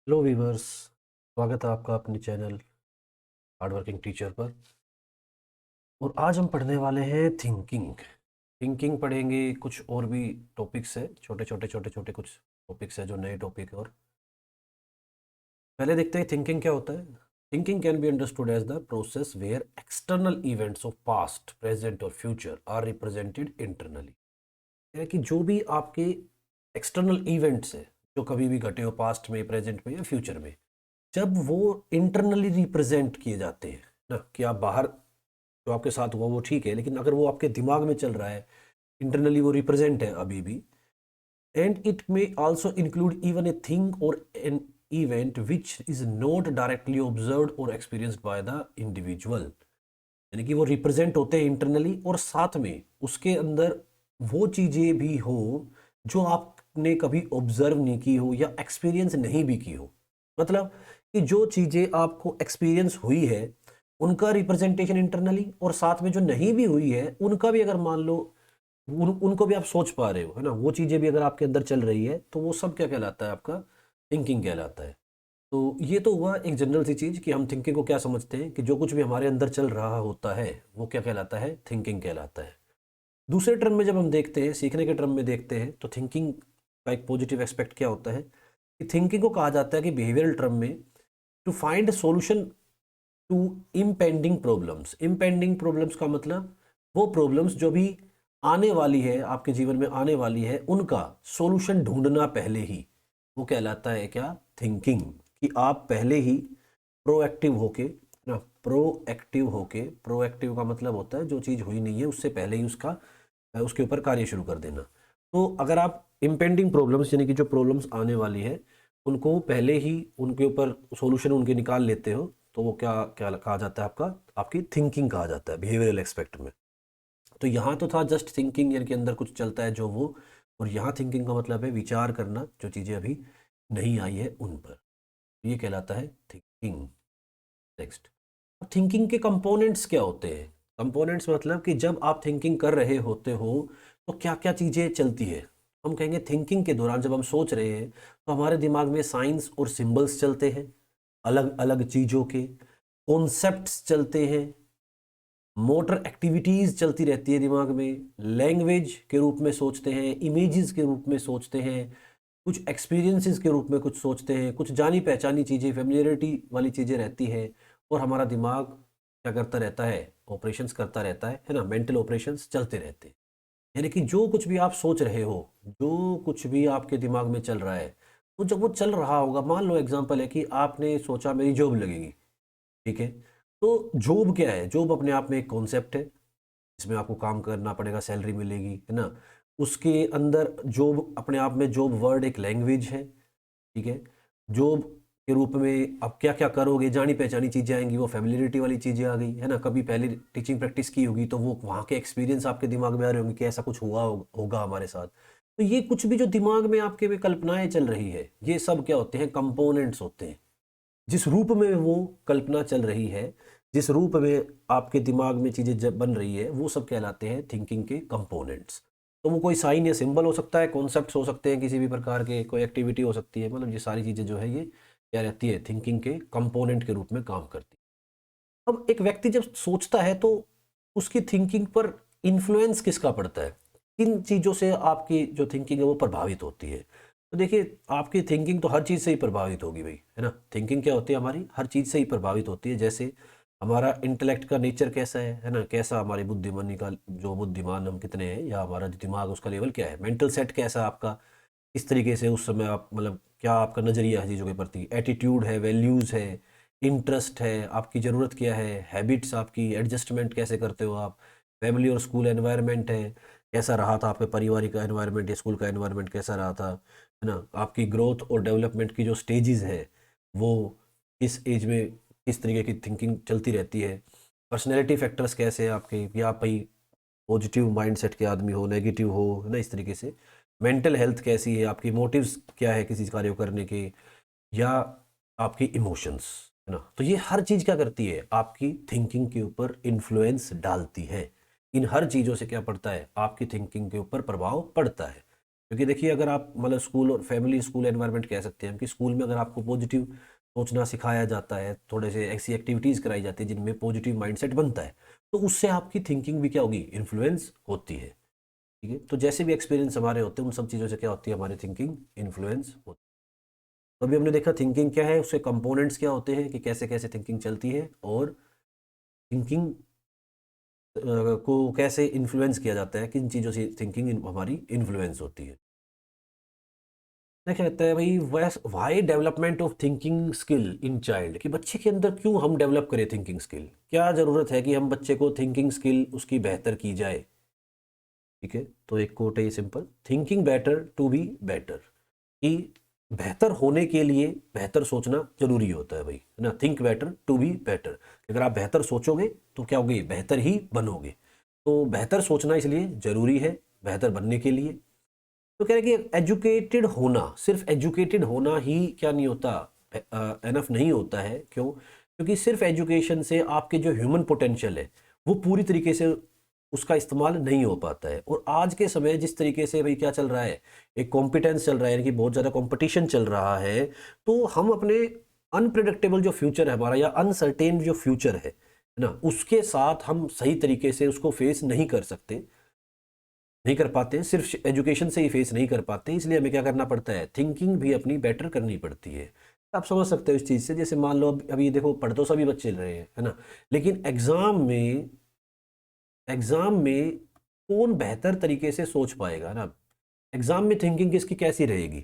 Hello viewers, स्वागत है आपका अपने चैनल हार्ड वर्किंग टीचर पर। और आज हम पढ़ने वाले हैं थिंकिंग। थिंकिंग पढ़ेंगे, कुछ और भी टॉपिक्स है, छोटे छोटे कुछ टॉपिक्स है जो नए टॉपिक है। और पहले देखते हैं थिंकिंग क्या होता है। Thinking can be understood as the process where external events of past, present और फ्यूचर आर रिप्रेजेंटेड इंटरनली। है कि जो भी आपके एक्सटर्नल इवेंट्स है, जो कभी भी घटे हो पास्ट में, प्रेजेंट में या फ्यूचर में, जब वो इंटरनली रिप्रेजेंट किए जाते हैं ना, कि आप बाहर जो आपके साथ हुआ वो ठीक है, लेकिन अगर वो आपके दिमाग में चल रहा है, इंटरनली वो रिप्रेजेंट है अभी भी। And it may also include even a thing और an event which is not directly observed और एक्सपीरियंस्ड बाय द इंडिविजुअल। यानी कि वो रिप्रेजेंट होते हैं इंटरनली, और साथ में उसके अंदर वो चीज़ें भी हो जो आपने कभी ऑब्जर्व नहीं की हो या एक्सपीरियंस नहीं भी की हो। मतलब कि जो चीज़ें आपको एक्सपीरियंस हुई है उनका रिप्रेजेंटेशन इंटरनली, और साथ में जो नहीं भी हुई है उनका भी, अगर मान लो उनको भी आप सोच पा रहे हो, है ना, वो चीज़ें भी अगर आपके अंदर चल रही है, तो वो सब क्या कहलाता है, आपका थिंकिंग कहलाता है। तो ये तो हुआ एक जनरल सी चीज़ कि हम थिंकिंग को क्या समझते हैं, कि जो कुछ भी हमारे अंदर चल रहा होता है वो क्या कहलाता है, थिंकिंग कहलाता है। दूसरे टर्म में जब हम देखते हैं, सीखने के टर्म में देखते हैं, तो थिंकिंग का एक पॉजिटिव एस्पेक्ट क्या होता है, कि थिंकिंग को कहा जाता है कि बिहेवियरल टर्म में to find solution to impending problems. Impending problems का मतलब वो प्रॉब्लम्स जो भी आने वाली है, आपके जीवन में आने वाली है, उनका सॉल्यूशन ढूंढना पहले ही, वो कहलाता है क्या, थिंकिंग। कि आप पहले ही प्रोएक्टिव होके ना, प्रोएक्टिव का मतलब होता है जो चीज़ हुई नहीं है उससे पहले ही उसका उसके ऊपर कार्य शुरू कर देना। तो अगर आप इम्पेंडिंग प्रॉब्लम्स, यानी कि जो प्रॉब्लम्स आने वाली है, उनको पहले ही उनके ऊपर सॉल्यूशन उनके निकाल लेते हो, तो वो क्या क्या कहा जाता है, आपका आपकी थिंकिंग कहा जाता है बिहेवियरल एक्सपेक्ट में। तो यहाँ तो था जस्ट थिंकिंग, यानी कि अंदर कुछ चलता है जो वो, और यहाँ थिंकिंग का मतलब है विचार करना, जो चीज़ें अभी नहीं आई है उन पर, ये कहलाता है थिंकिंग। नेक्स्ट, थिंकिंग के कंपोनेंट्स क्या होते हैं। कंपोनेंट्स मतलब कि जब आप थिंकिंग कर रहे होते हो तो क्या क्या चीज़ें चलती है। हम कहेंगे थिंकिंग के दौरान जब हम सोच रहे हैं तो हमारे दिमाग में साइंस और सिंबल्स चलते हैं, अलग अलग चीज़ों के कॉन्सेप्ट्स चलते हैं, मोटर एक्टिविटीज़ चलती रहती है दिमाग में, लैंग्वेज के रूप में सोचते हैं, इमेजेस के रूप में सोचते हैं, कुछ एक्सपीरियंसेस के रूप में कुछ सोचते हैं, कुछ जानी पहचानी चीज़ें, फेमिलियरिटी वाली चीज़ें रहती है। और हमारा दिमाग क्या करता रहता है, ऑपरेशंस करता रहता है ना, मेंटल ऑपरेशंस चलते रहते हैं। यानी कि जो कुछ भी आप सोच रहे हो, जो कुछ भी आपके दिमाग में चल रहा है, तो जब वो चल रहा होगा, मान लो एग्जांपल है कि आपने सोचा मेरी जॉब लगेगी, ठीक है। तो जॉब क्या है, जॉब अपने आप में एक कॉन्सेप्ट है, इसमें आपको काम करना पड़ेगा, सैलरी मिलेगी, है ना। उसके अंदर जॉब अपने आप में, जॉब वर्ड एक लैंग्वेज है, ठीक है। जॉब के रूप में आप क्या क्या करोगे, जानी पहचानी चीज़ें आएंगी, वो फैमिलियरिटी वाली चीज़ें आ गई, है ना। कभी पहले टीचिंग प्रैक्टिस की होगी तो वो वहाँ के एक्सपीरियंस आपके दिमाग में आ रहे होंगे कि ऐसा कुछ हुआ होगा हमारे साथ। तो ये कुछ भी जो दिमाग में आपके में कल्पनाएं चल रही है, ये सब क्या होते हैं, कंपोनेंट्स होते हैं। जिस रूप में वो कल्पना चल रही है, जिस रूप में आपके दिमाग में चीज़ें जब बन रही है, वो सब कहलाते हैं थिंकिंग के कंपोनेंट्स। तो वो कोई साइन या सिंबल हो सकता है, कॉन्सेप्ट्स हो सकते हैं किसी भी प्रकार के, कोई एक्टिविटी हो सकती है, मतलब ये सारी चीज़ें जो है ये क्या रहती है, थिंकिंग के कंपोनेंट के रूप में काम करती है। अब एक व्यक्ति जब सोचता है तो उसकी थिंकिंग पर इन्फ्लुएंस किसका पड़ता है, किन चीज़ों से आपकी जो थिंकिंग है वो प्रभावित होती है। तो देखिए, आपकी थिंकिंग तो हर चीज़ से ही प्रभावित होगी भाई, है ना। थिंकिंग क्या होती है, हमारी हर चीज़ से ही प्रभावित होती है। जैसे हमारा इंटेलेक्ट का नेचर कैसा है ना, कैसा हमारी बुद्धिमानी का, जो बुद्धिमान हम कितने हैं, या हमारा जो दिमाग उसका लेवल क्या है, मेंटल सेट कैसा है आपका, इस तरीके से उस समय आप, मतलब क्या आपका नज़रिया है चीज़ों के प्रति, एटीट्यूड है, वैल्यूज़ है, इंटरेस्ट है, आपकी ज़रूरत क्या है, हैबिट्स आपकी, एडजस्टमेंट कैसे करते हो आप, फैमिली और स्कूल एनवायरनमेंट है, कैसा रहा था आपके पारिवारिक का एनवायरनमेंट या स्कूल का एनवायरनमेंट कैसा रहा था, है ना। आपकी ग्रोथ और डेवलपमेंट की जो स्टेजेस है, वो किस एज में किस तरीके की थिंकिंग चलती रहती है, पर्सनैलिटी फैक्टर्स कैसे हैं आपके, या आप भाई पॉजिटिव माइंडसेट के आदमी हो, नेगेटिव हो, है ना, इस तरीके से। मेंटल हेल्थ कैसी है आपकी, मोटिव्स क्या है किसी कार्य को करने के, या आपकी इमोशंस, है ना। तो ये हर चीज़ क्या करती है, आपकी थिंकिंग के ऊपर इन्फ्लुएंस डालती है। इन हर चीज़ों से क्या पड़ता है, आपकी थिंकिंग के ऊपर प्रभाव पड़ता है। क्योंकि देखिए अगर आप मतलब स्कूल और फैमिली स्कूल एनवायरनमेंट कह सकते हैं कि स्कूल में अगर आपको पॉजिटिव सोचना सिखाया जाता है, थोड़े से ऐसी एक्टिविटीज़ कराई जाती है जिनमें पॉजिटिव माइंडसेट बनता है, तो उससे आपकी थिंकिंग भी क्या होगी, इन्फ्लुएंस होती है। ठीक है, तो जैसे भी एक्सपीरियंस हमारे होते हैं उन सब चीज़ों से क्या होती है, हमारी थिंकिंग इन्फ्लुएंस होती है। तो अभी हमने देखा थिंकिंग क्या है, उसके कंपोनेंट्स क्या होते हैं कि कैसे कैसे थिंकिंग चलती है, और थिंकिंग को कैसे इन्फ्लुएंस किया जाता है, किन चीज़ों से थिंकिंग हमारी इन्फ्लुएंस होती है। क्या कहता है भाई, why development of thinking skill in child, कि बच्चे के अंदर क्यों हम डेवलप करें थिंकिंग स्किल, क्या ज़रूरत है कि हम बच्चे को थिंकिंग स्किल उसकी बेहतर की जाए। ठीक है, तो एक कोट है ये simple, thinking better to be better, कि बेहतर होने के लिए बेहतर सोचना जरूरी होता है भाई, है ना। Think better to be better, अगर आप बेहतर सोचोगे तो क्या होगे, बेहतर ही बनोगे। तो बेहतर सोचना इसलिए जरूरी है बेहतर बनने के लिए। तो कह रहे हैं कि एजुकेटेड होना, सिर्फ एजुकेटेड होना ही क्या नहीं होता, एनफ नहीं होता है। क्यों? क्योंकि सिर्फ एजुकेशन से आपके जो ह्यूमन पोटेंशियल है वो पूरी तरीके से उसका इस्तेमाल नहीं हो पाता है। और आज के समय जिस तरीके से भाई क्या चल रहा है, एक कॉम्पिटेंस चल रहा है, यानी कि बहुत ज़्यादा कंपटीशन चल रहा है, तो हम अपने अनप्रिडिक्टेबल जो फ्यूचर है हमारा, या अनसर्टेन जो फ्यूचर है ना, उसके साथ हम सही तरीके से उसको फेस नहीं कर सकते, नहीं कर पाते हैं, सिर्फ एजुकेशन से ही फेस नहीं कर पाते। इसलिए हमें क्या करना पड़ता है, थिंकिंग भी अपनी बेटर करनी पड़ती है। आप समझ सकते हो इस चीज़ से, जैसे मान लो अभी देखो पढ़ तो सभी बच्चे रहे हैं, है ना, लेकिन एग्जाम में कौन बेहतर तरीके से सोच पाएगा ना। एग्जाम में थिंकिंग किसकी कैसी रहेगी,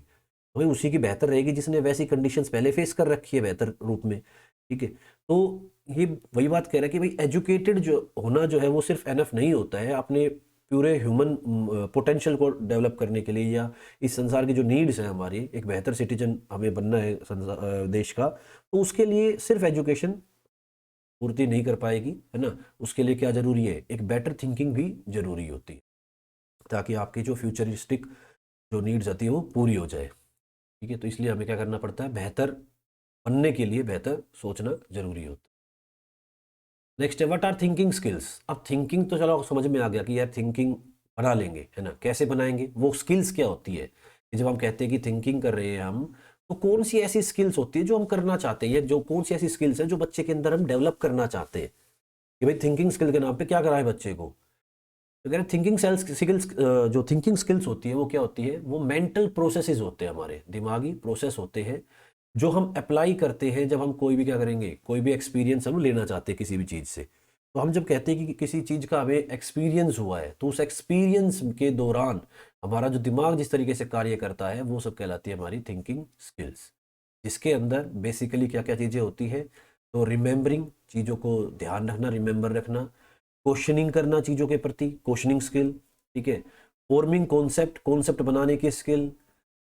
भाई उसी की बेहतर रहेगी जिसने वैसी कंडीशंस पहले फेस कर रखी है बेहतर रूप में। ठीक है, तो ये वही बात कह रहा है कि भाई एजुकेटेड जो होना जो है वो सिर्फ एनफ नहीं होता है अपने पूरे ह्यूमन पोटेंशियल को डेवलप करने के लिए, या इस संसार की जो नीड्स है हमारी, एक बेहतर सिटीजन हमें बनना है देश का, तो उसके लिए सिर्फ एजुकेशन पूर्ति नहीं कर पाएगी, है ना। उसके लिए क्या जरूरी है, एक बेटर थिंकिंग भी जरूरी होती है, ताकि आपकी जो फ्यूचरिस्टिक जो नीड्स आती है वो पूरी हो जाए। ठीक है, तो इसलिए हमें क्या करना पड़ता है, बेहतर बनने के लिए बेहतर सोचना जरूरी होता है। नेक्स्ट है व्हाट आर थिंकिंग स्किल्स। अब थिंकिंग तो चलो समझ में आ गया कि यार थिंकिंग बना लेंगे, है ना, कैसे बनाएंगे, वो स्किल्स क्या होती है कि जब हम कहते हैं कि थिंकिंग कर रहे हैं हम, तो कौन सी ऐसी स्किल्स होती है जो हम करना चाहते हैं, या जो कौन सी ऐसी स्किल्स हैं जो बच्चे के अंदर हम डेवलप करना चाहते हैं, कि भाई थिंकिंग स्किल के नाम पे क्या करा है बच्चे को। तो कह रहे थिंकिंग स्किल्स, जो थिंकिंग स्किल्स होती है वो क्या होती है, वो मेंटल प्रोसेसेस होते हैं, हमारे दिमागी प्रोसेस होते हैं जो हम अप्लाई करते हैं जब हम कोई भी क्या करेंगे, कोई भी एक्सपीरियंस हम लेना चाहते हैं किसी भी चीज़ से। तो हम जब कहते हैं कि किसी चीज़ का हमें एक्सपीरियंस हुआ है, तो उस एक्सपीरियंस के दौरान हमारा जो दिमाग जिस तरीके से कार्य करता है वो सब कहलाती है हमारी थिंकिंग स्किल्स, जिसके अंदर बेसिकली क्या क्या चीज़ें होती है। तो रिमेंबरिंग, चीज़ों को ध्यान रखना, रिमेंबर रखना, क्वेश्चनिंग करना चीज़ों के प्रति, क्वेश्चनिंग स्किल। ठीक है, फॉर्मिंग कॉन्सेप्ट, कॉन्सेप्ट बनाने की स्किल,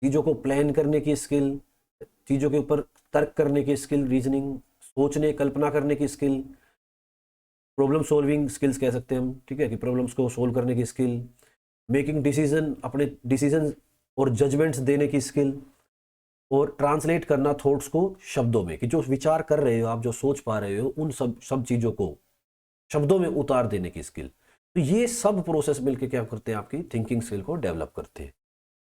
चीज़ों को प्लान करने की स्किल, चीज़ों के ऊपर तर्क करने की स्किल, रीजनिंग, सोचने कल्पना करने की स्किल, प्रॉब्लम सॉल्विंग स्किल्स कह सकते हैं हम। ठीक है, कि प्रॉब्लम्स को सोल्व करने की स्किल, मेकिंग डिसीजन, अपने डिसीजन और जजमेंट्स देने की स्किल, और ट्रांसलेट करना थॉट्स को शब्दों में, कि जो विचार कर रहे हो आप, जो सोच पा रहे हो, उन सब सब चीज़ों को शब्दों में उतार देने की स्किल। तो ये सब प्रोसेस मिलके क्या करते हैं, आपकी थिंकिंग स्किल को डेवलप करते हैं।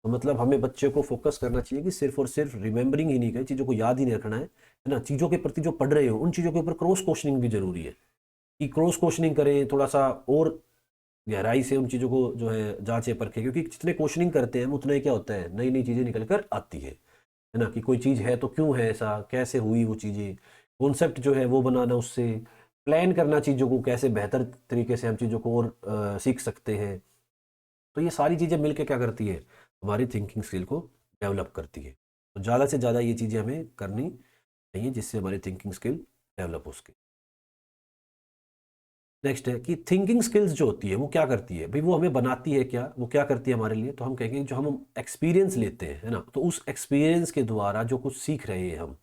तो मतलब हमें बच्चे को फोकस करना चाहिए कि सिर्फ और सिर्फ रिमेंबरिंग ही नहीं करें, चीज़ों को याद ही नहीं रखना है ना, चीज़ों के प्रति जो पढ़ रहे हो उन चीज़ों के ऊपर क्रॉस क्वेश्चनिंग भी जरूरी है, कि क्रॉस क्वेश्चनिंग करें थोड़ा सा और गहराई से उन चीज़ों को जो है जांचे परखें, क्योंकि जितने क्वेश्चनिंग करते हैं उतना ही क्या होता है, नई नई चीज़ें निकल कर आती है ना, कि कोई चीज़ है तो क्यों है ऐसा, कैसे हुई वो चीज़ें, कॉन्सेप्ट जो है वो बनाना, उससे प्लान करना चीज़ों को, कैसे बेहतर तरीके से हम चीज़ों को और सीख सकते हैं। तो ये सारी चीज़ें मिलकर क्या करती है, हमारी थिंकिंग स्किल को डेवलप करती है। तो ज़्यादा से ज़्यादा ये चीज़ें हमें करनी चाहिए जिससे हमारी थिंकिंग स्किल डेवलप हो सके। नेक्स्ट है कि थिंकिंग स्किल्स जो होती है वो क्या करती है भाई, वो हमें बनाती है क्या, वो क्या करती है हमारे लिए। तो हम कहेंगे जो हम एक्सपीरियंस लेते हैं, है ना, तो उस एक्सपीरियंस के द्वारा जो कुछ सीख रहे हैं हम,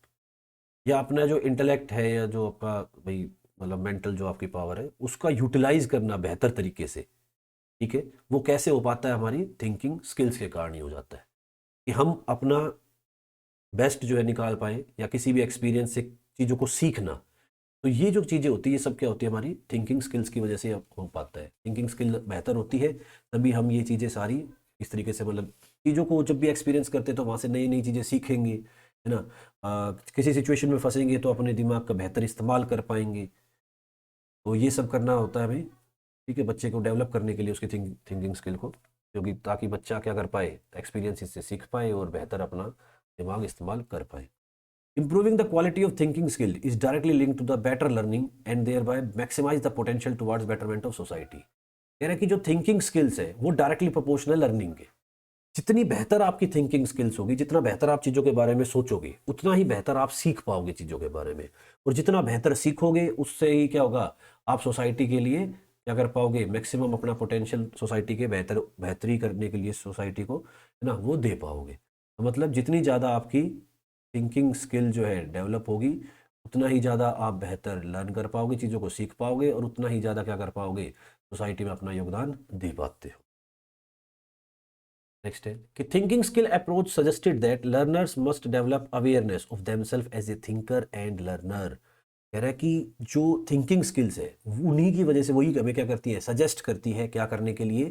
या अपना जो इंटेलेक्ट है, या जो आपका भाई मतलब मेंटल जो आपकी पावर है, उसका यूटिलाइज करना बेहतर तरीके से। ठीक है, वो कैसे हो पाता है, हमारी थिंकिंग स्किल्स के कारण ही हो जाता है, कि हम अपना बेस्ट जो है निकाल पाए, या किसी भी एक्सपीरियंस से चीज़ों को सीखना। तो ये जो चीज़ें होती है ये सब क्या होती है, हमारी थिंकिंग स्किल्स की वजह से हो पाता है। थिंकिंग स्किल बेहतर होती है तभी हम ये चीज़ें सारी इस तरीके से मतलब चीज़ों को जब भी एक्सपीरियंस करते हैं तो वहाँ से नई नई चीज़ें सीखेंगे, है ना। किसी सिचुएशन में फंसेंगे तो अपने दिमाग का बेहतर इस्तेमाल कर पाएंगे। तो ये सब करना होता है भाई, ठीक है, बच्चे को डेवलप करने के लिए उसकी थिंकिंग स्किल को, क्योंकि ताकि बच्चा क्या कर पाए, एक्सपीरियंस इससे सीख पाए और बेहतर अपना दिमाग इस्तेमाल कर पाए। Improving the quality of thinking skill is directly linked to the better learning and thereby maximize the potential towards betterment of society। कह रहे हैं कि जो थिंकिंग स्किल्स है वो डायरेक्टली प्रोपोर्शनल लर्निंग के। जितनी बेहतर आपकी थिंकिंग स्किल्स होगी, जितना बेहतर आप चीज़ों के बारे में सोचोगे, उतना ही बेहतर आप सीख पाओगे चीज़ों के बारे में। और जितना बेहतर सीखोगे उससे ही क्या होगा, आप सोसाइटी के लिए क्या कर पाओगे, मैक्सिमम अपना पोटेंशियल सोसाइटी के बेहतरी करने के लिए सोसाइटी को, है ना, वो दे पाओगे। तो मतलब जितनी ज़्यादा आपकी थिंकिंग स्किल जो है डेवलप होगी, उतना ही ज़्यादा आप बेहतर लर्न कर पाओगे, चीज़ों को सीख पाओगे और उतना ही ज़्यादा क्या कर पाओगे, सोसाइटी में अपना योगदान दे पाते हो। नेक्स्ट है कि thinking skill approach suggested that learners must develop awareness of themself as a thinker and learner. कह रहा है कि जो थिंकिंग स्किल्स है उन्हीं की वजह से वही हमें क्या करती है, सजेस्ट करती है क्या करने के लिए,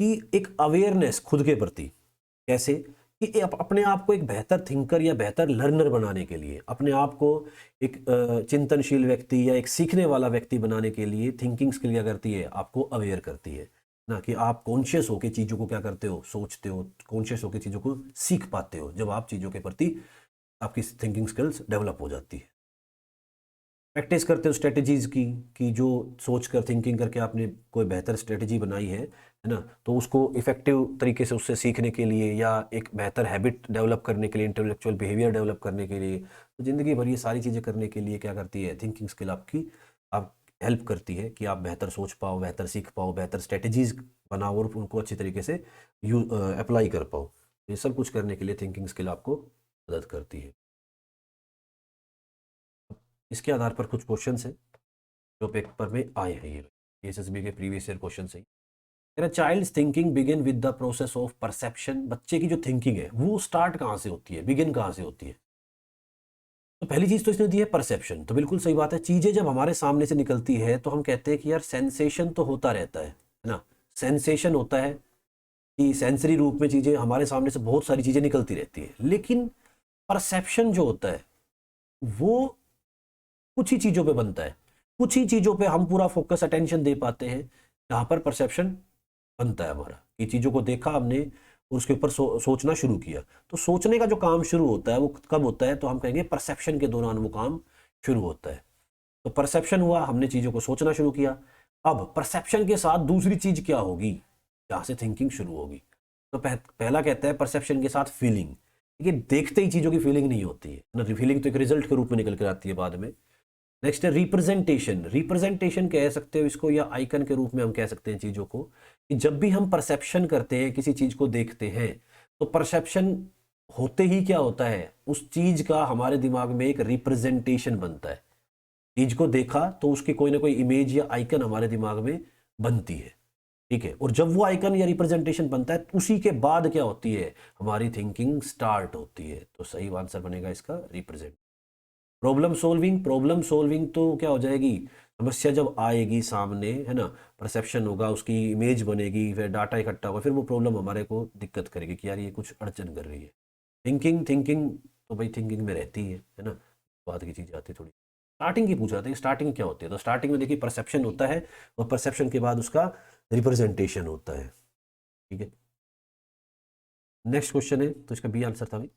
कि एक अवेयरनेस खुद के प्रति। कैसे कि अपने आप को एक बेहतर थिंकर या बेहतर लर्नर बनाने के लिए, अपने आप को एक चिंतनशील व्यक्ति या एक सीखने वाला व्यक्ति बनाने के लिए थिंकिंग स्किल क्या करती है, आपको अवेयर करती है ना, कि आप कॉन्शियस होकर चीज़ों को क्या करते हो, सोचते हो, कॉन्शियस होकर चीज़ों को सीख पाते हो, जब आप चीज़ों के प्रति आपकी थिंकिंग स्किल्स डेवलप हो जाती है। प्रैक्टिस करते हो स्ट्रेटजीज़ की, कि जो सोच कर थिंकिंग करके आपने कोई बेहतर स्ट्रेटजी बनाई है ना, तो उसको इफेक्टिव तरीके से उससे सीखने के लिए या एक बेहतर हैबिट डेवलप करने के लिए, इंटेलेक्चुअल बिहेवियर डेवलप करने के लिए, तो ज़िंदगी भर ये सारी चीज़ें करने के लिए क्या करती है, थिंकिंग स्किल आपकी आप हेल्प करती है कि आप बेहतर सोच पाओ, बेहतर सीख पाओ, बेहतर स्ट्रेटजीज़ बनाओ और उनको अच्छी तरीके से अप्लाई कर पाओ। ये सब कुछ करने के लिए थिंकिंग स्किल आपको मदद करती है। इसके आधार पर कुछ क्वेश्चंस हैं जो पेपर में आए हैं। ये एसएसबी के प्रीवियस ईयर क्वेश्चन है। मेरा child thinking begin with the process of perception. बच्चे की जो थिंकिंग है वो स्टार्ट कहाँ से होती है, बिगिन कहाँ से होती है। तो पहली चीज तो इसने दी है परसेप्शन। तो बिल्कुल सही बात है, चीजें जब हमारे सामने से निकलती है तो हम कहते हैं कि यार सेंसेशन तो होता रहता है ना, सेंसेशन होता है कि सेंसरी रूप में चीजें हमारे सामने से बहुत सारी चीजें निकलती रहती है, लेकिन परसेप्शन जो होता है वो कुछ ही चीज़ों पे बनता है, कुछ ही चीज़ों पे हम पूरा फोकस अटेंशन दे पाते हैं, जहाँ पर परसेप्शन बनता है हमारा। ये चीज़ों को देखा हमने और उसके ऊपर सोचना शुरू किया। तो सोचने का जो काम शुरू होता है वो कब होता है, तो हम कहेंगे परसेप्शन के दौरान वो काम शुरू होता है। तो परसेप्शन हुआ, हमने चीज़ों को सोचना शुरू किया। अब परसेप्शन के साथ दूसरी चीज़ क्या होगी, जहाँ से थिंकिंग शुरू होगी। तो पहला कहता है परसेप्शन के साथ फीलिंग। देखिए देखते ही चीज़ों की फीलिंग नहीं होती है ना, फीलिंग तो एक रिजल्ट के रूप में निकल कर आती है बाद में। नेक्स्ट है रिप्रेजेंटेशन। रिप्रेजेंटेशन कह सकते हो इसको, या आइकन के रूप में हम कह सकते हैं चीज़ों को, कि जब भी हम परसेप्शन करते हैं, किसी चीज़ को देखते हैं, तो परसेप्शन होते ही क्या होता है, उस चीज़ का हमारे दिमाग में एक रिप्रेजेंटेशन बनता है। चीज़ को देखा तो उसकी कोई ना कोई इमेज या आइकन हमारे दिमाग में बनती है, ठीक है। और जब वो आइकन या रिप्रेजेंटेशन बनता है तो उसी के बाद क्या होती है, हमारी थिंकिंग स्टार्ट होती है। तो सही आंसर बनेगा इसका represent. Problem solving. Problem solving तो क्या हो जाएगी, समस्या जब आएगी सामने, है ना, परसेप्शन होगा, उसकी इमेज बनेगी, फिर डाटा इकट्ठा होगा, फिर वो प्रॉब्लम हमारे को दिक्कत करेगी कि यार ये कुछ अड़चन कर रही है। थिंकिंग थिंकिंग तो भाई थिंकिंग में रहती है ना, बाद की चीज़ आती है थोड़ी। स्टार्टिंग की पूछ रहा था, स्टार्टिंग क्या होती है। तो स्टार्टिंग में देखिए परसेप्शन होता है और परसेप्शन के बाद उसका रिप्रेजेंटेशन होता है, ठीक है। नेक्स्ट क्वेश्चन है, तो इसका बी आंसर था भाई।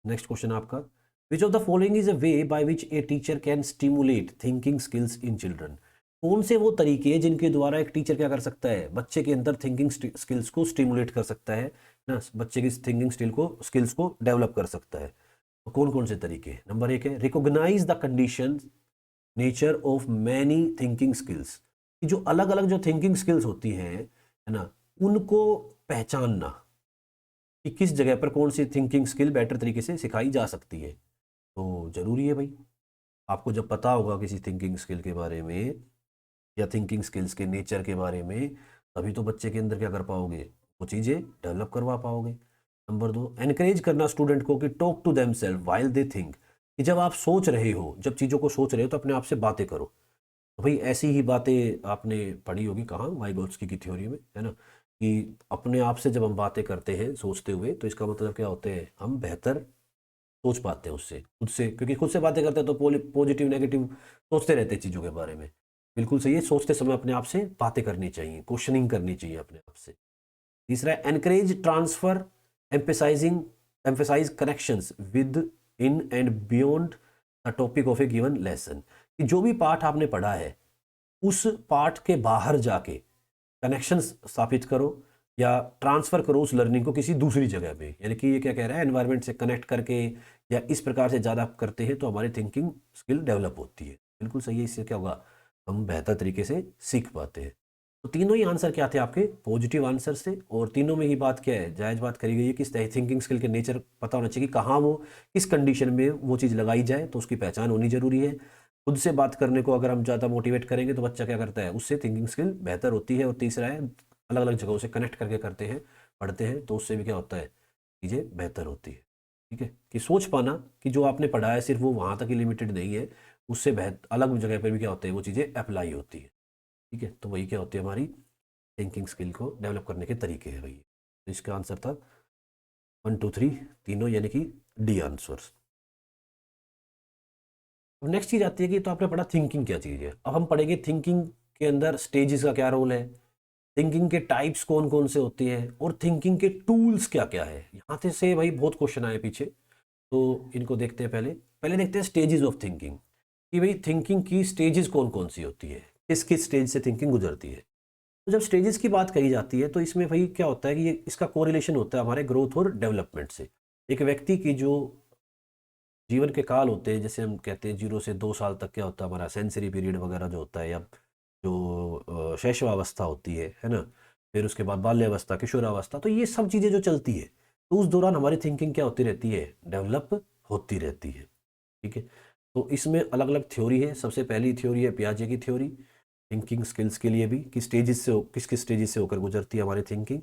नेक्स्ट क्वेश्चन आपका, विच of the following is a way by which a teacher can stimulate thinking skills in children. कौन से वो तरीके हैं जिनके द्वारा एक टीचर क्या कर सकता है, बच्चे के अंदर थिंकिंग स्किल्स को स्टिमुलेट कर सकता है ना, बच्चे की थिंकिंग स्किल्स को डेवलप कर सकता है। तो कौन कौन से तरीके। नंबर 1 है recognise the condition nature of many thinking skills. कि जो अलग अलग जो थिंकिंग स्किल्स होती हैं, है ना, उनको पहचानना कि किस जगह पर कौन सी थिंकिंग स्किल बेटर तरीके से सिखाई जा सकती है। तो ज़रूरी है भाई, आपको जब पता होगा किसी थिंकिंग स्किल के बारे में या थिंकिंग स्किल्स के नेचर के बारे में, तभी तो बच्चे के अंदर क्या कर पाओगे, वो चीज़ें डेवलप करवा पाओगे। नंबर 2, एनकरेज करना स्टूडेंट को कि talk to themself while they think. कि जब आप सोच रहे हो, जब चीज़ों को सोच रहे हो, तो अपने आप से बातें करो। तो भाई ऐसी ही बातें आपने पढ़ी होगी कहाँ, वाइगोत्स्की की थ्योरी में, है ना, कि अपने आप से जब हम बातें करते हैं सोचते हुए, तो इसका मतलब क्या होते हैं, हम बेहतर सोच पाते हैं उससे, खुद से, क्योंकि खुद से बातें करते हैं तो पॉजिटिव नेगेटिव सोचते रहते हैं चीज़ों के बारे में। बिल्कुल सही है, सोचते समय अपने आप से बातें करनी चाहिए, क्वेश्चनिंग करनी चाहिए अपने आप से। तीसरा है encourage transfer emphasising emphasise connections within and beyond the topic of a given lesson, कि जो भी पाठ आपने पढ़ा है उस पाठ के बाहर जाके कनेक्शंस स्थापित करो या ट्रांसफर करो उस लर्निंग को किसी दूसरी जगह पे। यानी कि ये क्या कह रहा है, एनवायरनमेंट से कनेक्ट करके या इस प्रकार से ज़्यादा करते हैं तो हमारी थिंकिंग स्किल डेवलप होती है। बिल्कुल सही है, इससे क्या होगा, हम बेहतर तरीके से सीख पाते हैं। तो तीनों ही आंसर क्या थे आपके, पॉजिटिव आंसर से, और तीनों में ही बात क्या है, जायज़ बात करी गई है कि थिंकिंग स्किल के नेचर पता होना चाहिए कि कहाँ वो किस कंडीशन में वो चीज़ लगाई जाए, तो उसकी पहचान होनी जरूरी है। खुद से बात करने को अगर हम ज़्यादा मोटिवेट करेंगे तो बच्चा क्या करता है, उससे थिंकिंग स्किल बेहतर होती है। और तीसरा है अलग अलग जगहों से कनेक्ट करके करते हैं, पढ़ते हैं, तो उससे भी क्या होता है, चीज़ें बेहतर होती है। ठीक है, कि सोच पाना कि जो आपने पढ़ा है सिर्फ वो वहाँ तक ही लिमिटेड नहीं है, उससे बेहतर अलग जगह पर भी क्या होता है, वो चीज़ें अप्लाई होती है। ठीक है, तो वही क्या होती है, हमारी थिंकिंग स्किल को डेवलप करने के तरीके हैं भैया। तो इसका आंसर था 1 2 3 तीनों, यानी कि डी आंसर्स। अब नेक्स्ट चीज़ आती है कि तो आपने पढ़ा थिंकिंग क्या चीज़ है, अब हम पढ़ेंगे थिंकिंग के अंदर स्टेजेस का क्या रोल है, थिंकिंग के टाइप्स कौन कौन से होती हैं, और थिंकिंग के टूल्स क्या क्या है। यहाँ से भाई बहुत क्वेश्चन आए पीछे, तो इनको देखते हैं। पहले पहले देखते हैं स्टेजेस ऑफ थिंकिंग, कि भाई थिंकिंग की स्टेजेस कौन कौन सी होती है, किस किस स्टेज से थिंकिंग गुजरती है। तो जब स्टेजेस की बात कही जाती है तो इसमें भाई क्या होता है कि ये इसका कोरिलेशन होता है हमारे ग्रोथ और डेवलपमेंट से। एक व्यक्ति की जो जीवन के काल होते हैं, जैसे हम कहते हैं 0 से 2 साल तक क्या होता है हमारा सेंसरी पीरियड वगैरह जो होता है, या जो शैशवावस्था होती है ना, फिर उसके बाद बाल्यावस्था, किशोरावस्था, तो ये सब चीज़ें जो चलती है, तो उस दौरान हमारी थिंकिंग क्या होती रहती है, डेवलप होती रहती है। ठीक है, तो इसमें अलग अलग थ्योरी है। सबसे पहली थ्योरी है पियाजे की थ्योरी, थिंकिंग स्किल्स के लिए भी, कि स्टेजेस से किस किस स्टेजेस से होकर गुजरती है हमारी थिंकिंग।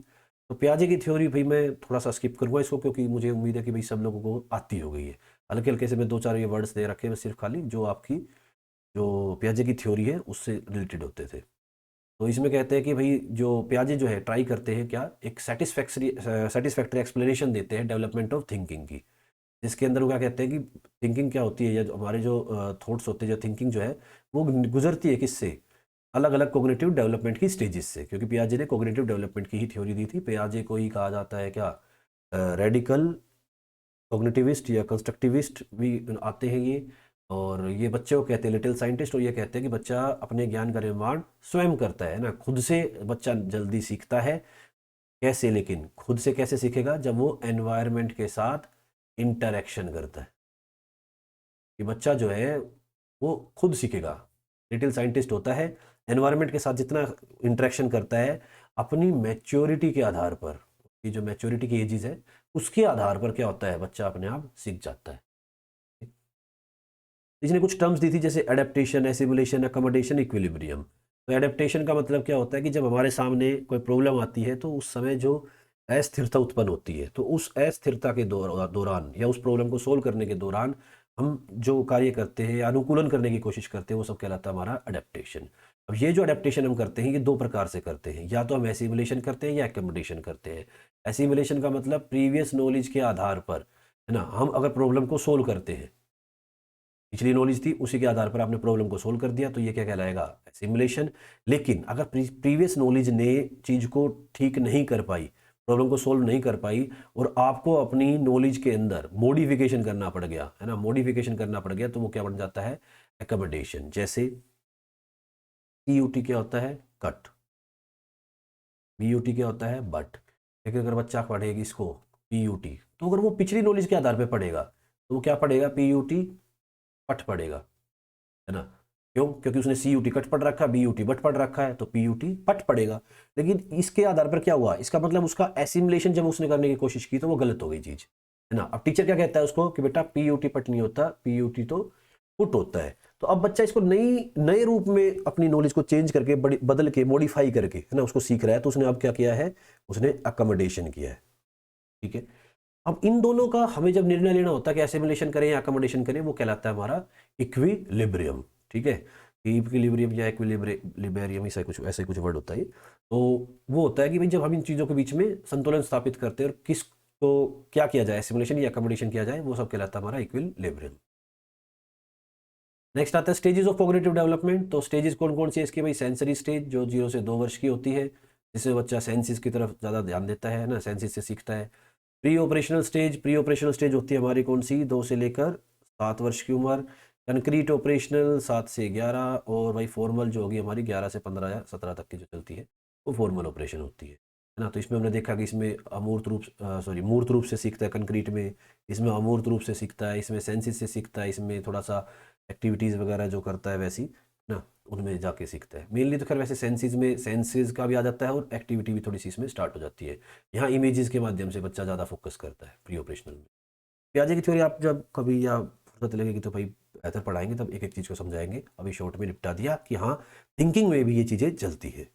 तो पियाजे की थ्योरी भाई मैं थोड़ा सा स्किप करूँगा इसको, क्योंकि मुझे उम्मीद है कि भाई सब लोगों को आती हो गई है। हल्के हल्के से मैं 2 4 ये वर्ड्स दे रखे हैं, सिर्फ खाली जो आपकी जो पियाजे की थ्योरी है उससे रिलेटेड होते थे। तो इसमें कहते हैं कि भाई जो पियाजे जो है ट्राई करते हैं क्या, एक सेटिस्फैक्ट्री एक्सप्लेनेशन देते हैं डेवलपमेंट ऑफ थिंकिंग की, जिसके अंदर वो क्या कहते हैं कि थिंकिंग क्या होती है, या हमारे जो थॉट्स होते हैं, जो थिंकिंग जो है वो गुजरती है किससे, अलग अलग कोग्निटिव डेवलपमेंट की स्टेजेस से। क्योंकि पियाजे ने कोग्निटिव डेवलपमेंट की ही थ्योरी दी थी। पियाजे को ही कहा जाता है क्या, रेडिकल कॉग्निटिविस्ट या कंस्ट्रक्टिविस्ट भी आते हैं ये। और ये बच्चे को कहते हैं लिटिल साइंटिस्ट, और ये कहते हैं कि बच्चा अपने ज्ञान का निर्माण स्वयं करता है ना, खुद से बच्चा जल्दी सीखता है। कैसे, लेकिन खुद से कैसे सीखेगा, जब वो एनवायरनमेंट के साथ इंटरेक्शन करता है, कि बच्चा जो है वो खुद सीखेगा। लिटिल साइंटिस्ट होता है एनवायरनमेंट के साथ जितना इंटरेक्शन करता है, अपनी मैच्योरिटी के आधार पर, ये जो मैच्योरिटी की एजेस है उसके आधार पर क्या होता है, बच्चा अपने आप सीख जाता है। इसने कुछ टर्म्स दी थी, जैसे एडेप्टेशन, एसिमुलेशन, अकोमोडेशन, इक्विलिब्रियम। तो एडेप्टेशन का मतलब क्या होता है कि जब हमारे सामने कोई प्रॉब्लम आती है तो उस समय जो अस्थिरता उत्पन्न होती है, तो उस अस्थिरता के दौरान या उस प्रॉब्लम को सोल्व करने के दौरान हम जो कार्य करते हैं या अनुकूलन करने की कोशिश करते हैं, वो सब कहलाता है हमारा अडेप्टेशन। अब ये जो अडेप्टेशन हम करते हैं ये 2 प्रकार से करते हैं, या तो हम एसिमुलेशन करते हैं या एकोमोडेशन करते हैं। एसिमुलेशन का मतलब प्रीवियस नॉलेज के आधार पर, है ना, हम अगर प्रॉब्लम को सोल्व करते हैं, पिछली नॉलेज थी उसी के आधार पर आपने प्रॉब्लम को सोल्व कर दिया, तो ये क्या कहलाएगा, सिमुलेशन। लेकिन अगर प्रीवियस नॉलेज ने चीज़ को ठीक नहीं कर पाई, प्रॉब्लम को सोल्व नहीं कर पाई, और आपको अपनी नॉलेज के अंदर मॉडिफिकेशन करना पड़ गया, है ना, मॉडिफिकेशन करना पड़ गया, तो वो क्या बन जाता है, एकोमोडेशन। जैसे CUT क्या होता है, कट, BUT क्या होता है, बट। लेकिन अगर बच्चा पढ़ेगी इसको PUT, तो अगर वो पिछली नॉलेज के आधार पर पढ़ेगा तो वो क्या पढ़ेगा, PUT पट पढ़ेगा, है ना। क्यों, क्योंकि उसने CUT कट पढ़ रखा है, BUT बट पढ़ रखा है, तो PUT पट पढ़ेगा। लेकिन इसके आधार पर क्या हुआ, इसका मतलब उसका एसिमुलेशन जब उसने करने की कोशिश की तो वो गलत हो गई चीज, है ना। अब टीचर क्या कहता है उसको कि बेटा PUT पट नहीं होता, PUT तो पुट होता है। तो अब बच्चा इसको नए रूप में अपनी नॉलेज को चेंज करके बदल के मॉडिफाई करके, है ना, उसको सीख रहा है। तो उसने अब क्या किया है, उसने अकोमोडेशन किया है। ठीक है, अब इन दोनों का हमें जब निर्णय लेना होता है कि एसिमुलेशन करें या अकोमोडेशन करें, वो कहलाता है हमारा इक्विलिब्रियम। ठीक है, इक्विलिब्रियम या इक्विलिब्रियम ऐसा कुछ वर्ड होता है। तो वो होता है कि भाई जब हम इन चीज़ों के बीच में संतुलन स्थापित करते हैं और किस तो क्या किया जाए, सिमुलेशन या अकोमोडेशन किया जाए, वो सब कहलाता है हमारा इक्विलिब्रियम। नेक्स्ट आता है स्टेजेस ऑफ कोग्निटिव डेवलपमेंट। तो स्टेजेस कौन कौन सी है इसकी? भाई सेंसरी स्टेज जो 0 से 2 वर्ष की होती है, जिसमें बच्चा सेंसिस की तरफ ज़्यादा ध्यान देता है ना, सेंसिस से सीखता है। Pre operational stage, pre operational stage होती है हमारी कौन सी? 2 से लेकर 7 वर्ष की उम्र। कंक्रीट ऑपरेशनल 7 से 11, और भाई फॉर्मल जो होगी हमारी 11 से 15 या 17 तक की जो चलती है वो फॉर्मल ऑपरेशन होती है ना। तो इसमें हमने देखा कि इसमें मूर्त रूप से सीखता है कंक्रीट में, इसमें अमूर्त रूप से सीखता है, इसमें सेंसिस से सीखता है, इसमें थोड़ा सा एक्टिविटीज़ वगैरह जो करता है वैसी ना, उनमें जाके सीखता है। मेनली तो खैर वैसे सेंसिस में सेंसिस का भी आ जाता है और एक्टिविटी भी थोड़ी सी इसमें स्टार्ट हो जाती है। यहाँ इमेजेस के माध्यम से बच्चा ज़्यादा फोकस करता है प्री ऑपरेशनल में। प्याजे की थ्योरी आप जब कभी या फुर्सत लगेगी तो भाई बेहतर पढ़ाएंगे, तब एक एक चीज़ को समझाएंगे। अभी शॉर्ट में निपटा दिया कि हाँ थिंकिंग में भी ये चीज़ें चलती है।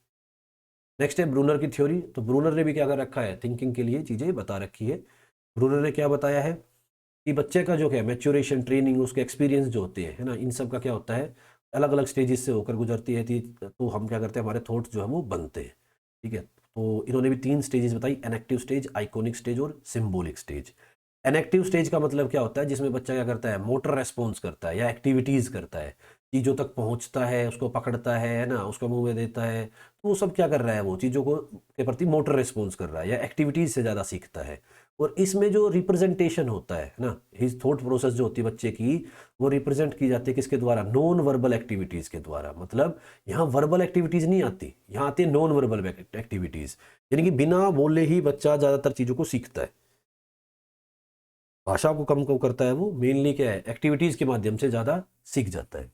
नेक्स्ट है ब्रूनर की थ्योरी। तो ब्रूनर ने भी क्या कर रखा है? थिंकिंग के लिए चीज़ें बता रखी है। ब्रूनर ने क्या बताया है कि बच्चे का जो है मैच्योरेशन, ट्रेनिंग, उसके एक्सपीरियंस जो होते हैं है ना, इन सब का क्या होता है, अलग अलग स्टेजेस से होकर गुजरती है। तो हम क्या करते हैं, हमारे थॉट्स जो है वो बनते हैं। ठीक है, तो इन्होंने भी 3 स्टेजेस बताई, एनेक्टिव स्टेज, आइकॉनिक स्टेज और सिम्बोलिक स्टेज। एनेक्टिव स्टेज का मतलब क्या होता है? जिसमें बच्चा क्या करता है, मोटर रेस्पॉन्स करता है या एक्टिविटीज़ करता है, चीज़ों तक पहुंचता है, उसको पकड़ता है ना, उसको मुंह में देता है, तो वो सब क्या कर रहा है, वो चीज़ों को के प्रति मोटर रिस्पॉन्स कर रहा है या एक्टिविटीज़ से ज़्यादा सीखता है। और इसमें जो रिप्रेजेंटेशन होता है ना, हिज थॉट प्रोसेस जो होती है बच्चे की, वो रिप्रेजेंट की जाती है किसके द्वारा? नॉन वर्बल एक्टिविटीज़ के द्वारा। मतलब यहाँ वर्बल एक्टिविटीज़ नहीं आती, यहाँ आती है नॉन वर्बल एक्टिविटीज़, यानी कि बिना बोले ही बच्चा ज़्यादातर चीज़ों को सीखता है। भाषा को कम करता है, वो मेनली क्या है, एक्टिविटीज़ के माध्यम से ज़्यादा सीख जाता है।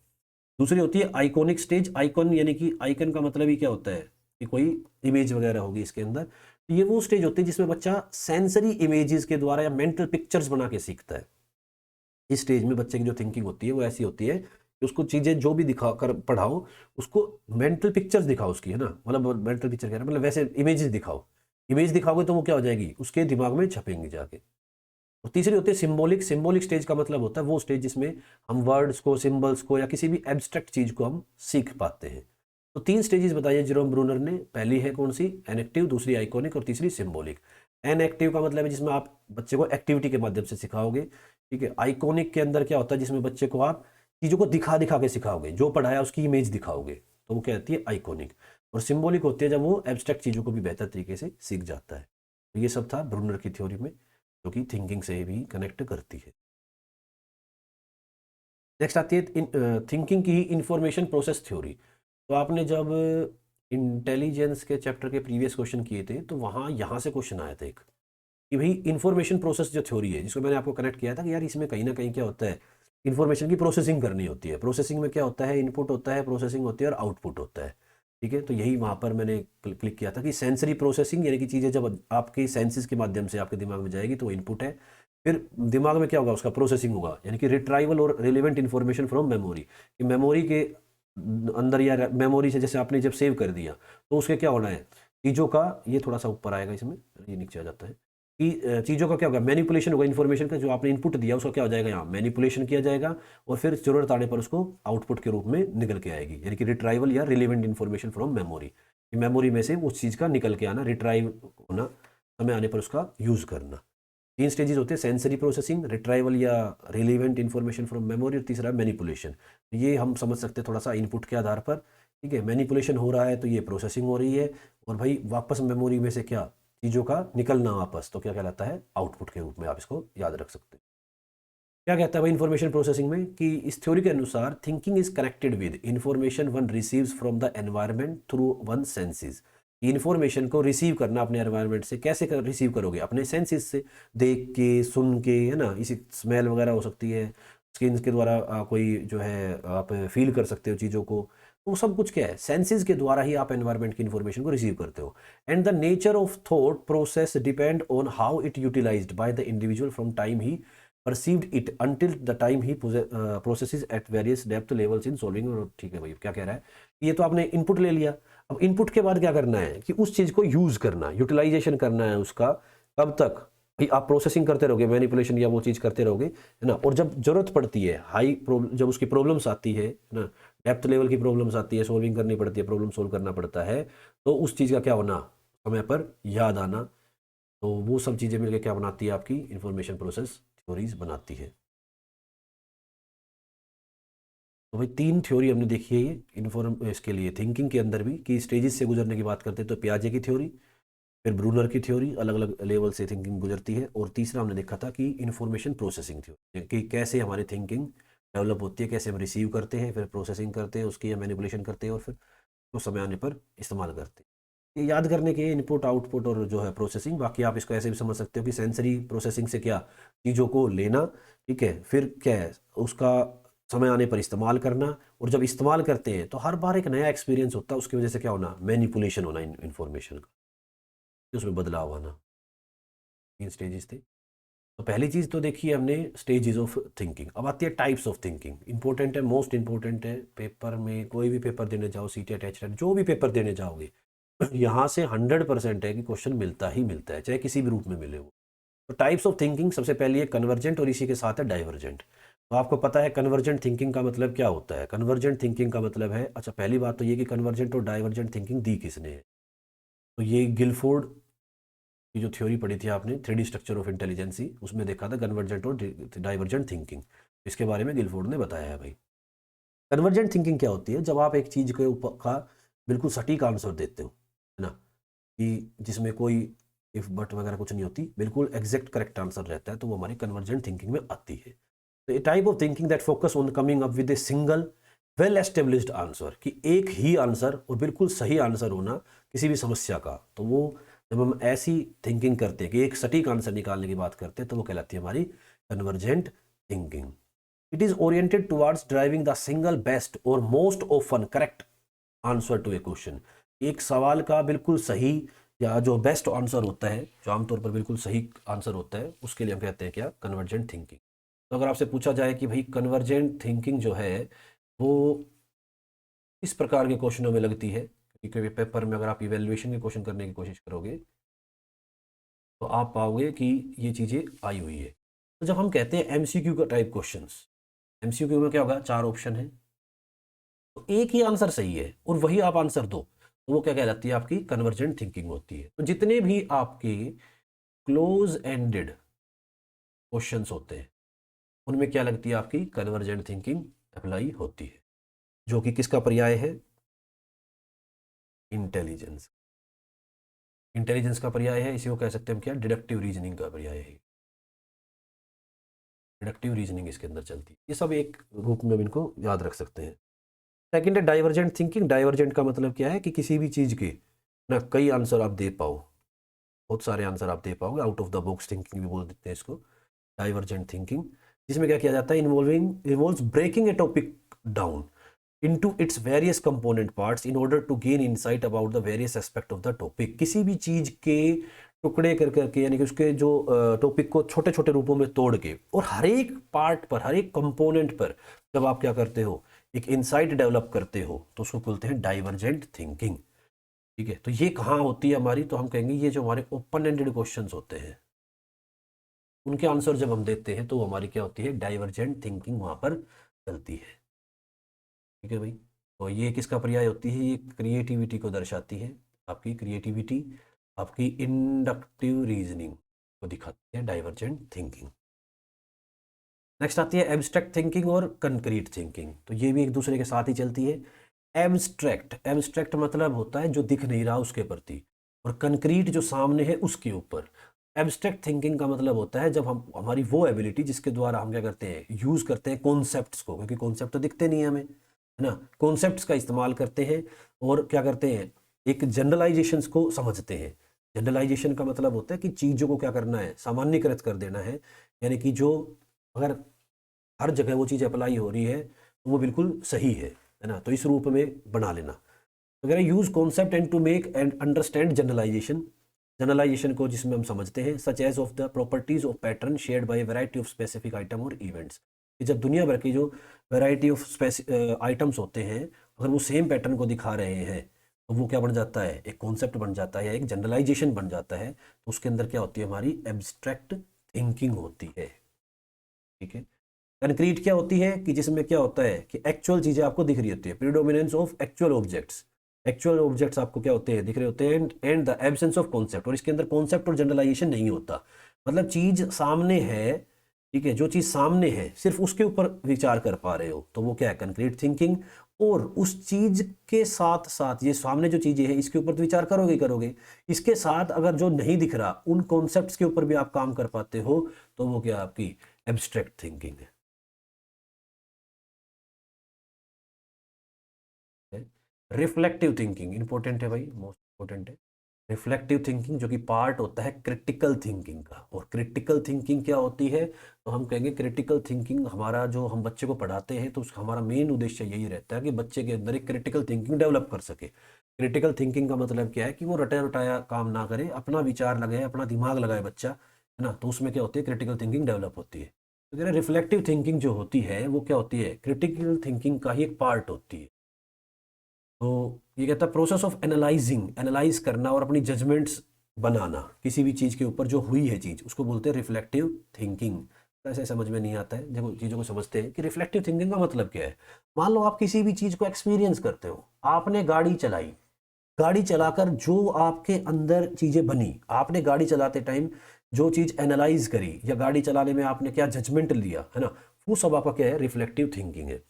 दूसरी होती है आइकॉनिक स्टेज। आइकॉन यानी कि आइकन का मतलब ही क्या होता है कि कोई इमेज वगैरह होगी इसके अंदर। तो ये वो स्टेज होती है जिसमें बच्चा सेंसरी इमेजेस के द्वारा या मेंटल पिक्चर्स बना के सीखता है। इस स्टेज में बच्चे की जो थिंकिंग होती है वो ऐसी होती है कि उसको चीज़ें जो भी दिखा कर पढ़ाओ, उसको मेंटल पिक्चर्स दिखाओ उसकी, है ना, मतलब मेंटल पिक्चर कह रहा है, मतलब वैसे इमेजेस दिखाओ। इमेज दिखाओगे तो वो क्या हो जाएगी, उसके दिमाग में छपेंगी जाके। और तीसरी होती है सिंबॉलिक। सिंबॉलिक स्टेज का मतलब होता है वो स्टेज जिसमें हम वर्ड्स को, सिंबल्स को या किसी भी एब्स्ट्रैक्ट चीज को हम सीख पाते हैं। तो 3 स्टेजेस बताई है जेरोम ब्रूनर ने। पहली है कौन सी? एनेक्टिव, दूसरी आइकॉनिक और तीसरी सिंबॉलिक। एनेक्टिव का मतलब है जिसमें आप बच्चे को एक्टिविटी के माध्यम से सिखाओगे। ठीक है। आइकॉनिक के अंदर क्या होता है, जिसमें बच्चे को आप चीज़ों को दिखा दिखा के सिखाओगे, जो पढ़ाया उसकी इमेज दिखाओगे, तो वो कहती है आइकॉनिक। और सिंबॉलिक होती है जब वो एब्स्ट्रैक्ट चीज़ों को भी बेहतर तरीके से सीख जाता है। तो ये सब था ब्रूनर की थ्योरी में, जो कि थिंकिंग से भी कनेक्ट करती है। नेक्स्ट आती है थिंकिंग की इंफॉर्मेशन प्रोसेस थ्योरी। तो आपने जब इंटेलिजेंस के चैप्टर के प्रीवियस क्वेश्चन किए थे, तो वहाँ यहाँ से क्वेश्चन आया था एक, कि भाई इंफॉर्मेशन प्रोसेस जो थ्योरी है, जिसको मैंने आपको कनेक्ट किया था कि यार इसमें कहीं ना कहीं क्या होता है, इंफॉर्मेशन की प्रोसेसिंग करनी होती है। प्रोसेसिंग में क्या होता है, इनपुट होता है, प्रोसेसिंग होती है और आउटपुट होता है। ठीक है, तो यही वहाँ पर मैंने क्लिक किया था कि सेंसरी प्रोसेसिंग, यानी कि चीज़ें जब आपके सेंसेस के माध्यम से आपके दिमाग में जाएगी तो वो इनपुट है। फिर दिमाग में क्या होगा, उसका प्रोसेसिंग होगा, यानी कि रिट्राइवल और रिलेवेंट इन्फॉर्मेशन फ्रॉम मेमोरी। कि मेमोरी के अंदर या मेमोरी से जैसे आपने जब सेव कर दिया, तो उसके क्या होना है, चीज़ों का, ये थोड़ा सा ऊपर आएगा इसमें, ये नीचे आ जाता है कि चीज़ों का क्या होगा, मैनिपुलेशन होगा इन्फॉर्मेशन का, जो आपने इनपुट दिया उसका क्या हो जाएगा, यहाँ मैनिपुलेशन किया जाएगा और फिर जरूरत आने पर उसको आउटपुट के रूप में निकल के आएगी, यानी कि रिट्राइवल या relevant information from memory. Memory में से उस चीज़ का निकल के आना, रिट्राइव होना, समय आने पर उसका यूज़ करना। 3 स्टेजेस होते हैं, सेंसरी प्रोसेसिंग, रिट्राइवल या रिलेवेंट इन्फॉर्मेशन फ्रॉम मेमोरी, और तीसरा मैनिपुलेशन। ये हम समझ सकते हैं थोड़ा सा इनपुट के आधार पर। ठीक है, मैनिपुलेशन हो रहा है तो ये प्रोसेसिंग हो रही है, और भाई वापस मेमोरी में से क्या चीज़ों का निकलना वापस, तो क्या कहलाता है, आउटपुट के रूप में आप इसको याद रख सकते हैं। क्या कहता है भाई इंफॉर्मेशन प्रोसेसिंग में, कि इस थ्योरी के अनुसार thinking is connected with information one receives from the environment through one senses. Information को रिसीव करना अपने एनवायरनमेंट से, कैसे रिसीव करोगे, अपने सेंसेस से, देख के, सुन के, है ना, इसी स्मेल वगैरह हो सकती है, स्किन के द्वारा कोई जो है आप फील कर सकते हो चीज़ों को। तो सब कुछ क्या है, सेंसेस के द्वारा ही आप एनवायरनमेंट की इन्फॉर्मेशन को रिसीव करते हो। And the nature of thought process depend on how it utilised by the individual from time he perceived it until the time he processes at various depth levels in solving। और ठीक है भाई, क्या कह रहा है, ये तो आपने इनपुट ले लिया, अब इनपुट के बाद क्या करना है कि उस चीज़ को यूज़ करना, यूटिलाइजेशन करना है उसका, कब तक, भाई आप प्रोसेसिंग करते रहोगे, मैनिपुलेशन या वो चीज़ करते रहोगे, है ना। और जब जरूरत पड़ती है, हाई प्रॉब्लम, जब उसकी प्रॉब्लम्स आती है ना, डेप्थ लेवल की प्रॉब्लम्स आती है, सॉल्विंग करनी पड़ती है, प्रॉब्लम सोल्व करना पड़ता है, तो उस चीज़ का क्या होना, समय पर याद आना, तो वो सब चीज़ें मिलकर क्या बनाती है, आपकी इंफॉर्मेशन प्रोसेस थ्योरीज बनाती है। तो भाई 3 थ्योरी हमने देखी है ये इन्फॉर्म इसके लिए, थिंकिंग के अंदर भी, कि स्टेजेस से गुजरने की बात करते हैं तो पियाजे की थ्योरी, फिर ब्रूनर की थ्योरी, अलग अलग लेवल से थिंकिंग गुजरती है, और तीसरा हमने देखा था कि इंफॉर्मेशन प्रोसेसिंग थ्योरी, कि कैसे हमारी थिंकिंग डेवलप होती है, कैसे हम रिसीव करते हैं, फिर प्रोसेसिंग करते हैं उसकी, या मैनिपुलेशन करते हैं, और फिर तो समय आने पर इस्तेमाल करते हैं। ये याद करने के इनपुट आउटपुट और जो है प्रोसेसिंग। बाकी आप इसको ऐसे भी समझ सकते हो कि सेंसरी प्रोसेसिंग से क्या, चीज़ों को लेना, ठीक है, फिर क्या है उसका समय आने पर इस्तेमाल करना, और जब इस्तेमाल करते हैं तो हर बार एक नया एक्सपीरियंस होता है, उसकी वजह से क्या होना, मैनिपुलेशन होना इन्फॉर्मेशन का, उसमें बदलाव आना। 3 स्टेजेस थे। तो पहली चीज़ तो देखिए हमने स्टेजेस ऑफ थिंकिंग। अब आती है टाइप्स ऑफ थिंकिंग। इंपॉर्टेंट है, मोस्ट इंपॉर्टेंट है, पेपर में कोई भी पेपर देने जाओ, सीटी अटैच जो भी पेपर देने जाओगे, यहाँ से 100% है कि क्वेश्चन मिलता ही मिलता है, चाहे किसी भी रूप में मिले वो। तो टाइप्स ऑफ थिंकिंग सबसे पहली है कन्वर्जेंट, और इसी के साथ है डाइवर्जेंट। तो आपको पता है कन्वर्जेंट थिंकिंग का मतलब क्या होता है। कन्वर्जेंट थिंकिंग का मतलब है, अच्छा पहली बात तो ये कि कन्वर्जेंट और डाइवर्जेंट थिंकिंग दी किसने है, तो ये गिलफोर्ड की जो थ्योरी पढ़ी थी आपने, 3D स्ट्रक्चर ऑफ इंटेलिजेंसी, उसमें देखा था कन्वर्जेंट और डाइवर्जेंट थिंकिंग। इसके बारे में गिलफोर्ड ने बताया है भाई। कन्वर्जेंट थिंकिंग क्या होती है, जब आप एक चीज़ के ऊपर का बिल्कुल सटीक आंसर देते हो, है ना, कि जिसमें कोई इफ बट वगैरह कुछ नहीं होती, बिल्कुल एग्जैक्ट करेक्ट आंसर रहता है, तो वो हमारी कन्वर्जेंट थिंकिंग में आती है। तो a type of thinking that focus on coming up with a single well established answer, कि एक ही आंसर और बिल्कुल सही आंसर होना किसी भी समस्या का, तो वो जब हम ऐसी थिंकिंग करते हैं कि एक सटीक आंसर निकालने की बात करते हैं, तो वो कहलाती है हमारी convergent thinking. It is oriented towards driving the single best और most often correct answer to a question. एक सवाल का बिल्कुल सही या जो बेस्ट आंसर होता है, जो आमतौर पर बिल्कुल सही आंसर होता है, उसके लिए हम कहते हैं क्या, कन्वर्जेंट थिंकिंग। तो अगर आपसे पूछा जाए कि भाई कन्वर्जेंट थिंकिंग जो है वो किस प्रकार के क्वेश्चनों में लगती है, क्योंकि पेपर में अगर आप इवेल्युएशन के क्वेश्चन करने की कोशिश करोगे तो आप पाओगे कि ये चीज़ें आई हुई है। तो जब हम कहते हैं एमसीक्यू का टाइप क्वेश्चंस, एमसीक्यू में क्या होगा, 4 ऑप्शन है, तो एक ही आंसर सही है और वही आप आंसर दो, तो वो क्या कहलाती है, आपकी कन्वर्जेंट थिंकिंग होती है। तो जितने भी आपके क्लोज एंडेड क्वेश्चंस होते हैं उनमें क्या लगती है, आपकी कन्वर्जेंट थिंकिंग अप्लाई होती है, जो कि किसका पर्याय है, इंटेलिजेंस। इंटेलिजेंस का पर्याय है, इसी को कह सकते हैं हम क्या, डिडक्टिव रीजनिंग का पर्याय है। डिडक्टिव रीजनिंग इसके अंदर चलती है। ये सब एक रूप में हम इनको याद रख सकते हैं। सेकंड है डाइवर्जेंट थिंकिंग। डाइवर्जेंट का मतलब क्या है कि किसी भी चीज़ के ना कई आंसर आप दे पाओ, बहुत सारे आंसर आप दे पाओगे, out of the box thinking भी बोल देते हैं इसको, डाइवर्जेंट थिंकिंग। जिसमें क्या किया जाता है, involves breaking a topic down into its various component parts in order to gain insight about the various aspect of the topic। किसी भी चीज के टुकड़े कर करके, यानी कि उसके जो टॉपिक को छोटे छोटे रूपों में तोड़ के, और हर एक पार्ट पर, हर एक कंपोनेंट पर जब आप क्या करते हो, एक इंसाइट डेवलप करते हो, तो उसको बोलते हैं डाइवर्जेंट थिंकिंग। ठीक है, तो ये कहाँ होती है हमारी, तो हम कहेंगे ये जो हमारे ओपन एंडेड क्वेश्चंस होते हैं उनके आंसर जब हम देते हैं तो हमारी क्या होती है, डाइवर्जेंट थिंकिंग वहां पर चलती है। ठीक है भाई। तो ये किसका पर्याय होती है, ये क्रिएटिविटी को दर्शाती है, आपकी क्रिएटिविटी, आपकी इंडक्टिव रीजनिंग को दिखाती है डाइवर्जेंट थिंकिंग। नेक्स्ट आती है एब्स्ट्रैक्ट थिंकिंग और कंक्रीट थिंकिंग। तो ये भी एक दूसरे के साथ ही चलती है। एब्स्ट्रैक्ट मतलब होता है जो दिख नहीं रहा उसके प्रति, और कंक्रीट जो सामने है उसके ऊपर। एब्स्ट्रैक्ट थिंकिंग का मतलब होता है जब हम, हमारी वो एबिलिटी जिसके द्वारा हम क्या करते हैं, यूज़ करते हैं कॉन्सेप्ट्स को, क्योंकि कॉन्सेप्ट तो दिखते नहीं है हमें, है ना, कॉन्सेप्ट्स का इस्तेमाल करते हैं और क्या करते हैं, एक जनरलाइजेशंस को समझते हैं। जनरलाइजेशन का मतलब होता है कि चीज़ों को क्या करना है, सामान्यकृत कर देना है, यानी कि जो अगर हर जगह वो चीज़ अप्लाई हो रही है तो वो बिल्कुल सही है ना, तो इस रूप में बना लेना वगैरह। Use concept and to make and understand generalisation, generalisation को जिसमें हम समझते हैं, such as of the properties of pattern shared by variety of specific item और इवेंट्स। कि जब दुनिया भर की जो वैरायटी ऑफ आइटम्स होते हैं, अगर वो सेम पैटर्न को दिखा रहे हैं तो वो क्या बन जाता है, एक कॉन्सेप्ट बन जाता है या एक जनरलाइजेशन बन जाता है। तो उसके अंदर क्या होती है, हमारी एब्स्ट्रैक्ट थिंकिंग होती है। ठीक है। कंक्रीट क्या होती है कि जिसमें क्या होता है कि एक्चुअल चीजें आपको दिख रही होती है, predominance of actual objects, actual objects आपको क्या होते हैं, दिख रहे होते हैं, and the absence of concept, और इसके अंदर कॉन्सेप्ट और जनरलाइजेशन नहीं होता। मतलब चीज सामने है, ठीक है, जो चीज सामने है सिर्फ उसके ऊपर विचार कर पा रहे हो, तो वो क्या है, कंक्रीट थिंकिंग। और उस चीज के साथ साथ ये सामने जो चीजें हैं इसके ऊपर तो विचार करोगे ही करोगे, इसके साथ अगर जो नहीं दिख रहा उन कॉन्सेप्ट्स के ऊपर भी आप काम कर पाते हो, तो वो क्या आपकी एब्स्ट्रैक्ट थिंकिंग है। रिफ्लेक्टिव थिंकिंग इंपॉर्टेंट है भाई, मोस्ट इंपॉर्टेंट है। रिफ्लेक्टिव थिंकिंग जो कि पार्ट होता है क्रिटिकल थिंकिंग का। और क्रिटिकल थिंकिंग क्या होती है, तो हम कहेंगे क्रिटिकल थिंकिंग हमारा जो हम बच्चे को पढ़ाते हैं तो हमारा मेन उद्देश्य यही रहता है कि बच्चे के अंदर एक क्रिटिकल थिंकिंग डेवलप कर सके। क्रिटिकल थिंकिंग का मतलब क्या है कि वो रटा रटाया काम ना करे, अपना विचार लगाए, अपना दिमाग लगाए बच्चा, है ना, तो उसमें क्या होती है, क्रिटिकल थिंकिंग डेवलप होती है। तो कह रहे रिफ्लेक्टिव थिंकिंग जो होती है वो क्या होती है, क्रिटिकल थिंकिंग का ही एक पार्ट होती है। तो ये कहता है प्रोसेस ऑफ एनालाइजिंग, एनालाइज करना और अपनी जजमेंट्स बनाना किसी भी चीज़ के ऊपर जो हुई है चीज़, उसको बोलते हैं रिफ्लेक्टिव थिंकिंग। ऐसे समझ में नहीं आता है जब चीज़ों को समझते हैं कि रिफ्लेक्टिव थिंकिंग का मतलब क्या है। मान लो आप किसी भी चीज़ को एक्सपीरियंस करते हो, आपने गाड़ी चलाई, गाड़ी चलाकर जो आपके अंदर चीज़ें बनी, आपने गाड़ी चलाते टाइम जो चीज़ एनालाइज करी या गाड़ी चलाने में आपने क्या जजमेंट लिया, है ना, वो सब आपका क्या है, रिफ्लेक्टिव थिंकिंग है।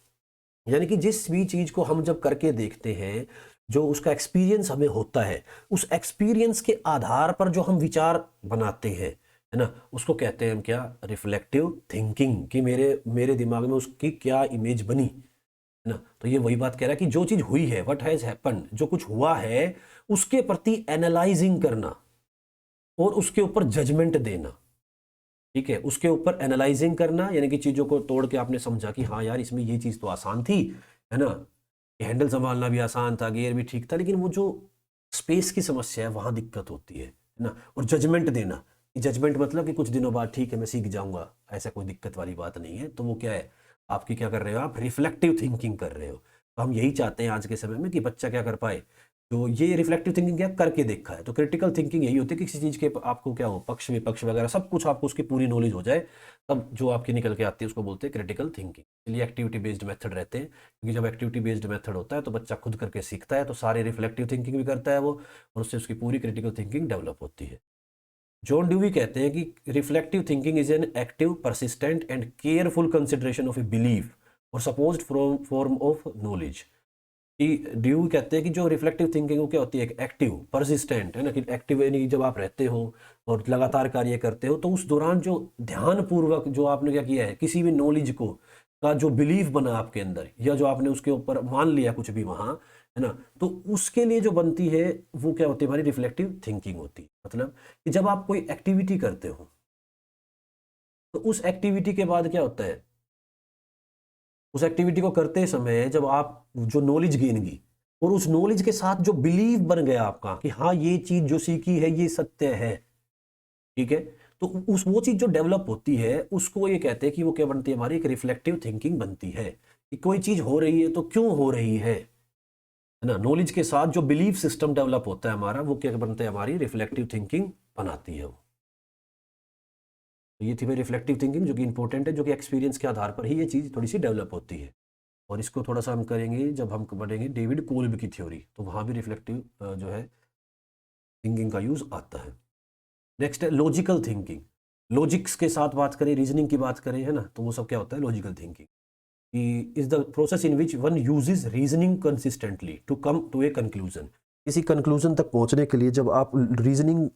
यानी कि जिस भी चीज को हम जब करके देखते हैं, जो उसका एक्सपीरियंस हमें होता है, उस एक्सपीरियंस के आधार पर जो हम विचार बनाते हैं, है ना, उसको कहते हैं हम क्या, रिफ्लेक्टिव थिंकिंग, कि मेरे मेरे दिमाग में उसकी क्या इमेज बनी, है ना। तो ये वही बात कह रहा है कि जो चीज हुई है, व्हाट हैज हैपन, जो कुछ हुआ है उसके प्रति एनालाइजिंग करना और उसके ऊपर जजमेंट देना। ठीक है, उसके ऊपर एनालाइजिंग करना यानी कि चीजों को तोड़ के आपने समझा कि हाँ यार इसमें ये चीज तो आसान थी, है ना, हैंडल संभालना भी आसान था, गियर भी ठीक था, लेकिन वो जो स्पेस की समस्या है वहां दिक्कत होती है ना। और जजमेंट देना, जजमेंट मतलब कि कुछ दिनों बाद ठीक है मैं सीख जाऊंगा, ऐसा कोई दिक्कत वाली बात नहीं है, तो वो क्या है, आपकी क्या कर रहे हो, आप रिफ्लेक्टिव थिंकिंग कर रहे हो। तो हम यही चाहते हैं आज के समय में कि बच्चा क्या कर पाए, तो ये रिफ्लेक्टिव थिंकिंग क्या करके देखा है। तो क्रिटिकल थिंकिंग यही होती है कि किसी चीज़ के आपको क्या हो, पक्ष विपक्ष वगैरह सब कुछ आपको उसकी पूरी नॉलेज हो जाए, तब जो आपकी निकल के आती है उसको बोलते हैं क्रिटिकल थिंकिंग। इसलिए एक्टिविटी बेस्ड मेथड रहते हैं, क्योंकि जब एक्टिविटी बेस्ड मेथड होता है तो बच्चा खुद करके सीखता है, तो सारे रिफ्लेक्टिव थिंकिंग भी करता है वो, और उससे उसकी पूरी क्रिटिकल थिंकिंग डेवलप होती है। जॉन ड्यूवी कहते हैं कि reflective thinking is an active, persistent and careful consideration of a belief और सपोज्ड फॉर्म ऑफ नॉलेज। कि ड्यू कहते हैं कि जो रिफ्लेक्टिव थिंकिंग वो क्या होती है, एक एक्टिव परसिस्टेंट, है ना, कि एक्टिव यानी कि जब आप रहते हो और लगातार कार्य करते हो, तो उस दौरान जो ध्यान पूर्वक जो आपने क्या किया है, किसी भी नॉलेज को का जो बिलीफ बना आपके अंदर, या जो आपने उसके ऊपर मान लिया कुछ भी वहाँ, है ना, तो उसके लिए जो बनती है वो क्या होती है, हमारी रिफ्लेक्टिव थिंकिंग होती है। मतलब कि जब आप कोई एक्टिविटी करते हो तो उस एक्टिविटी के बाद क्या होता है, उस एक्टिविटी को करते समय जब आप जो नॉलेज गेन की और उस नॉलेज के साथ जो बिलीव बन गया आपका कि हाँ ये चीज जो सीखी है ये सत्य है, ठीक है, तो उस वो चीज जो डेवलप होती है उसको ये कहते हैं कि वो क्या बनती है, हमारी एक रिफ्लेक्टिव थिंकिंग बनती है। कि कोई चीज हो रही है तो क्यों हो रही है ना, नॉलेज के साथ जो बिलीफ सिस्टम डेवलप होता है हमारा, वो क्या बनता है, हमारी रिफ्लेक्टिव थिंकिंग बनाती है वो। तो ये थी भाई रिफ्लेक्टिव थिंकिंग, जो कि इंपॉर्टेंट है, जो कि एक्सपीरियंस के आधार पर ही ये चीज़ थोड़ी सी डेवलप होती है। और इसको थोड़ा सा हम करेंगे जब हम पढ़ेंगे डेविड कोल्ब की थ्योरी, तो वहाँ भी रिफ्लेक्टिव जो है थिंकिंग का यूज़ आता है। नेक्स्ट है लॉजिकल थिंकिंग। लॉजिक्स के साथ बात करें, रीजनिंग की बात करें, है ना, तो वो सब क्या होता है, logical thinking is the process in which one uses reasoning consistently to come to a conclusion. किसी कंक्लूजन तक पहुंचने के लिए जब आप रीजनिंग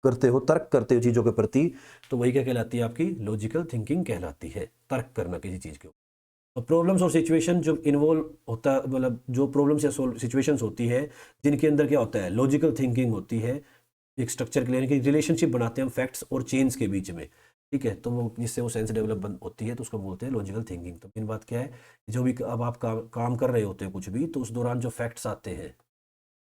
करते हो, तर्क करते हो चीज़ों के प्रति, तो वही क्या कहलाती है, आपकी लॉजिकल थिंकिंग कहलाती है, तर्क करना किसी चीज़ के ऊपर। और प्रॉब्लम्स और सिचुएशन जो इन्वॉल्व होता है, मतलब जो प्रॉब्लम्स या सिचुएशंस होती है जिनके अंदर क्या होता है, लॉजिकल थिंकिंग होती है, एक स्ट्रक्चर के लिए कि रिलेशनशिप बनाते हैं हम फैक्ट्स और चेंज के बीच में, ठीक है, तो वो जिससे वो सेंस डेवलप होती है, तो उसको बोलते हैं लॉजिकल थिंकिंग। तो मेन बात क्या है, जो भी अब आप काम कर रहे होते हैं कुछ भी, तो उस दौरान जो फैक्ट्स आते हैं,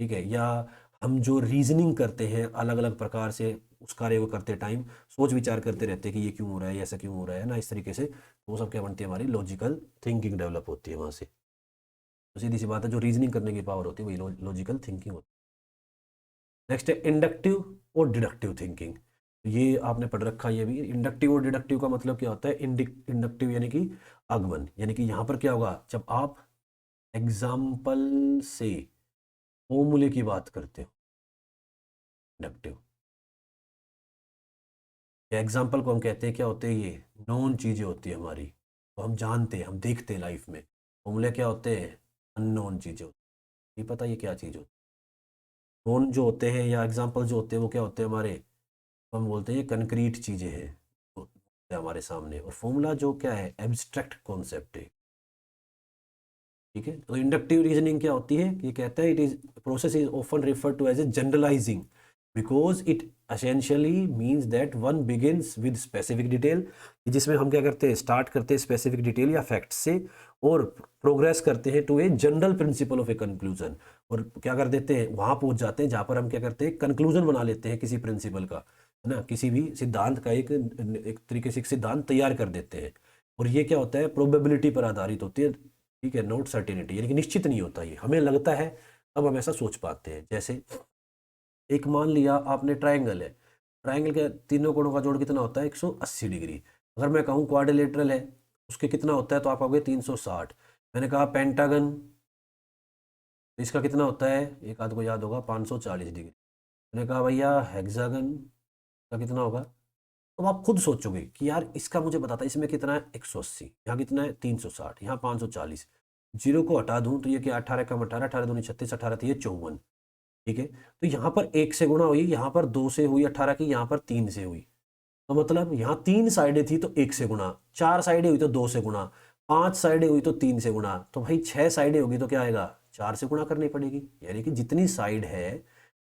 ठीक है, या हम जो रीजनिंग करते हैं अलग अलग प्रकार से उस कार्य को करते टाइम सोच विचार करते रहते हैं कि ये क्यों हो रहा है, ऐसा क्यों हो रहा है ना, इस तरीके से वो सब क्या बनती है, हमारी लॉजिकल थिंकिंग डेवलप होती है वहाँ से। तो सीधी सी बात है, जो रीजनिंग करने की पावर होती है वही लॉजिकल थिंकिंग होती है। नेक्स्ट है इंडक्टिव और डिडक्टिव थिंकिंग। ये आपने पढ़ रखा है ये भी। इंडक्टिव और डिडक्टिव का मतलब क्या होता है? इंडक्टिव यानी कि आगमन, यानी कि यहाँ पर क्या होगा, जब आप एग्जाम्पल से फॉर्मूले की बात करते हो, इंडक्टिव एग्जाम्पल को हम कहते हैं क्या होते हैं, ये नॉन चीज़ें होती है हमारी, तो हम जानते हैं, हम देखते हैं लाइफ में। फॉर्मूले क्या होते हैं? अननोन चीज़ें होती है, नहीं पता ये क्या चीज़ होती है। नॉन जो होते हैं या एग्जाम्पल जो होते हैं वो क्या होते हैं हमारे, तो हम बोलते हैं ये कंक्रीट चीज़ें हैं तो होते हैं हमारे सामने। और फॉर्मूला जो क्या है, एब्स्ट्रैक्ट कॉन्सेप्ट है। ठीक है, तो इंडक्टिव रीजनिंग क्या होती है? ये कहता है it is process is often refer to as a generalising because it essentially means that one begins with specific detail, जिसमें हम क्या करते हैं, स्टार्ट करते हैं स्पेसिफिक डिटेल या फैक्ट से और प्रोग्रेस करते हैं to a general principle of a conclusion. और क्या कर देते हैं, वहां पहुंच जाते हैं जहां पर हम क्या करते हैं, कंक्लूजन बना लेते हैं किसी प्रिंसिपल का, है ना, किसी भी सिद्धांत का एक तरीके से एक सिद्धांत तैयार कर देते हैं। और ये क्या होता है, प्रोबेबिलिटी पर आधारित होती है। ठीक है, नॉट सर्टेनिटी, यानी कि निश्चित नहीं होता, ये हमें लगता है तब हम ऐसा सोच पाते हैं। जैसे एक मान लिया आपने ट्रायंगल है, ट्रायंगल के तीनों कोणों का जोड़ कितना होता है, 180 डिग्री। अगर मैं कहूँ क्वाड्रिलेटरल है, उसके कितना होता है, तो आप कहोगे 360। मैंने कहा पेंटागन, तो इसका कितना होता है, एक आध को याद होगा, 540 डिग्री। मैंने कहा भैया हेक्सागन का कितना होगा, तो आप खुद सोचोगे कि यार इसका मुझे बताता है, इसमें कितना है 180, यहाँ कितना है 360, यहाँ 540। जीरो को हटा दूं तो ये क्या, 18 कम 18, 18 दूनी 36, 18 थी ये 54। ठीक है, तो यहाँ पर एक से गुणा हुई, यहाँ पर दो से हुई 18 की, यहाँ पर तीन से हुई। तो मतलब यहाँ तीन साइडें थी तो एक से गुणा, चार साइडें हुई तो दो से गुणा, पांच साइडें हुई तो तीन से गुणा, तो भाई छह साइडें होगी तो क्या आएगा, चार से गुणा करनी पड़ेगी। यानी कि जितनी साइड है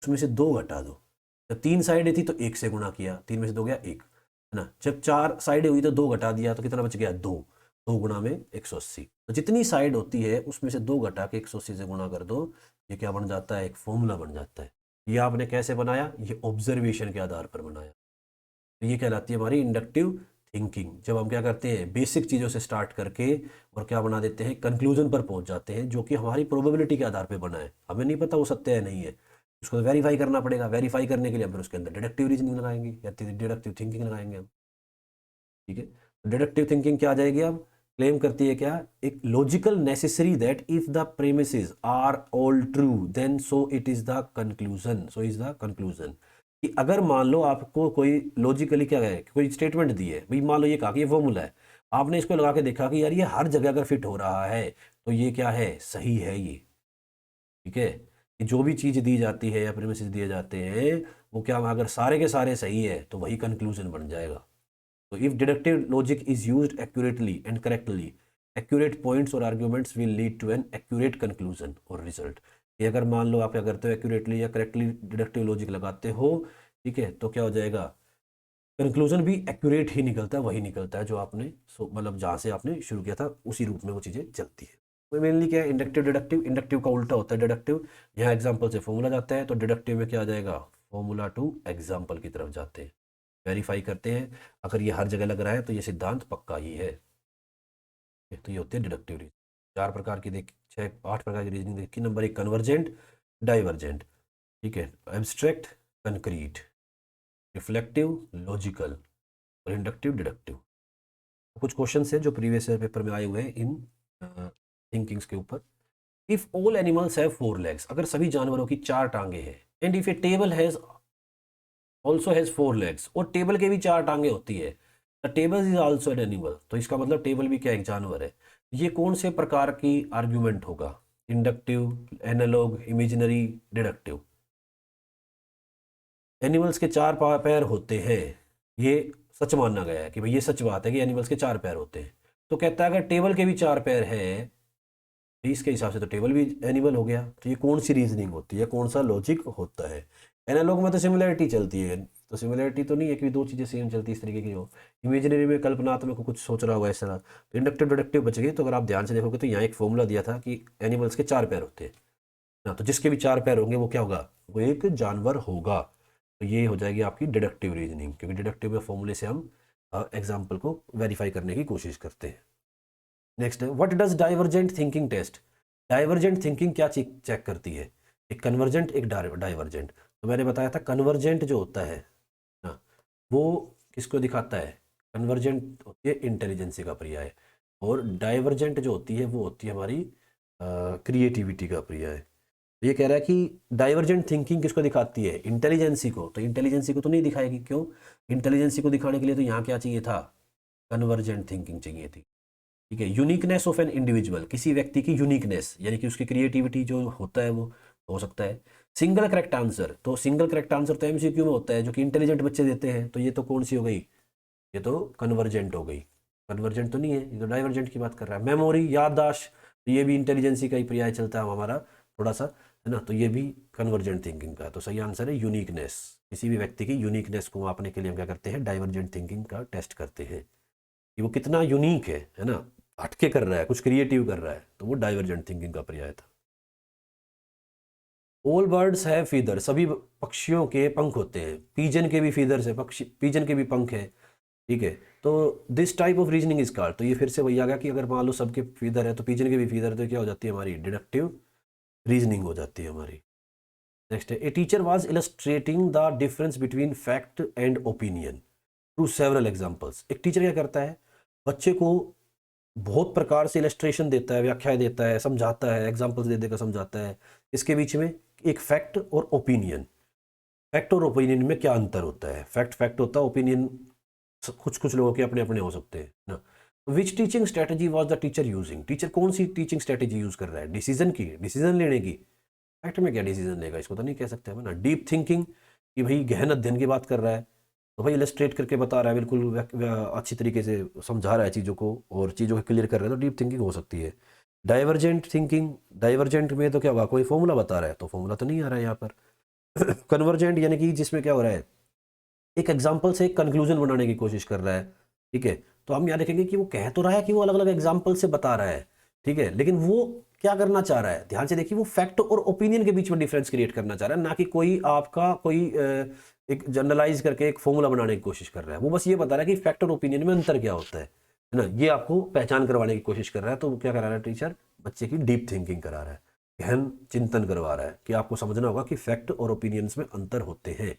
उसमें से दो घटा दो। जब तीन साइडें थी तो एक से गुणा किया, तीन में से दो गया एक, है ना। जब चार साइडें हुई तो दो घटा दिया, तो कितना बच गया, दो। दो गुणा में 180, तो जितनी साइड होती है उसमें से दो घटा के 180 से गुणा कर दो। ये क्या बन जाता है, एक फॉर्मूला बन जाता है। ये आपने कैसे बनाया, ये ऑब्जर्वेशन के आधार पर बनाया। तो ये कहलाती है हमारी इंडक्टिव थिंकिंग। जब हम क्या करते हैं, बेसिक चीज़ों से स्टार्ट करके और क्या बना देते हैं, कंक्लूजन पर पहुंच जाते हैं, जो कि हमारी प्रोबेबिलिटी के आधार पर बना है। हमें नहीं पता वो सत्य है नहीं है, उसको वेरीफाई करना पड़ेगा। वेरीफाई करने के लिए हम फिर उसके अंदर डिडक्टिव रीजनिंग लगाएंगे या डिडक्टिव थिंकिंग लगाएंगे हम। ठीक है, तो डिडक्टिव थिंकिंग क्या आ जाएगी, अब क्लेम करती है क्या, एक logical necessary that if the premises are all true then so it is the conclusion, so is the conclusion. कि अगर मान लो आपको कोई लॉजिकली क्या है, कोई स्टेटमेंट दी है, भाई मान लो ये कहा कि ये फॉर्मूला है, आपने इसको लगा के देखा कि यार ये हर जगह अगर फिट हो रहा है तो ये क्या है, सही है ये। ठीक है, कि जो भी चीज़ दी जाती है या प्रेमिसेस दिए जाते हैं वो क्या, अगर सारे के सारे सही है तो वही कंक्लूजन बन जाएगा। तो if deductive logic is used accurately and correctly, accurate points और arguments will lead to an accurate conclusion और रिजल्ट। ये अगर मान लो आप क्या करते हो, एक्यूरेटली या करेक्टली डिडक्टिव लॉजिक लगाते हो, ठीक है, तो क्या हो जाएगा, कंक्लूजन भी एक्यूरेट ही निकलता है, वही निकलता है जो आपने मतलब जहाँ से आपने शुरू किया था उसी रूप में वो चीज़ें चलती है। तो मेनली क्या है, इंडक्टिव डिडक्टिव, इंडक्टिव का उल्टा होता है डिडक्टिव। यहाँ एग्जाम्पल से फॉर्मूला जाता है, तो डिडक्टिव में क्या आ जाएगा, फॉर्मूला टू एग्जाम्पल की तरफ जाते हैं, वेरीफाई करते हैं, अगर ये हर जगह लग रहा है तो ये सिद्धांत पक्का ही है। तो ये होते हैं डिडक्टिव रीजनिंग। चार प्रकार की देख, छः आठ प्रकार की रीजनिंग देखी। नंबर एक कन्वर्जेंट, डाइवर्जेंट, ठीक है, एब्स्ट्रैक्ट, कंक्रीट, रिफ्लेक्टिव, लॉजिकल और इंडक्टिव डिडक्टिव। कुछ क्वेश्चन हैं जो प्रीवियस ईयर पेपर में आए हुए हैं इन थिंकिंग्स के ऊपर। If all animals have four legs, अगर सभी जानवरों की चार टांगे हैं, and if A table has also has four legs, और टेबल के भी चार टांगे होती है, the table is also an animal, तो इसका मतलब टेबल भी क्या एक जानवर है। ये कौन से प्रकार की आर्ग्यूमेंट होगा, inductive, analogue, imaginary, deductive. Animals के चार पैर होते हैं, ये सच माना गया है कि भाई ये सच बात है कि एनिमल्स के चार पैर होते हैं। तो कहता है अगर टेबल के भी चार पैर है, तो इसके हिसाब से तो टेबल भी एनिमल हो गया। तो ये कौन सी रीजनिंग होती है, कौन सा लॉजिक होता है। एनालॉग में तो सिमिलरिटी चलती है, तो सिमिलरिटी तो नहीं है कि दो चीज़ें सेम चलती इस तरीके की हो। इमेजिनरी में कल्पनात्मक कुछ सोच रहा होगा इस तरह। तो इंडक्टिव डिडक्टिव बच गई। तो अगर आप ध्यान से देखोगे तो यहाँ एक फॉर्मूला दिया था कि एनिमल्स के चार पैर होते हैं ना, तो जिसके भी चार पैर होंगे वो क्या होगा, वो एक जानवर होगा। तो ये हो जाएगी आपकी डिडक्टिव रीजनिंग, क्योंकि डिडक्टिव में फॉर्मूले से हम एग्जाम्पल को वेरीफाई करने की कोशिश करते हैं। नेक्स्ट है what does divergent thinking test. Divergent thinking क्या चेक करती है, एक कन्वर्जेंट एक डाइवर्जेंट। तो मैंने बताया था कन्वर्जेंट जो होता है ना, वो किसको दिखाता है, कन्वर्जेंट होती है इंटेलिजेंसी का पर्याय, और डाइवर्जेंट जो होती है वो होती है हमारी क्रिएटिविटी का पर्याय। तो ये कह रहा है कि डाइवर्जेंट थिंकिंग किसको दिखाती है, इंटेलिजेंसी को। तो इंटेलिजेंसी को तो नहीं दिखाएगी, क्यों, इंटेलिजेंसी को दिखाने के लिए तो यहाँ क्या चाहिए था, कन्वर्जेंट थिंकिंग चाहिए थी। ठीक है, यूनिकनेस ऑफ एन इंडिविजुअल, किसी व्यक्ति की यूनिकनेस यानी कि उसकी क्रिएटिविटी जो होता है वो हो सकता है। सिंगल करेक्ट आंसर, तो सिंगल करेक्ट आंसर तो एमसीक्यू में होता है जो कि इंटेलिजेंट बच्चे देते हैं, तो ये तो कौन सी हो गई, ये तो कन्वर्जेंट हो गई। कन्वर्जेंट तो नहीं है, ये तो डाइवर्जेंट की बात कर रहा है। मेमोरी, याददाश्त, तो ये भी इंटेलिजेंसी का ही पर्याय चलता है हमारा थोड़ा सा, है ना, तो ये भी कन्वर्जेंट थिंकिंग का। तो सही आंसर है यूनिकनेस, किसी भी व्यक्ति की यूनिकनेस को मापने के लिए हम क्या करते हैं, डाइवर्जेंट थिंकिंग का टेस्ट करते हैं कि वो कितना यूनिक है ना, हटके कर रहा है, कुछ क्रिएटिव कर रहा है, तो वो डाइवर्जेंट थिंकिंग का पर्याय था। ऑल बर्ड्स हैव फीदर, सभी पक्षियों के पंख होते हैं, पीजन के भी फीदर्स है, पक्षी पीजन के भी पंख है। ठीक है, तो this type of reasoning is called, तो ये फिर से वही आ गया कि अगर मान लो सबके फीदर है तो पीजन के भी फीदर, तो क्या हो जाती है हमारी डिडक्टिव रीजनिंग हो जाती है हमारी। नेक्स्ट है, a teacher was illustrating the difference between fact and opinion through several examples. एक टीचर क्या करता है, बच्चे को बहुत प्रकार से इलस्ट्रेशन देता है, व्याख्याएं देता है, समझाता है, एग्जांपल्स दे देकर समझाता है। इसके बीच में एक फैक्ट और ओपिनियन, फैक्ट और ओपिनियन में क्या अंतर होता है, फैक्ट फैक्ट होता है, ओपिनियन कुछ कुछ लोगों के अपने अपने हो सकते हैं ना। Which teaching strategy was the teacher using, teacher कौन सी टीचिंग स्ट्रेटेजी यूज कर रहा है, डिसीजन की, डिसीजन लेने की। फैक्ट में क्या डिसीजन लेगा, इसको तो नहीं कह सकते हम ना। डीप थिंकिंग, कि भाई गहन अध्ययन की बात कर रहा है, तो भाई इलस्ट्रेट करके बता रहा है, बिल्कुल अच्छी तरीके से समझा रहा है चीज़ों को और चीज़ों को क्लियर कर रहा है, तो डीप थिंकिंग हो सकती है। डाइवर्जेंट थिंकिंग, डाइवर्जेंट में तो क्या हुआ, कोई फॉर्मूला बता रहा है, तो फॉर्मूला तो नहीं आ रहा है यहाँ पर। कन्वर्जेंट यानी कि जिसमें क्या हो रहा है, एक एग्जाम्पल से एक कंक्लूजन बनाने की कोशिश कर रहा है। ठीक है, तो हम यहाँ देखेंगे कि वो कह तो रहा है कि वो अलग अलग एग्जाम्पल से बता रहा है, ठीक है, लेकिन वो क्या करना चाह रहा है, ध्यान से देखिए, वो फैक्ट और ओपिनियन के बीच में डिफरेंस क्रिएट करना चाह रहा है, ना कि कोई आपका कोई एक जनरलाइज करके एक फॉर्मूला बनाने की कोशिश कर रहा है। वो बस ये बता रहा है कि फैक्ट और ओपिनियन में अंतर क्या होता है ना, ये आपको पहचान करवाने की कोशिश कर रहा है। तो वो क्या करा रहा है टीचर, बच्चे की डीप थिंकिंग करा रहा है, गहन चिंतन करवा रहा है कि आपको समझना होगा कि फैक्ट और ओपिनियंस में अंतर होते हैं।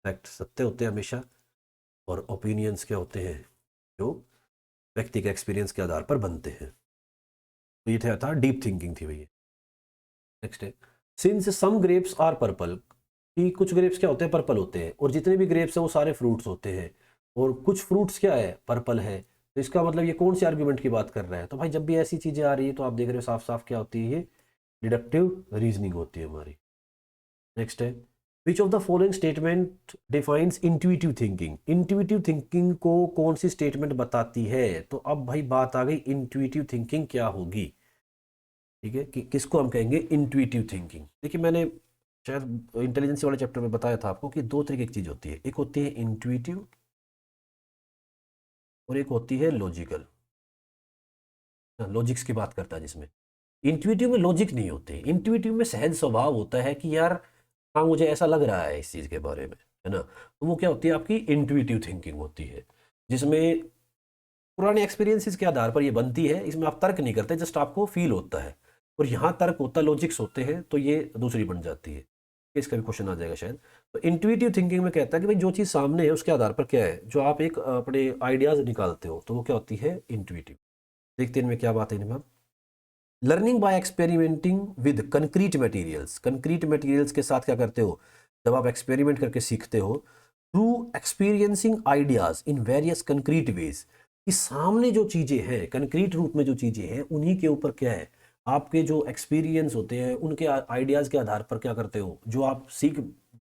फैक्ट सत्य होते हैं हमेशा, और ओपिनियंस क्या होते हैं, जो व्यक्ति के एक्सपीरियंस के आधार पर बनते हैं। तो ये था डीप थिंकिंग थी भैया। नेक्स्ट है, since some grapes are purple, कि कुछ ग्रेप्स क्या होते हैं, पर्पल होते हैं, और जितने भी ग्रेप्स हैं वो सारे फ्रूट्स होते हैं, और कुछ फ्रूट्स क्या है, पर्पल है। तो इसका मतलब ये कौन से आर्ग्यूमेंट की बात कर रहा है, तो भाई जब भी ऐसी चीज़ें आ रही है तो आप देख रहे हो साफ साफ क्या होती है, ये डिडक्टिव रीजनिंग होती है हमारी। नेक्स्ट है, which of the following statement defines intuitive thinking, intuitive thinking को कौन सी स्टेटमेंट बताती है। तो अब भाई बात आ गई इंट्यूटिव थिंकिंग क्या होगी। ठीक है, कि किसको हम कहेंगे इंट्यूटिव थिंकिंग। देखिए मैंने शायद इंटेलिजेंस वाले चैप्टर में बताया था आपको कि दो तरीके की चीज़ होती है, एक होती है इंट्यूटिव और एक होती है लॉजिकल। लॉजिक्स की बात करता है जिसमें, इंट्यूटिव में लॉजिक नहीं होते, इंट्यूटिव में सहज स्वभाव होता है कि यार हाँ मुझे ऐसा लग रहा है इस चीज़ के बारे में, है ना। तो वो क्या होती है, आपकी इंट्यूटिव थिंकिंग होती है, जिसमें पुराने एक्सपीरियंसेस के आधार पर ये बनती है, इसमें आप तर्क नहीं करते, जस्ट आपको फील होता है। और यहाँ तर्क होता है, लॉजिक्स होते हैं, तो ये दूसरी बन जाती है। इसका भी क्वेश्चन आ जाएगा शायद। तो इंट्यूटिव थिंकिंग में कहता है कि भाई जो चीज़ सामने है उसके आधार पर क्या है, जो आप एक अपने आइडियाज निकालते हो, तो वो क्या होती है, इंट्यूटिव। देखते हैं इनमें क्या बात है इनमें। Learning by experimenting with concrete materials, concrete materials के साथ क्या करते हो, जब आप एक्सपेरिमेंट करके सीखते हो, through experiencing ideas in various concrete ways, कि सामने जो चीज़ें हैं, कंक्रीट रूप में जो चीज़ें हैं, उन्हीं के ऊपर क्या है, आपके जो एक्सपीरियंस होते हैं उनके आइडियाज़ के आधार पर क्या करते हो, जो आप सीख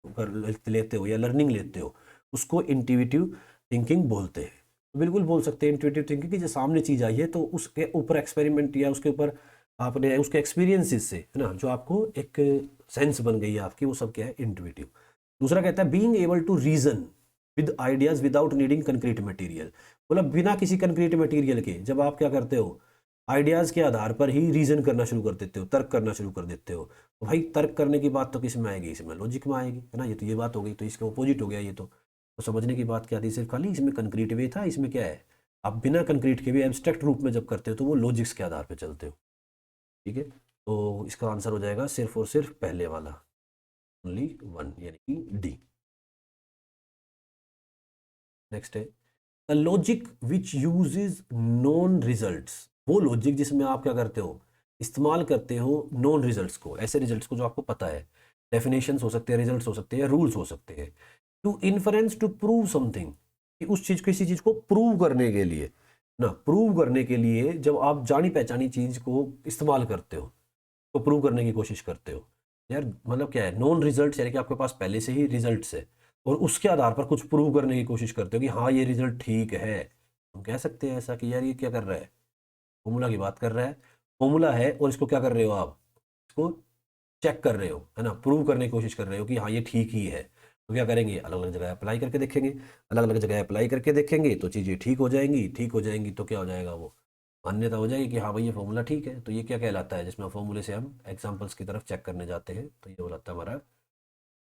कर लेते हो या लर्निंग लेते हो, उसको इंट्यूटिव थिंकिंग बोलते हैं। बिल्कुल बोल सकते हैं इंट्यूटिव थिंकिंग की, जो सामने चीज़ आई है तो उसके ऊपर एक्सपेरिमेंट या उसके ऊपर आपने उसके एक्सपीरियंसेस से, है ना, जो आपको एक सेंस बन गई है आपकी, वो सब क्या है, इंट्यूटिव। दूसरा कहता है being able to reason with ideas without needing concrete material, मतलब बिना किसी कंक्रीट मटेरियल के जब आप क्या करते हो, आइडियाज़ के आधार पर ही रीजन करना शुरू कर देते हो, तर्क करना शुरू कर देते हो। तो भाई तर्क करने की बात तो किस में आएगी, इसमें लॉजिक में आएगी, है ना। ये तो ये बात हो गई, तो इसका अपोजिट हो गया ये तो समझने की बात क्या थी, सिर्फ खाली इसमें कंक्रीट वे था, इसमें क्या है, आप बिना कंक्रीट के भी एब्स्ट्रैक्ट रूप में जब करते हो तो वो लॉजिक्स के आधार पर चलते हो। ठीक है, तो इसका आंसर हो जाएगा सिर्फ और सिर्फ पहले वाला, ओनली वन, यानी कि डी। नेक्स्ट है a logic which uses non results, वो लॉजिक जिसमें आप क्या करते हो, इस्तेमाल करते हो नॉन रिजल्ट्स को, ऐसे रिजल्ट्स को जो आपको पता है, डेफिनेशंस हो सकते हैं, रिजल्ट्स हो सकते हैं, रूल्स हो सकते हैं, to inference to prove something, कि उस चीज किसी चीज को प्रूव करने के लिए ना, प्रूव करने के लिए जब आप जानी पहचानी चीज को इस्तेमाल करते हो तो प्रूव करने की कोशिश करते हो। यार मतलब क्या है, नॉन रिजल्ट्स यानी कि आपके पास पहले से ही रिजल्ट्स है और उसके आधार पर कुछ प्रूव करने की कोशिश करते हो कि हाँ ये रिजल्ट ठीक है। हम कह सकते हैं ऐसा कि यार ये क्या कर रहा है, फॉर्मूला की बात कर रहा है, फॉर्मूला है और इसको क्या कर रहे हो आप, इसको चेक कर रहे हो, है ना, प्रूव करने की कोशिश कर रहे हो कि हाँ ये ठीक ही है। तो क्या करेंगे, अलग अलग जगह अप्लाई करके देखेंगे, अलग अलग जगह अप्लाई करके देखेंगे तो चीज़ें ठीक हो जाएंगी, ठीक हो जाएंगी तो क्या हो जाएगा, वो मान्यता हो जाएगी कि हाँ भाई ये फॉर्मूला ठीक है। तो ये क्या कहलाता है, जिसमें फॉर्मूले से हम एग्जाम्पल्स की तरफ चेक करने जाते हैं, तो ये बोलाता है हमारा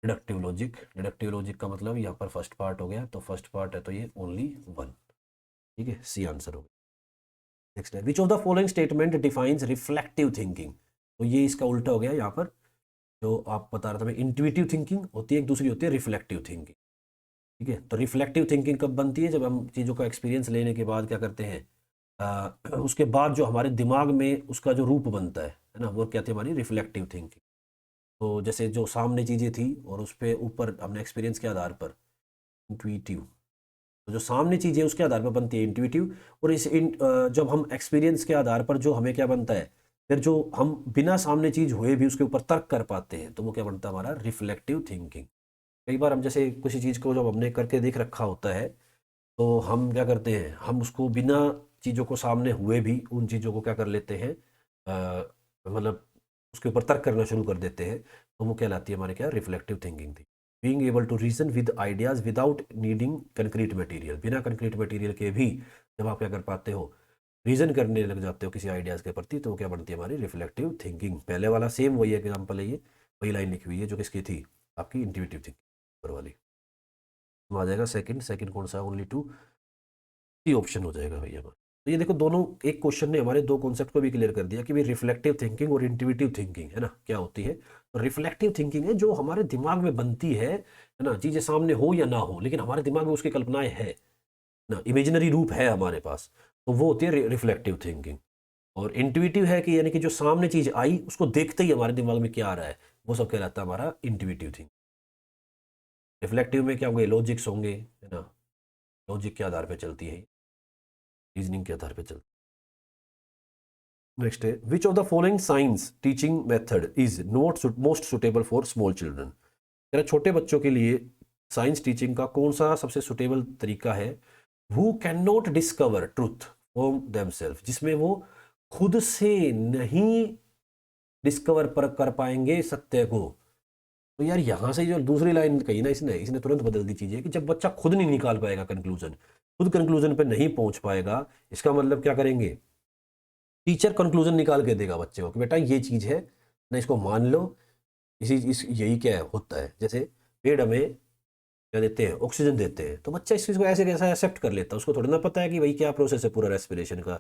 डिडक्टिव लॉजिक। डिडक्टिव लॉजिक का मतलब यहाँ पर फर्स्ट पार्ट हो गया, तो फर्स्ट पार्ट है तो ये ओनली वन, ठीक है, सी आंसर हो गया। नेक्स्ट है which of the following statement defines reflective thinking, तो ये इसका उल्टा हो गया यहाँ पर, जो आप बता रहा था मैं, इंट्यूटिव थिंकिंग होती है, एक दूसरी होती है रिफ्लेक्टिव थिंकिंग, ठीक है। तो रिफ्लेक्टिव थिंकिंग कब बनती है, जब हम चीज़ों का एक्सपीरियंस लेने के बाद क्या करते हैं, उसके बाद जो हमारे दिमाग में उसका जो रूप बनता है ना, वो कहते हैं हमारी रिफ्लेक्टिव थिंकिंग। तो जैसे जो सामने चीज़ें थी और उस पर ऊपर हमने एक्सपीरियंस के आधार पर, इंट्यूटिव, तो जो सामने चीज़ें उसके आधार पर बनती है इंट्यूटिव, और जब हम एक्सपीरियंस के आधार पर जो हमें क्या बनता है, फिर जो हम बिना सामने चीज़ हुए भी उसके ऊपर तर्क कर पाते हैं, तो वो क्या बनता है हमारा रिफ्लेक्टिव थिंकिंग। कई बार हम जैसे किसी चीज़ को जब हमने करके देख रखा होता है तो हम क्या करते हैं, हम उसको बिना चीज़ों को सामने हुए भी उन चीज़ों को क्या कर लेते हैं, मतलब उसके ऊपर तर्क करना शुरू कर देते हैं, तो वो कहलाती है हमारे क्या, रिफ्लेक्टिव थिंकिंग थी। Being able to reason with ideas without needing concrete material, बिना कंक्रीट मटेरियल के भी जब आप क्या कर पाते हो, रीजन करने लग जाते हो किसी आइडियाज़ के प्रति, तो वो क्या बनती है हमारी रिफ्लेक्टिव थिंकिंग। पहले वाला सेम वही एग्जाम्पल है, ये वही लाइन लिखी हुई है जो किसकी थी, आपकी इंट्यूटिव थिंकिंग वाली। तो आ जाएगा सेकंड, सेकंड कौन सा, ओनली टू, सी ऑप्शन हो जाएगा भैया हमारा। तो ये देखो दोनों, एक क्वेश्चन ने हमारे दो कॉन्सेप्ट को भी क्लियर कर दिया कि भाई रिफ्लेक्टिव थिंकिंग और इंट्यूटिव थिंकिंग है ना क्या होती है। तो रिफ्लेक्टिव थिंकिंग है जो हमारे दिमाग में बनती है ना, चीज़ें सामने हो या ना हो लेकिन हमारे दिमाग में उसकी कल्पनाएं है ना, इमेजिनरी रूप है हमारे पास, तो वो होती है रिफ्लेक्टिव थिंकिंग। और इंट्यूटिव है कि यानी कि जो सामने चीज़ आई उसको देखते ही हमारे दिमाग में क्या आ रहा है, वो सब कहलाता है हमारा इंट्यूटिव थिंकिंग। रिफ्लेक्टिव में क्या होंगे, लॉजिक्स होंगे, है ना, लॉजिक के आधार पर चलती है, रीजनिंग के आधार पर चलती है। नेक्स्ट है which of the following science teaching method is not most suitable for small children, यानी छोटे बच्चों के लिए साइंस टीचिंग का कौन सा सबसे सुटेबल तरीका है, who can not discover truth for themselves, जिसमें वो खुद से नहीं डिस्कवर पर कर पाएंगे सत्य को। तो यार यहाँ से जो दूसरी लाइन कही ना इसने इसने तुरंत बदल दी चीजें, कि जब बच्चा खुद नहीं निकाल पाएगा कंक्लूजन, खुद कंक्लूजन पे नहीं पहुंच पाएगा, इसका मतलब क्या करेंगे, टीचर कंक्लूजन निकाल के देगा बच्चे को कि बेटा ये चीज है ना, इसको मान लो, यही क्या है होता है। जैसे पेड़ हमें क्या देते हैं, ऑक्सीजन देते हैं, तो बच्चा इस चीज़ को ऐसे कैसा एक्सेप्ट कर लेता है, उसको थोड़ा ना पता है कि भाई क्या प्रोसेस है पूरा रेस्पिरेशन का,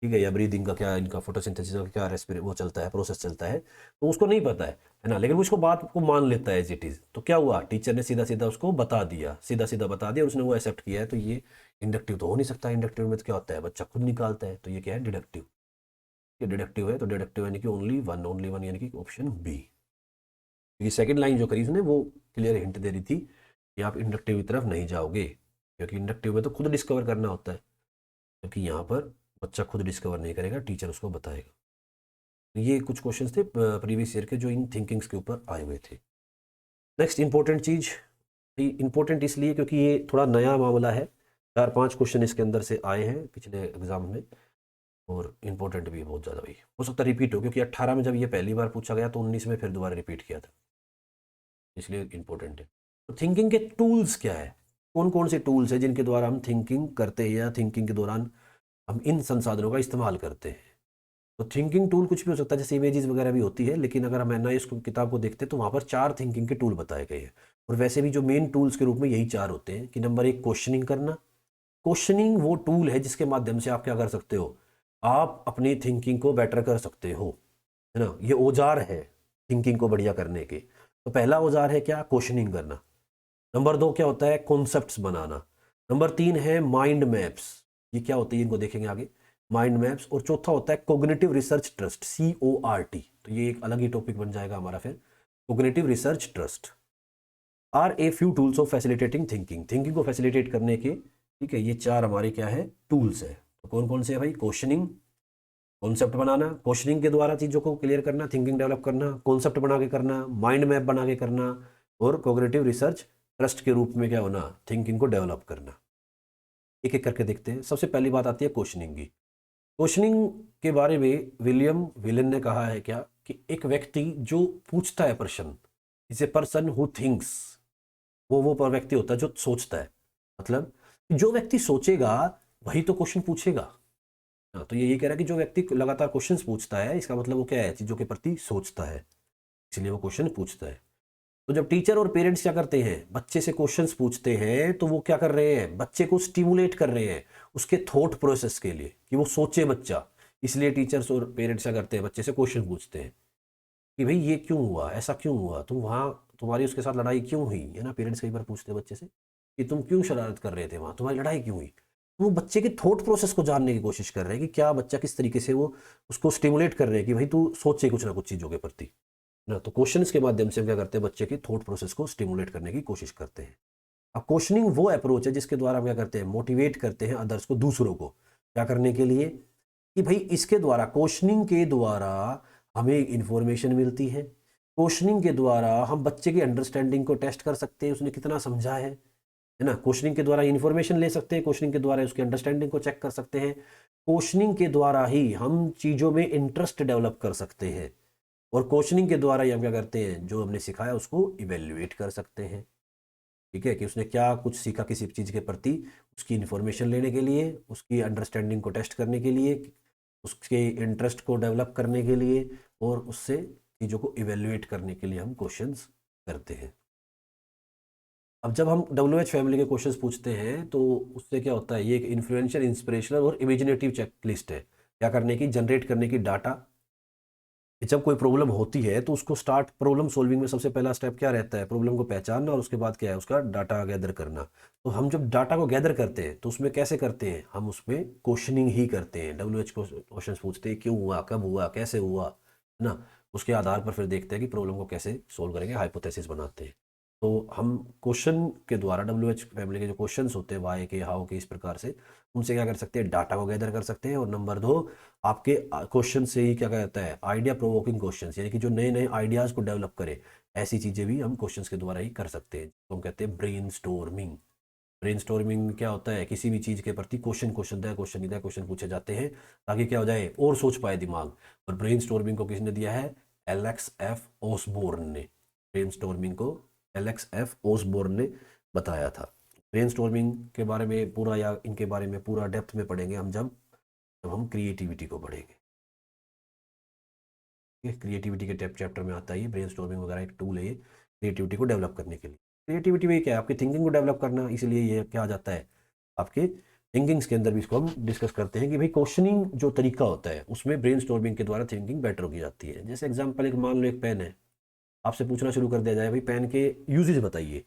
ठीक है, या ब्रीदिंग का क्या, इनका फोटोसिंथेसिस का क्या वो चलता है, प्रोसेस चलता है, तो उसको नहीं पता है ना, लेकिन वो इसको बात को मान लेता है एज इट इज़। तो क्या हुआ, टीचर ने सीधा सीधा उसको बता दिया, सीधा सीधा बता दिया और उसने वो एक्सेप्ट किया है, तो ये इंडक्टिव तो हो नहीं सकता। इंडक्टिव में तो क्या होता है, बच्चा खुद निकालता है, तो ये क्या है, डिडक्टिव। ये डिडक्टिव है, तो डिडक्टिव यानी कि ओनली वन यानी कि ऑप्शन बी। क्योंकि सेकंड लाइन जो करी उसने वो क्लियर हिंट दे रही थी कि आप इंडक्टिव की तरफ नहीं जाओगे, क्योंकि इंडक्टिव में तो खुद डिस्कवर करना होता है, क्योंकि यहाँ पर बच्चा खुद डिस्कवर नहीं करेगा, टीचर उसको बताएगा। तो ये कुछ क्वेश्चंस थे प्रीवियस ईयर के जो इन थिंकिंग्स के ऊपर आए हुए थे। नेक्स्ट इंपॉर्टेंट चीज़, इंपॉर्टेंट इसलिए क्योंकि ये थोड़ा नया मामला है, 4-5 क्वेश्चन इसके अंदर से आए हैं पिछले एग्जाम में, और इम्पोर्टेंट भी बहुत ज़्यादा भाई, हो सकता है रिपीट हो, क्योंकि 18 में जब ये पहली बार पूछा गया तो 19 में फिर दोबारा रिपीट किया था, इसलिए इम्पोर्टेंट है। तो थिंकिंग के टूल्स क्या है, कौन कौन से टूल्स हैं जिनके द्वारा हम थिंकिंग करते हैं या थिंकिंग के दौरान हम इन संसाधनों का इस्तेमाल करते हैं। तो थिंकिंग टूल कुछ भी हो सकता है, जैसे इमेजेस वगैरह भी होती है, लेकिन अगर हम एनआईएस किताब को देखते हैं तो वहाँ पर 4 थिंकिंग के टूल बताए गए हैं। और वैसे भी जो मेन टूल्स के रूप में यही 4 होते हैं कि नंबर 1 क्वेश्चनिंग करना। क्वेश्चनिंग वो टूल है जिसके माध्यम से आप क्या कर सकते हो, आप अपनी थिंकिंग को बेटर कर सकते हो। है ना, ये औजार है थिंकिंग को बढ़िया करने के। तो पहला औजार है क्या, क्वेश्चनिंग करना। नंबर 2 क्या होता है, कॉन्सेप्ट्स बनाना। नंबर 3 है माइंड मैप्स, ये क्या होती है इनको देखेंगे आगे, माइंड मैप्स। और चौथा होता है कोग्निटिव रिसर्च ट्रस्ट, CORT। तो ये एक अलग ही टॉपिक बन जाएगा हमारा फिर। Cognitive research trust are a few tools of facilitating thinking, thinking को फैसिलिटेट करने के, ठीक है, ये 4 हमारे क्या है, टूल्स है। तो कौन कौन से है भाई, क्वेश्चनिंग, कॉन्सेप्ट बनाना, क्वेश्चनिंग के द्वारा चीज़ों को क्लियर करना, थिंकिंग डेवलप करना, कॉन्सेप्ट बना के करना, माइंड मैप बना के करना, और कोग्निटिव रिसर्च ट्रस्ट के रूप में क्या होना, थिंकिंग को डेवलप करना। एक एक करके देखते हैं। सबसे पहली बात आती है क्वेश्चनिंग की। क्वेश्चनिंग के बारे में विलियम विलन ने कहा है क्या, कि एक व्यक्ति जो पूछता है प्रश्न, is a person who thinks, वो पर व्यक्ति होता है जो सोचता है। मतलब जो व्यक्ति सोचेगा वही तो क्वेश्चन पूछेगा। हाँ, तो ये कह रहा है कि जो व्यक्ति लगातार क्वेश्चंस पूछता है, इसका मतलब वो क्या है, चीज़ों के प्रति सोचता है, इसलिए वो क्वेश्चन पूछता है। तो जब टीचर और पेरेंट्स क्या करते हैं, बच्चे से क्वेश्चंस पूछते हैं, तो वो क्या कर रहे हैं, बच्चे को स्टिमुलेट कर रहे हैं उसके थॉट प्रोसेस के लिए, कि वो सोचे बच्चा। इसलिए टीचर्स और पेरेंट्स क्या करते हैं, बच्चे से क्वेश्चन पूछते हैं कि भाई ये क्यों हुआ, ऐसा क्यों हुआ, तुम वहाँ, तुम्हारी उसके साथ लड़ाई क्यों हुई, है ना। पेरेंट्स कई बार पूछते हैं बच्चे से कि तुम क्यों शरारत कर रहे थे वहाँ, तुम्हारी लड़ाई क्यों हुई। तो वो बच्चे के थॉट प्रोसेस को जानने की कोशिश कर रहे हैं कि क्या बच्चा किस तरीके से, वो उसको स्टिमुलेट कर रहे हैं कि भाई तू सोचे कुछ ना कुछ चीज़ों के प्रति, ना। तो क्वेश्चंस के माध्यम से हम क्या करते हैं, बच्चे की थॉट प्रोसेस को स्टिमुलेट करने की कोशिश करते हैं। अब क्वेश्चनिंग वो अप्रोच है जिसके द्वारा हम क्या करते हैं, मोटिवेट करते हैं अदर्स को, दूसरों को क्या करने के लिए, कि भाई इसके द्वारा, क्वेश्चनिंग के द्वारा हमें इंफॉर्मेशन मिलती है। क्वेश्चनिंग के द्वारा हम बच्चे की अंडरस्टैंडिंग को टेस्ट कर सकते हैं, उसने कितना समझा है ना। क्वेश्चनिंग के द्वारा इंफॉर्मेशन ले सकते हैं, क्वेश्चनिंग के द्वारा उसकी अंडरस्टैंडिंग को चेक कर सकते हैं। क्वेश्चनिंग के द्वारा ही हम चीज़ों में इंटरेस्ट डेवलप कर सकते हैं, और क्वेश्चनिंग के द्वारा ही हम क्या करते हैं, जो हमने सिखाया उसको इवेल्युएट कर सकते हैं। ठीक है, कि उसने क्या कुछ सीखा किसी चीज़ के प्रति, उसकी इन्फॉर्मेशन लेने के लिए, उसकी अंडरस्टैंडिंग को टेस्ट करने के लिए, उसके इंटरेस्ट को डेवलप करने के लिए, और उससे चीज़ों को इवेल्युएट करने के लिए हम क्वेश्चंस करते हैं। अब जब हम WH फैमिली के क्वेश्चंस पूछते हैं, तो उससे क्या होता है, ये एक इन्फ्लुएंशियल, इंस्पिरेशनल और इमेजिनेटिव चेकलिस्ट है, क्या करने की, जनरेट करने की डाटा। जब कोई प्रॉब्लम होती है तो उसको स्टार्ट, प्रॉब्लम सॉल्विंग में सबसे पहला स्टेप क्या रहता है, प्रॉब्लम को पहचानना, और उसके बाद क्या है, उसका डाटा गैदर करना। तो हम जब डाटा को गैदर करते हैं तो उसमें कैसे करते हैं, हम उसमें क्वेश्चनिंग ही करते हैं। WH को क्वेश्चन पूछते हैं, क्यों हुआ, कब हुआ, कैसे हुआ, है ना। उसके आधार पर फिर देखते हैं कि प्रॉब्लम को कैसे सोल्व करेंगे, हाइपोथेसिस बनाते हैं। तो हम क्वेश्चन के द्वारा, WH फैमिली के जो क्वेश्चंस होते हैं, वाई के, हाउ के, इस प्रकार से उनसे क्या कर सकते हैं, डाटा को गैदर कर सकते हैं। और नंबर 2, आपके क्वेश्चन से ही क्या कहता है, आइडिया प्रोवोकिंग क्वेश्चंस, यानी कि जो नए नए आइडियाज़ को डेवलप करे, ऐसी चीज़ें भी हम क्वेश्चंस के द्वारा ही कर सकते हैं, तो हम कहते हैं ब्रेन स्टोर्मिंग। ब्रेन स्टोर्मिंग क्या होता है, किसी भी चीज़ के प्रति क्वेश्चन पूछे जाते हैं, ताकि क्या हो जाए, और सोच पाए दिमाग। और ब्रेन स्टोर्मिंग को किसने दिया है, LXF ओसबोर्न ने। ब्रेन स्टोर्मिंग को LXF ओसबोर्न ने बताया था। ब्रेन स्टोर्मिंग के बारे में पूरा, या इनके बारे में पूरा डेप्थ में पढ़ेंगे हम जब जब हम क्रिएटिविटी को पढ़ेंगे। ये क्रिएटिविटी के चैप्टर में आता है, ये ब्रेन स्टॉर्मिंग वगैरह एक टूल है ये, क्रिएटिविटी को डेवलप करने के लिए। क्रिएटिविटी में क्या है, आपकी थिंकिंग को डेवलप करना, इसलिए ये क्या आ जाता है, आपके थिंकिंग्स के अंदर भी इसको हम डिस्कस करते हैं कि भाई क्वेश्चनिंग जो तरीका होता है उसमें ब्रेन स्टॉर्मिंग के द्वारा थिंकिंग बेटर की जाती है। जैसे एग्जाम्पल, एक मान लो एक पेन है, आपसे पूछना शुरू कर दिया जाए भाई पेन के यूजेज बताइए,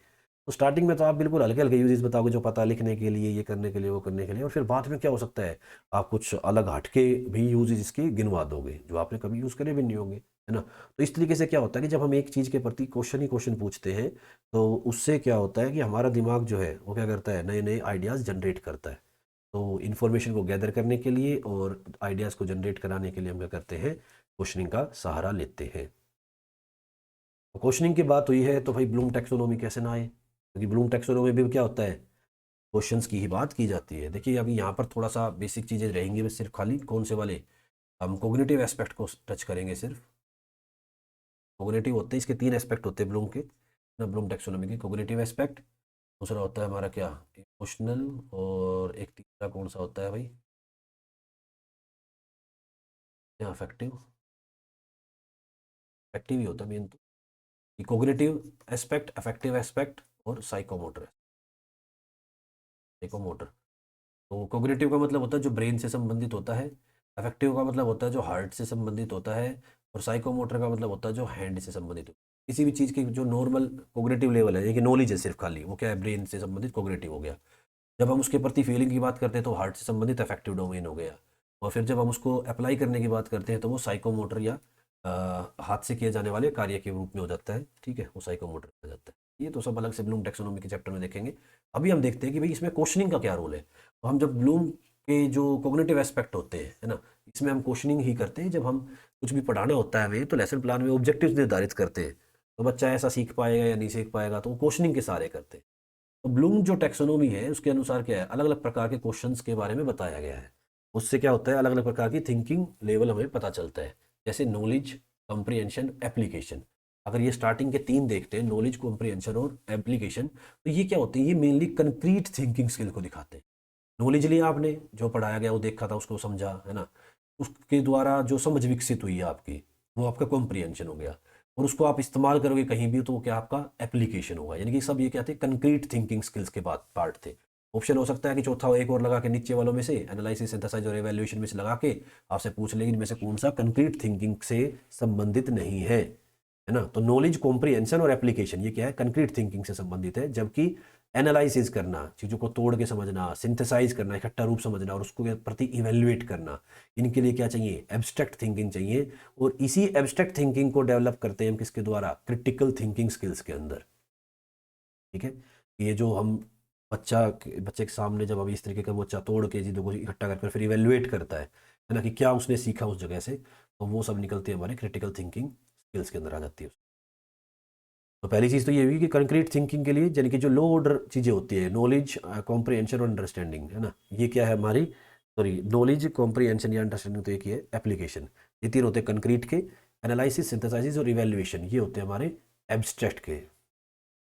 तो स्टार्टिंग में तो आप बिल्कुल हल्के हल्के यूजेज बताओगे, जो पता लिखने के लिए, ये करने के लिए, वो करने के लिए, और फिर बाद में क्या हो सकता है, आप कुछ अलग हटके भी यूजेज इसके गिनवा दोगे जो आपने कभी यूज़ करे भी नहीं होंगे, है ना। तो इस तरीके से क्या होता है कि जब हम एक चीज़ के प्रति क्वेश्चन ही क्वेश्चन पूछते हैं, तो उससे क्या होता है कि हमारा दिमाग जो है वो क्या करता है, नए नए आइडियाज़ जनरेट करता है। तो इन्फॉर्मेशन को गैदर करने के लिए और आइडियाज़ को जनरेट कराने के लिए हम क्या करते हैं, क्वेश्चनिंग का सहारा लेते हैं। तो क्वेश्चनिंग की बात हुई है, तो भाई ब्लूम टैक्सोनॉमी कैसे ना आए, क्योंकि ब्लूम टैक्सोनॉमी में भी क्या होता है, क्वेश्चंस की ही बात की जाती है। देखिए अभी यहाँ पर थोड़ा सा बेसिक चीज़ें रहेंगी, बस सिर्फ खाली कौन से वाले, हम कोग्निटिव एस्पेक्ट को टच करेंगे सिर्फ। कोग्निटिव होते हैं, इसके 3 एस्पेक्ट होते हैं ब्लूम के ना, ब्लूम टैक्सोनॉमी के। कोग्निटिव एस्पेक्ट, दूसरा होता है हमारा क्या, इमोशनल, और एक तीसरा कौन सा होता है भाई, या अफेक्टिव, अफेक्टिव ही होता है मेन तो। कोग्निटिव एस्पेक्ट, अफेक्टिव एस्पेक्ट, और साइकोमोटर, साइकोमोटर। तो कोग्निटिव का मतलब होता है जो ब्रेन से संबंधित होता है, अफेक्टिव का मतलब होता है जो हार्ट से संबंधित होता है, और साइकोमोटर का मतलब होता है जो हैंड से संबंधित हो, किसी भी चीज़ की जो नॉर्मल कोग्निटिव लेवल है, ये कि नॉलेज है सिर्फ खाली, वो क्या है, ब्रेन से संबंधित कोग्निटिव हो गया। जब हम उसके प्रति फीलिंग की बात करते हैं तो हार्ट से संबंधित अफेक्टिव डोमेन हो गया। और फिर जब हम उसको अप्लाई करने की बात करते हैं तो वो साइकोमोटर या हाथ से किए जाने वाले कार्य के रूप में हो जाता है, ठीक है, वो साइकोमोटर हो जाता है। ये तो सब अलग से ब्लूम टैक्सोनॉमी के चैप्टर में देखेंगे। अभी हम देखते हैं कि भाई इसमें क्वेश्चनिंग का क्या रोल है। तो हम जब ब्लूम के जो कोग्निटिव एस्पेक्ट होते हैं, है ना, इसमें हम क्वेश्चनिंग ही करते हैं। जब हम कुछ भी पढ़ाना होता है हमें तो लेसन प्लान में ऑब्जेक्टिव्स निर्धारित करते हैं, तो बच्चा ऐसा सीख पाएगा या नहीं सीख पाएगा, तो वो क्वेश्चनिंग के सहारे करते हैं। तो ब्लूम जो टैक्सोनॉमी है उसके अनुसार क्या है, अलग अलग प्रकार के क्वेश्चंस के बारे में बताया गया है। उससे क्या होता है, अलग अलग प्रकार की थिंकिंग लेवल हमें पता चलता है, जैसे नॉलेज, कॉम्प्रिहेंशन, एप्लीकेशन। अगर ये स्टार्टिंग के 3 देखते हैं, नॉलेज, कॉम्प्रिहेंशन और एप्लीकेशन, तो ये क्या होते हैं, ये मेनली कंक्रीट थिंकिंग स्किल को दिखाते हैं। नॉलेज लिया आपने, जो पढ़ाया गया वो देखा था उसको समझा, है ना, उसके द्वारा जो समझ विकसित हुई है आपकी, वो आपका कॉम्प्रिहेंशन हो गया। और उसको आप इस्तेमाल करोगे कहीं भी तो वो क्या आपका एप्लीकेशन होगा। यानी कि सब ये क्या थे, कंक्रीट थिंकिंग स्किल्स के बाद पार्ट थे। ऑप्शन हो सकता है कि चौथा एक और लगा के नीचे वालों में से एनालिसिस, सिंथेसाइज और एवेल्युएशन में से लगा के आपसे पूछ लेगी इनमें से कौन सा कंक्रीट थिंकिंग से संबंधित नहीं है ना। तो नॉलेज, कॉम्प्रिहेंशन और एप्लीकेशन ये क्या है, कंक्रीट थिंकिंग से संबंधित है। जबकि एनालिसिस करना, चीज़ों को तोड़ के समझना, सिंथेसाइज करना, इकट्ठा रूप समझना और उसको के प्रति इवेल्युएट करना, इनके लिए क्या चाहिए, एब्स्ट्रैक्ट थिंकिंग चाहिए। और इसी एब्स्ट्रैक्ट थिंकिंग को डेवलप करते हैं हम किसके द्वारा, क्रिटिकल थिंकिंग स्किल्स के अंदर, ठीक है। ये जो हम बच्चे के सामने जब हम इस तरीके का बच्चा तोड़ के चीज़ों को इकट्ठा कर फिर इवेल्युएट करता है ना, कि क्या उसने सीखा उस जगह से, तो वो सब निकलती है हमारे क्रिटिकल थिंकिंग स्किल्स के अंदर आ जाती है। तो पहली चीज़ तो ये हुई कि कंक्रीट थिंकिंग के लिए, यानी कि जो लो ऑर्डर चीज़ें होती है, नॉलेज, कॉम्प्रिहेंशन और अंडरस्टैंडिंग, है ना, ये क्या है हमारी, सॉरी, नॉलेज, कॉम्प्रिहेंशन या अंडरस्टैंडिंग, तो एक ही है एप्लीकेशन। ये 3 होते हैं कंक्रीट के, एनालिसिस, सिंथेसाइसिस और इवेल्युएशन ये होते हैं हमारे एब्स्ट्रैक्ट के।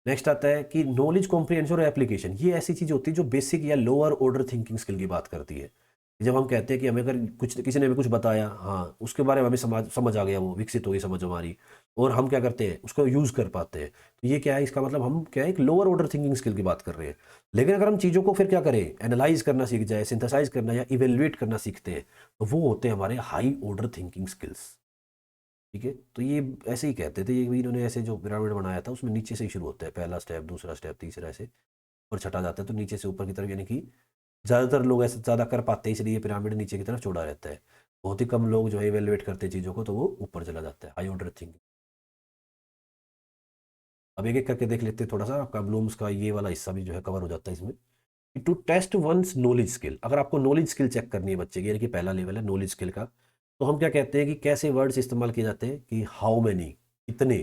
नेक्स्ट आता है कि नॉलेज, कॉम्प्रिहेंशन और एप्लीकेशन, ये ऐसी चीज़ होती है जो बेसिक या लोअर ऑर्डर थिंकिंग स्किल की बात करती है। जब हम कहते हैं कि हमें अगर कुछ किसी ने हमें कुछ बताया, हाँ, उसके बारे में हमें समझ आ गया, वो विकसित हो गई समझ हमारी, और हम क्या करते हैं, उसको यूज़ कर पाते हैं, तो ये क्या है, इसका मतलब हम क्या है, एक लोअर ऑर्डर थिंकिंग स्किल की बात कर रहे हैं। लेकिन अगर हम चीज़ों को फिर क्या करें, एनालाइज करना सीख जाए, सिंथेसाइज करना या इवेल्युएट करना सीखते हैं, तो वो होते हैं हमारे हाई ऑर्डर थिंकिंग स्किल्स, ठीक है। तो ये ऐसे ही कहते थे, ये भी इन्होंने ऐसे जो पिरामिड बनाया था उसमें नीचे से ही शुरू होता है, पहला स्टेप, दूसरा स्टेप, तीसरा, ऐसे ऊपर छटा जाता है, तो नीचे से ऊपर की तरफ, यानी कि ज़्यादातर लोग ऐसे ज़्यादा कर पाते हैं, इसलिए पिरामिड नीचे की तरफ चौड़ा रहता है। बहुत ही कम लोग जो है इवेलुएट करते हैं चीज़ों को, तो वो ऊपर चला जाता है, हाई ऑर्डर थिंकिंग। अब एक एक करके देख लेते हैं, थोड़ा सा आपका ब्लूम्स का ये वाला हिस्सा भी जो है कवर हो जाता है इसमें। To test one's knowledge skill, अगर आपको नॉलेज स्किल चेक करनी है बच्चे की, यानी कि पहला लेवल है नॉलेज स्किल का, तो हम क्या कहते हैं कि कैसे वर्ड्स इस्तेमाल किए जाते हैं, कि हाउ मैनी, कितने,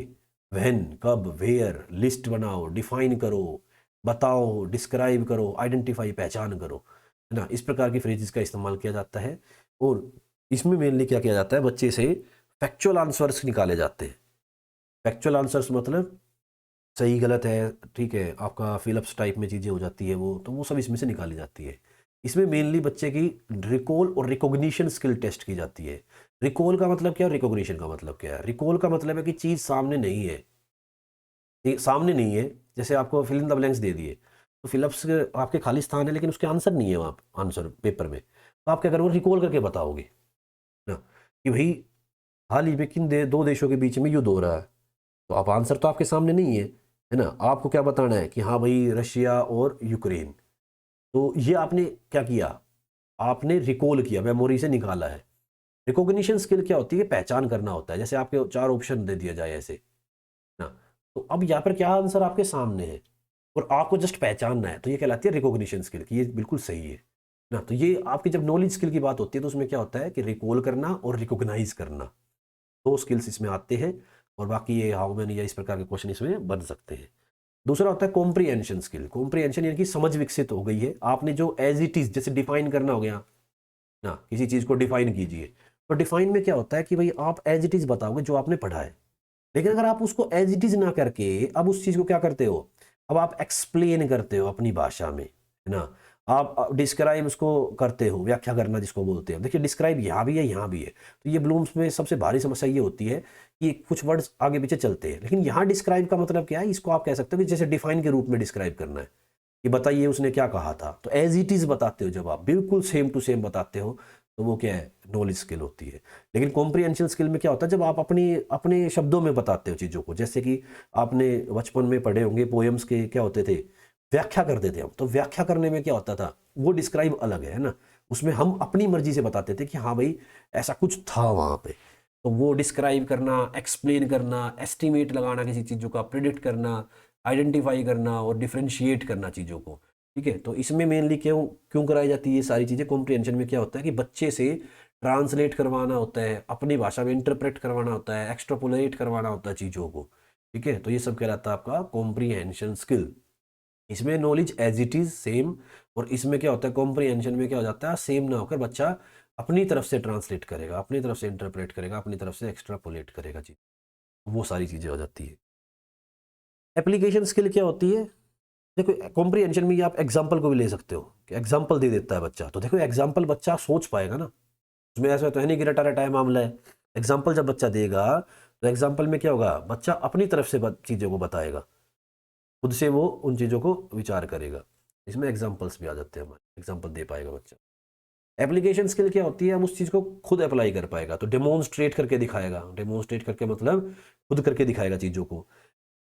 व्हेन, कब, वेयर, लिस्ट बनाओ, डिफाइन करो, बताओ, डिस्क्राइब करो, आइडेंटिफाई, पहचान करो, है ना, इस प्रकार की फ्रेजेस का इस्तेमाल किया जाता है। और इसमें मेनली क्या किया जाता है, बच्चे से फैक्चुअल आंसर्स निकाले जाते हैं। फैक्चुअल आंसर्स मतलब सही गलत है, ठीक है, आपका फिलअप्स टाइप में चीज़ें हो जाती है वो, तो वो सब इसमें से निकाली जाती है। इसमें मेनली बच्चे की रिकॉल और रिकॉग्निशन स्किल टेस्ट की जाती है। रिकॉल का मतलब क्या है, रिकॉग्निशन का मतलब क्या है। रिकॉल का मतलब है कि चीज़ सामने नहीं है, ये सामने नहीं है, जैसे आपको फिल इन द ब्लैंक्स दे दिए, तो फिलअप्स आपके खाली स्थान है लेकिन उसके आंसर नहीं है वहाँ आंसर पेपर में, तो आप क्या करोगे, रिकॉल करके बताओगे ना, कि भाई हाल ही में किन 2 देशों के बीच में युद्ध हो रहा है, तो आप आंसर तो आपके सामने नहीं है ना, आपको क्या बताना है कि हाँ भाई रशिया और यूक्रेन। तो ये आपने क्या किया, आपने रिकॉल किया, मेमोरी से निकाला है। रिकॉग्निशन स्किल क्या होती है, पहचान करना होता है, जैसे आपके 4 ऑप्शन दे दिया जाए ऐसे ना, तो अब यहाँ पर क्या आंसर आपके सामने है और आपको जस्ट पहचानना है, तो ये कहलाती है रिकॉग्निशन स्किल की, ये बिल्कुल सही है ना। तो ये आपकी जब नॉलेज स्किल की बात होती है तो उसमें क्या होता है कि रिकॉल करना और रिकॉग्नाइज करना, 2 स्किल्स इसमें आते हैं। और बाकी ये हाउ मैनी या इस प्रकार के क्वेश्चन इसमें बन सकते हैं। दूसरा होता है कॉम्प्रिहेंशन स्किल। कॉम्प्रिहेंशन यानी कि समझ विकसित हो गई है, आपने जो एज इट इज, जैसे डिफाइन करना हो गया ना, किसी चीज़ को डिफाइन कीजिए, तो डिफाइन में क्या होता है कि भाई आप एज इट इज बताओगे जो आपने पढ़ा है। लेकिन अगर आप उसको एज इट इज ना करके अब उस चीज़ को क्या करते हो, अब आप एक्सप्लेन करते हो अपनी भाषा में, है ना, आप डिस्क्राइब उसको करते हो, व्याख्या करना जिसको बोलते हैं। देखिए डिस्क्राइब यहाँ भी है, यहाँ भी है, तो ये ब्लूम्स में सबसे भारी समस्या ये होती है कि कुछ वर्ड्स आगे पीछे चलते हैं, लेकिन यहाँ डिस्क्राइब का मतलब क्या है, इसको आप कह सकते हो कि जैसे डिफाइन के रूप में डिस्क्राइब करना है, कि बताइए उसने क्या कहा था, तो एज इट इज बताते हो, जब आप बिल्कुल सेम टू सेम बताते हो, तो वो क्या है, नॉलेज स्किल होती है। लेकिन कॉम्प्रिहेंशन स्किल में क्या होता है, जब आप अपनी अपने शब्दों में बताते हो चीज़ों को, जैसे कि आपने बचपन में पढ़े होंगे पोएम्स के क्या होते थे, व्याख्या करते थे हम, तो व्याख्या करने में क्या होता था, वो डिस्क्राइब अलग है ना, उसमें हम अपनी मर्जी से बताते थे कि हाँ भाई ऐसा कुछ था वहाँ पे। तो वो डिस्क्राइब करना, एक्सप्लेन करना, एस्टिमेट लगाना किसी चीज़ों का, प्रिडिक्ट करना, आइडेंटिफाई करना और डिफ्रेंशिएट करना चीज़ों को, ठीक है। तो इसमें मेनली क्यों क्यों कराई जाती है ये सारी चीज़ें। कॉम्प्रिहेंशन में क्या होता है कि बच्चे से ट्रांसलेट करवाना होता है, अपनी भाषा में इंटरप्रेट करवाना होता है, एक्सट्रापोलेट करवाना होता है चीज़ों को, ठीक है। तो ये सब कहलाता है आपका कॉम्प्रिहेंशन स्किल। इसमें knowledge as it is same, और इसमें क्या होता है, कॉम्प्रिहेंशन में क्या हो जाता है, सेम ना होकर बच्चा अपनी तरफ से ट्रांसलेट करेगा, अपनी तरफ से इंटरप्रेट करेगा, अपनी तरफ से एक्स्ट्रापोलेट करेगा चीज़, वो सारी चीज़ें हो जाती है। एप्लीकेशन स्किल क्या होती है, देखो कॉम्प्रिहेंशन में ये आप एग्जाम्पल को भी ले सकते हो कि एग्जाम्पल दे देता है बच्चा, तो देखो एग्जाम्पल बच्चा सोच पाएगा ना, उसमें ऐसा तो है नहीं कि रटा रटाया मामला है। एग्जाम्पल जब बच्चा देगा तो एग्जाम्पल में क्या होगा, बच्चा अपनी तरफ से चीज़ों को बताएगा, खुद से वो उन चीज़ों को विचार करेगा। इसमें एग्जाम्पल्स भी आ जाते हैं, हमारे एग्जाम्पल दे पाएगा बच्चा। एप्लीकेशन स्किल क्या होती है, हम उस चीज़ को खुद अप्लाई कर पाएगा, तो डेमोन्स्ट्रेट करके दिखाएगा, डेमोन्स्ट्रेट करके मतलब खुद करके दिखाएगा चीज़ों को,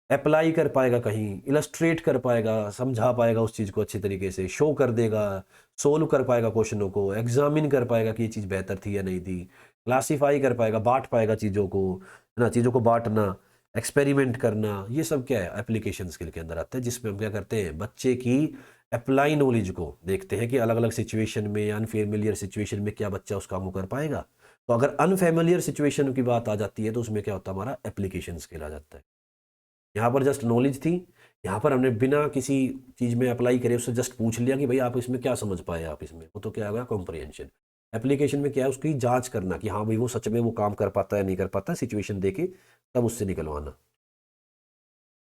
अप्लाई कर पाएगा, कहीं इलस्ट्रेट कर पाएगा, समझा पाएगा उस चीज़ को अच्छी तरीके से, शो कर देगा, सोल्व कर पाएगा क्वेश्चनों को, एग्जामिन कर पाएगा कि ये चीज़ बेहतर थी या नहीं थी, क्लासीफाई कर पाएगा, बांट पाएगा चीज़ों को, है ना, चीज़ों को बांटना, एक्सपेरिमेंट करना, ये सब क्या है, एप्लीकेशन स्किल के अंदर आता है, जिसमें हम क्या करते हैं, बच्चे की अप्लाई नॉलेज को देखते हैं कि अलग अलग सिचुएशन में, अनफेमिलियर सिचुएशन में क्या बच्चा उस काम को कर पाएगा। तो अगर अनफेमिलियर सिचुएशन की बात आ जाती है तो उसमें क्या होता है, हमारा एप्लीकेशन स्किल आ जाता है। यहाँ पर जस्ट नॉलेज थी, यहाँ पर हमने बिना किसी चीज़ में अप्लाई करे उससे जस्ट पूछ लिया कि भाई आप इसमें क्या समझ पाए, आप इसमें, वो तो क्या होगा, कॉम्प्रिहेंशन। एप्लीकेशन में क्या है, उसकी जांच करना कि हाँ भाई वो सच में वो काम कर पाता है नहीं कर पाता, सिचुएशन देके तब उससे निकलवाना।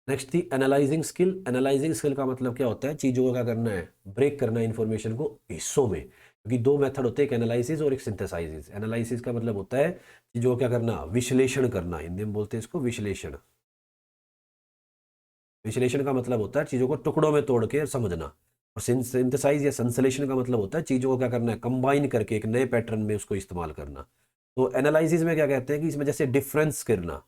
नेक्स्ट थी एनालाइजिंग स्किल। एनालाइजिंग स्किल का मतलब क्या होता है, चीज़ों को क्या करना है, ब्रेक करना है इन्फॉर्मेशन को हिस्सों में, क्योंकि दो मेथड होते हैं, एक एनालिसिस और एक सिंथेसाइसिस। एनालिसिस का मतलब होता है चीज़ों को क्या करना, विश्लेषण करना, हिंदी में बोलते हैं इसको विश्लेषण। विश्लेषण का मतलब होता है चीज़ों को टुकड़ों में तोड़ के समझना, और सिंथेसाइज या संश्लेषण का मतलब होता है चीज़ों को क्या करना है, कंबाइन करके एक नए पैटर्न में उसको इस्तेमाल करना। तो एनालिसिस में क्या कहते हैं कि इसमें जैसे डिफरेंस करना,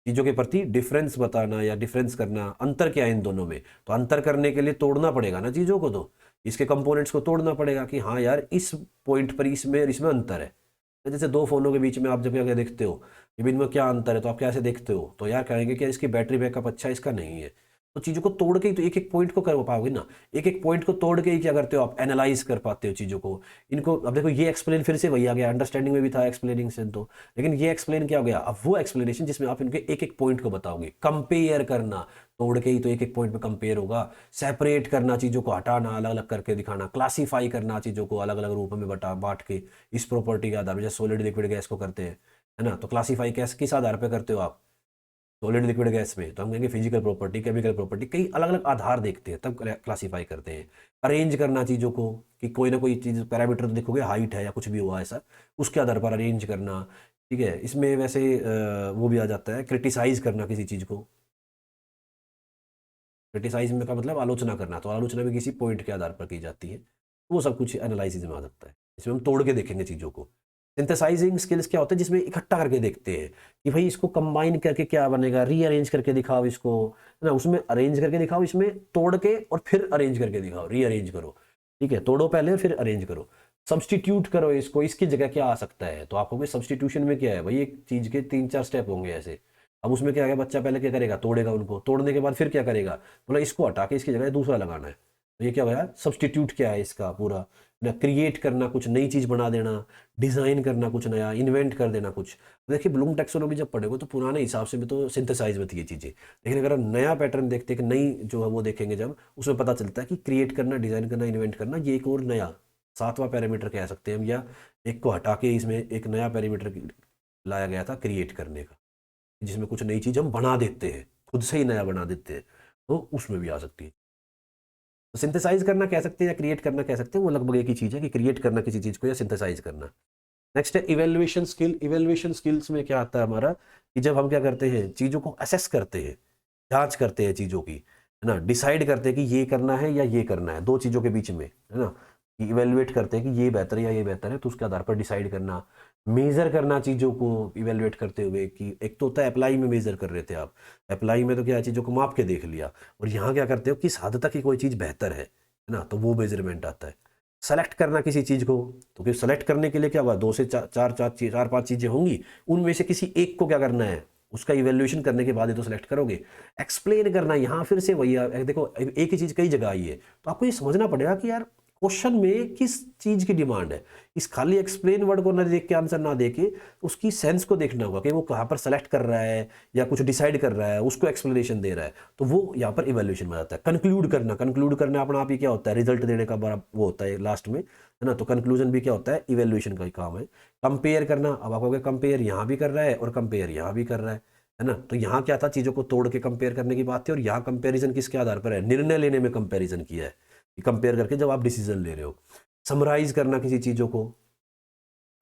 चीज़ों के प्रति डिफरेंस बताना या डिफरेंस करना, अंतर क्या है इन दोनों में, तो अंतर करने के लिए तोड़ना पड़ेगा ना चीज़ों को, तो इसके कंपोनेंट्स को तोड़ना पड़ेगा कि हाँ यार इस पॉइंट पर इसमें इसमें अंतर है। तो जैसे दो फ़ोनों के बीच में आप जब क्या देखते हो कि इनमें क्या अंतर है, तो आप कैसे देखते हो, तो यार कहेंगे कि इसकी बैटरी बैकअप अच्छा है, इसका नहीं है। तो चीज़ों को तोड़ के ही तो एक एक पॉइंट को कर पाओगे ना, एक एक पॉइंट को तोड़ के ही क्या करते हो आप, एनालाइज कर पाते हो चीज़ों को। इनको अब देखो ये एक्सप्लेन फिर से वही आ गया, अंडरस्टैंडिंग में भी था एक्सप्लेनिंग से तो, लेकिन ये एक्सप्लेन क्या हो गया, अब वो एक्सप्लेनेशन जिसमें आप इनके एक एक पॉइंट को बताओगे, कंपेयर करना, तोड़ के ही तो एक एक पॉइंट में कंपेयर होगा, सेपरेट करना, चीज़ों को हटाना, अलग अलग करके दिखाना, क्लासीफाई करना, चीज़ों को अलग अलग रूप में बांट के इस प्रॉपर्टी के आधार पर, जैसे सॉलिड लिक्विड गैस को करते हैं, है ना, तो क्लासीफाई कैसे किस आधार पर करते हो आप, सॉलिड लिक्विड गैस में तो हम कहेंगे फिजिकल प्रॉपर्टी, केमिकल प्रॉपर्टी, कई अलग अलग आधार देखते हैं तब क्लासीफाई करते हैं। अरेंज करना चीज़ों को कि कोई ना कोई चीज़ पैरामीटर तो देखोगे, हाइट है या कुछ भी हुआ ऐसा, उसके आधार पर अरेंज करना, ठीक है। इसमें वैसे वो भी आ जाता है क्रिटिसाइज करना किसी चीज़ को, क्रिटिसाइज में का मतलब आलोचना करना, तो आलोचना भी किसी पॉइंट के आधार पर की जाती है, वो सब कुछ एनालिसिस में आ सकता है। इसमें हम तोड़ के देखेंगे चीज़ों को। सिंथेसाइजिंग स्किल्स क्या होता है, जिसमें इकट्ठा करके देखते हैं कि भाई इसको कंबाइन करके क्या बनेगा, रीअरेंज करके दिखाओ इसको, है ना, उसमें अरेंज करके दिखाओ, इसमें तोड़ के और फिर अरेंज करके दिखाओ, रीअरेंज करो, ठीक है, तोड़ो पहले फिर अरेंज करो, सब्सटीट्यूट करो इसको, इसकी जगह क्या आ सकता है, तो आप होंगे सब्सटीट्यूशन में क्या है भाई, एक चीज़ के 3-4 स्टेप होंगे ऐसे। अब उसमें क्या है, बच्चा पहले क्या करेगा, तोड़ेगा उनको, तोड़ने के बाद फिर क्या करेगा, बोला इसको हटा के इसकी जगह दूसरा लगाना है, तो ये क्या हो गया, सब्सटीट्यूट क्या है इसका पूरा ना, क्रिएट करना, कुछ नई चीज़ बना देना, डिज़ाइन करना कुछ नया, इन्वेंट कर देना कुछ। देखिए ब्लूम टैक्सोनॉमी जब पढ़ेगा तो पुराने हिसाब से भी तो सिंथेसाइज में थी ये चीज़ें, लेकिन अगर हम नया पैटर्न देखते हैं कि नई जो है वो देखेंगे जब, उसमें पता चलता है कि क्रिएट करना, डिज़ाइन करना, इन्वेंट करना, ये एक और नया 7वां पैरामीटर कह सकते हैं हम, या एक को हटा के इसमें एक नया पैरामीटर लाया गया था क्रिएट करने का, जिसमें कुछ नई चीज़ हम बना देते हैं, खुद से ही नया बना देते हैं, तो उसमें भी आ सकती है। तो सिंथेसाइज करना कह सकते हैं या क्रिएट करना कह सकते हैं, वो लगभग एक ही चीज़ है कि क्रिएट करना किसी चीज़ को या सिंथेसाइज करना। नेक्स्ट है इवेल्युएशन स्किल। इवेल्युएशन स्किल्स में क्या आता है हमारा कि जब हम क्या करते हैं, चीज़ों को असेस करते हैं, जांच करते हैं चीज़ों की, है ना, डिसाइड करते हैं कि ये करना है या ये करना है, दो चीज़ों के बीच में, है ना, इवेलुएट करते हैं कि ये बेहतर है या ये बेहतर है, तो उसके आधार पर डिसाइड करना, मेजर करना चीज़ों को इवेलुएट करते हुए, कि एक तो होता है अप्लाई में मेजर कर रहे थे आप, अप्लाई में तो क्या चीज़ों को माप के देख लिया, और यहाँ क्या करते हो किस हद तक की कोई चीज़ बेहतर है ना, तो वो मेजरमेंट आता है। सेलेक्ट करना किसी चीज़ को, तो फिर सेलेक्ट करने के लिए क्या हुआ, दो से चार पांच चीज़ें होंगी, उनमें से किसी एक को क्या करना है, उसका इवेल्युएशन करने के बाद ही तो सेलेक्ट करोगे। एक्सप्लेन करना, यहाँ फिर से वही देखो एक ही चीज़ कई जगह आई है, तो आपको ये समझना पड़ेगा कि यार क्वेश्चन में किस चीज़ की डिमांड है। इस खाली एक्सप्लेन वर्ड को ना देख के, आंसर ना देके, उसकी सेंस को देखना होगा कि वो कहाँ पर सेलेक्ट कर रहा है या कुछ डिसाइड कर रहा है, उसको एक्सप्लेनेशन दे रहा है, तो वो यहाँ पर इवेल्युएशन में आता है। कंक्लूड करना अपना आप ही क्या होता है, रिजल्ट देने का बड़ा वो होता है लास्ट में, है ना, तो कंक्लूजन भी क्या होता है, इवेल्युएशन का ही काम है। कंपेयर करना, अब आप कहोगे कंपेयर यहाँ भी कर रहा है और कंपेयर यहाँ भी कर रहा है ना, तो यहाँ क्या था, चीज़ों को तोड़ के कंपेयर करने की बात थी, और यहाँ कंपेरिजन किसके आधार पर है, निर्णय लेने में कंपेरिजन किया है, कंपेयर करके जब आप डिसीजन ले रहे हो। समराइज करना किसी चीज़ों को,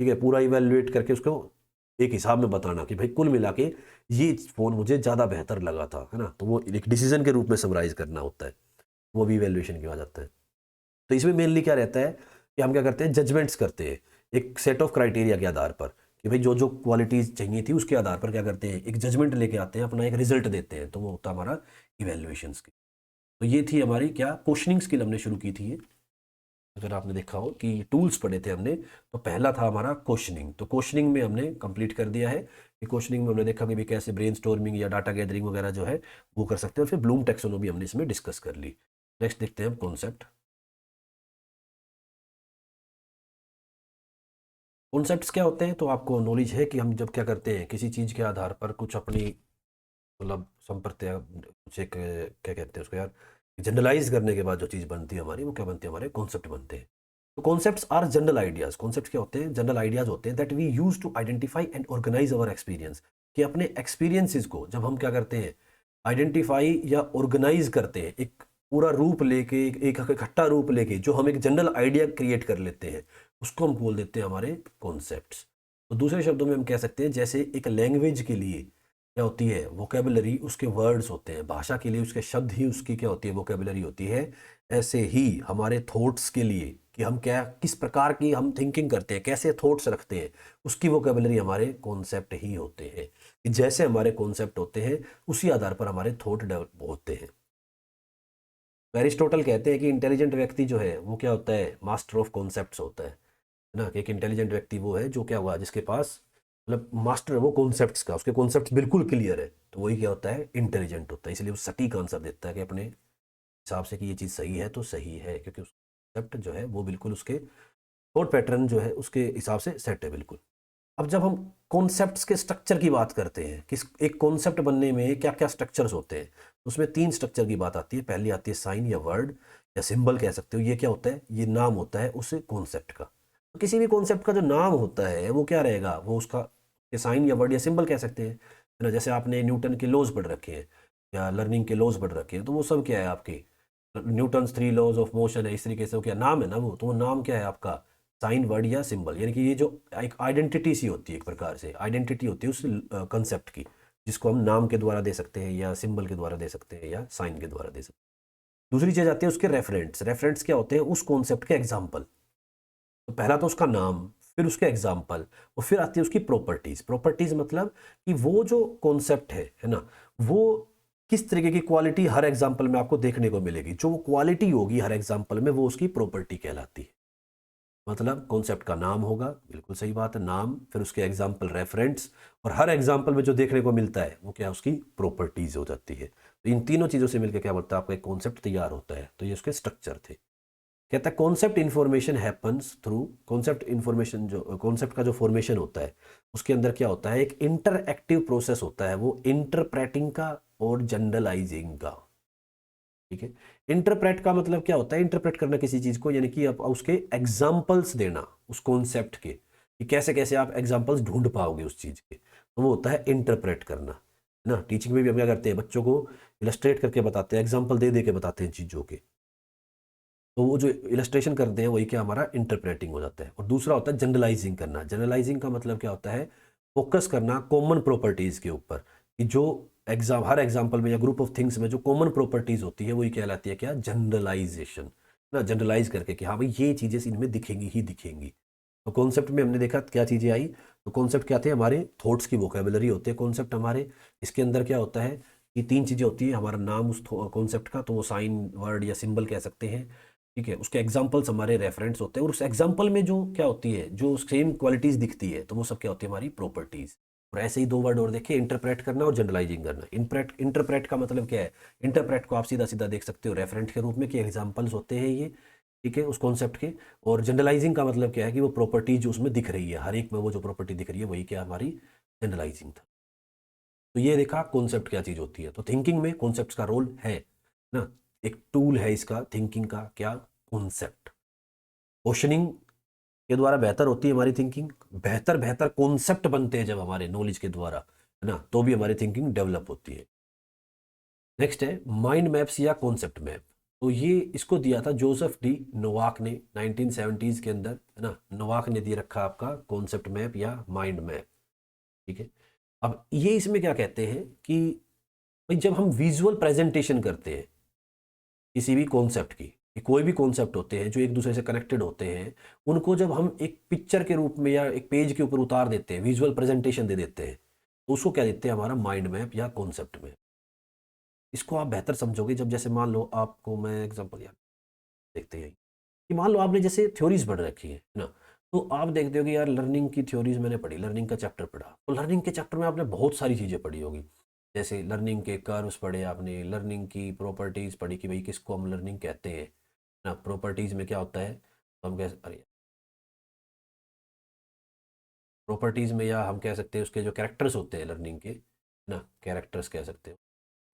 ठीक है, पूरा इवेल्युएट करके उसको एक हिसाब में बताना कि भाई कुल मिला के ये फ़ोन मुझे ज़्यादा बेहतर लगा था, है ना, तो वो एक डिसीजन के रूप में समराइज करना होता है, वो भी इवेल्युएशन की आ जाता है। तो इसमें मेनली क्या रहता है कि हम क्या करते हैं, जजमेंट्स करते हैं एक सेट ऑफ क्राइटेरिया के आधार पर, कि भाई जो जो क्वालिटीज़ चाहिए थी उसके आधार पर क्या करते हैं, एक जजमेंट लेके आते हैं, अपना एक रिजल्ट देते हैं, तो वो होता है हमारा इवेल्युएशंस की। तो ये थी हमारी क्या क्वेश्चनिंग स्किल, हमने शुरू की थी ये। अगर आपने देखा हो कि टूल्स पढ़े थे हमने, तो पहला था हमारा क्वेश्चनिंग, तो क्वेश्चनिंग में हमने कंप्लीट कर दिया है कि क्वेश्चनिंग में हमने देखा कि भी कैसे ब्रेनस्टॉर्मिंग या डाटा गैदरिंग वगैरह जो है वो कर सकते हैं, और फिर ब्लूम टैक्सोनॉमी हमने इसमें डिस्कस कर ली। नेक्स्ट देखते हैं हम कॉन्सेप्ट। कॉन्सेप्ट्स क्या होते हैं, तो आपको नॉलेज है कि हम जब क्या करते हैं, किसी चीज़ के आधार पर कुछ अपनी मतलब संप्रत्य कुछ एक क्या कहते हैं उसको यार, जनरलाइज करने के बाद जो चीज़ बनती है हमारी, वो क्या बनती है, हमारे कॉन्सेप्ट बनते हैं। तो concepts are general ideas, concepts क्या होते हैं, जनरल आइडियाज होते हैं that we use to identify and organise our experience, कि अपने एक्सपीरियंसेस को जब हम क्या करते हैं, आइडेंटिफाई या ऑर्गेनाइज करते हैं, एक पूरा रूप लेके, एक इकट्ठा रूप लेके जो हम एक जनरल आइडिया क्रिएट कर लेते हैं, उसको हम बोल देते हैं हमारे कॉन्सेप्ट्स। तो दूसरे शब्दों में हम कह सकते हैं, जैसे एक लैंग्वेज के लिए क्या होती है, वोकेबलरी, उसके वर्ड्स होते हैं, भाषा के लिए उसके शब्द ही उसकी क्या होती है, वोकेबलरी होती है। ऐसे ही हमारे थॉट्स के लिए, कि हम क्या किस प्रकार की हम थिंकिंग करते हैं, कैसे थॉट्स रखते हैं, उसकी वोकेबलरी हमारे कॉन्सेप्ट ही होते हैं। कि जैसे हमारे कॉन्सेप्ट होते हैं उसी आधार पर हमारे थॉट डेवलप होते हैं। एरिस्टोटल कहते हैं कि इंटेलिजेंट व्यक्ति जो है वो क्या होता है, मास्टर ऑफ कॉन्सेप्ट्स होता है ना, कि एक इंटेलिजेंट व्यक्ति वो है जो क्या हुआ, जिसके पास मतलब मास्टर है वो कॉन्सेप्ट्स का, उसके कॉन्सेप्ट्स बिल्कुल क्लियर है, तो वही क्या होता है, इंटेलिजेंट होता है। इसलिए वो सटीक आंसर देता है कि अपने हिसाब से कि ये चीज़ सही है तो सही है, क्योंकि उस कॉन्सेप्ट जो है वो बिल्कुल उसके थॉट पैटर्न जो है उसके हिसाब से सेट है बिल्कुल। अब जब हम कॉन्सेप्ट्स के स्ट्रक्चर की बात करते हैं, किस एक कॉन्सेप्ट बनने में क्या क्या स्ट्रक्चर्स होते हैं, उसमें तीन स्ट्रक्चर की बात आती है। पहली आती है साइन या वर्ड या सिंबल कह सकते हो, ये क्या होता है, ये नाम होता है उस कॉन्सेप्ट का। तो किसी भी कॉन्सेप्ट का जो नाम होता है वो क्या रहेगा, वो उसका ये साइन या वर्ड या सिंबल कह सकते हैं, है ना। जैसे आपने न्यूटन के लॉज पढ़ रखे हैं या लर्निंग के लॉज पढ़ रखे हैं, तो वो सब क्या है आपके, न्यूटन्स 3 लॉज ऑफ मोशन है, इस तरीके से वो क्या नाम है ना, वो तो वो नाम क्या है आपका, साइन वर्ड या सिंबल। यानी कि ये जो एक आइडेंटिटी सी होती है, एक प्रकार से आइडेंटिटी होती है उस कंसेप्ट की, जिसको हम नाम के द्वारा दे सकते हैं या सिंबल के द्वारा दे सकते हैं या साइन के द्वारा दे सकते हैं। दूसरी चीज़ आती है उसके रेफरेंस। रेफरेंस क्या होते हैं, उस कॉन्सेप्ट के एग्जाम्पल। तो पहला तो उसका नाम, फिर उसके एग्जाम्पल, और फिर आती है उसकी प्रॉपर्टीज। प्रॉपर्टीज मतलब कि वो जो कॉन्सेप्ट है ना, वो किस तरीके की क्वालिटी हर एग्जाम्पल में आपको देखने को मिलेगी। जो वो क्वालिटी होगी हर एग्जाम्पल में, वो उसकी प्रॉपर्टी कहलाती है। मतलब कॉन्सेप्ट का नाम होगा, बिल्कुल सही बात है, नाम, फिर उसके एग्जाम्पल रेफरेंस, और हर एग्जाम्पल में जो देखने को मिलता है वो क्या, उसकी प्रॉपर्टीज हो जाती है। तो इन तीनों चीज़ों से मिलकर क्या बोलता है, आपका एक कॉन्सेप्ट तैयार होता है। तो ये उसके स्ट्रक्चर थे। कहता है concept information happens through, concept information जो कॉन्सेप्ट का जो फॉर्मेशन होता है उसके अंदर क्या होता है, एक इंटरएक्टिव प्रोसेस होता है, वो इंटरप्रेटिंग का और जनरलाइजिंग का। ठीक है, इंटरप्रेट का मतलब क्या होता है, इंटरप्रेट करना किसी चीज को, यानी कि आप उसके एग्जाम्पल्स देना उस कॉन्सेप्ट के, कि कैसे कैसे आप एग्जाम्पल्स ढूंढ पाओगे उस चीज के, तो वो होता है इंटरप्रेट करना, है ना। टीचिंग में भी हम क्या करते हैं, बच्चों को इलस्ट्रेट करके बताते हैं, एग्जाम्पल दे दे के बताते हैं चीजों के, तो वो जो इलस्ट्रेशन करते हैं वही क्या हमारा इंटरप्रेटिंग हो जाता है। और दूसरा होता है जनरलाइजिंग करना। जनरलाइजिंग का मतलब क्या होता है, फोकस करना कॉमन प्रॉपर्टीज के ऊपर, कि जो हर एग्जाम्पल में या ग्रुप ऑफ थिंग्स में जो कॉमन प्रॉपर्टीज होती है वही कहलाती है क्या, जनरलाइजेशन। ना, जनरलाइज करके कि हाँ भाई ये चीज़ें इनमें दिखेंगी ही दिखेंगी। तो कॉन्सेप्ट में हमने देखा क्या चीज़ें आई। तो कॉन्सेप्ट क्या थे, हमारे थॉट्स की वोकेबुलरी होते हैं कॉन्सेप्ट हमारे। इसके अंदर क्या होता है कि तीन चीज़ें होती है, हमारा नाम उस कॉन्सेप्ट का, तो वो साइन वर्ड या सिंबल कह सकते हैं, ठीक है। उसके एग्जाम्पल्स हमारे रेफरेंस होते हैं, और उस एग्जाम्पल में जो क्या होती है, जो सेम क्वालिटीज़ दिखती है, तो वो सब क्या होती है, हमारी प्रॉपर्टीज़। और ऐसे ही दो वर्ड और देखे, इंटरप्रेट करना और जनरलाइजिंग करना। इंटरप्रेट का मतलब क्या है, इंटरप्रेट को आप सीधा सीधा देख सकते हो रेफरेंट के रूप में कि एग्जाम्पल्स होते हैं ये, ठीक है, उस कॉन्सेप्ट के। और जनरलाइजिंग का मतलब क्या है कि वो प्रॉपर्टी जो उसमें दिख रही है, हर एक में वो जो प्रॉपर्टी दिख रही है वही क्या हमारी जनरलाइजिंग था। तो ये देखा कॉन्सेप्ट क्या चीज़ होती है। तो थिंकिंग में कॉन्सेप्ट का रोल है ना, एक टूल है इसका थिंकिंग का, क्या, कॉन्सेप्ट। क्वेश्चनिंग के द्वारा बेहतर होती है हमारी थिंकिंग, बेहतर बेहतर कॉन्सेप्ट बनते हैं जब हमारे नॉलेज के द्वारा, है ना, तो भी हमारी थिंकिंग डेवलप होती है। नेक्स्ट है माइंड मैप्स या कॉन्सेप्ट मैप। तो ये इसको दिया था जोसेफ डी नोवाक ने 1970s के अंदर, है ना। नोवाक ने दिए रखा आपका कॉन्सेप्ट मैप या माइंड मैप, ठीक है। अब ये इसमें क्या कहते हैं कि भाई जब हम विजुअल प्रेजेंटेशन करते हैं किसी भी कॉन्सेप्ट की, कि कोई भी कॉन्सेप्ट होते हैं जो एक दूसरे से कनेक्टेड होते हैं, उनको जब हम एक पिक्चर के रूप में या एक पेज के ऊपर उतार देते हैं, विजुअल प्रेजेंटेशन दे देते हैं, तो उसको क्या देते हैं, हमारा माइंड मैप या कॉन्सेप्ट मैप। इसको आप बेहतर समझोगे जब, जैसे मान लो आपको मैं एग्जांपल यार देखते हैं कि मान लो आपने जैसे थ्योरीज पढ़ रखी है ना, तो आप देखते हो कि यार लर्निंग की थ्योरीज मैंने पढ़ी, लर्निंग का चैप्टर पढ़ा, तो लर्निंग के चैप्टर में आपने बहुत सारी चीज़ें पढ़ी होगी। जैसे लर्निंग के कर्व्स पढ़े आपने, लर्निंग की प्रॉपर्टीज़ पढ़ी कि भाई किसको हम लर्निंग कहते हैं ना, प्रॉपर्टीज़ में क्या होता है, तो हम कह, अरे, प्रॉपर्टीज़ में या हम कह सकते हैं उसके जो कैरेक्टर्स होते हैं लर्निंग के ना, कैरेक्टर्स कह सकते हो।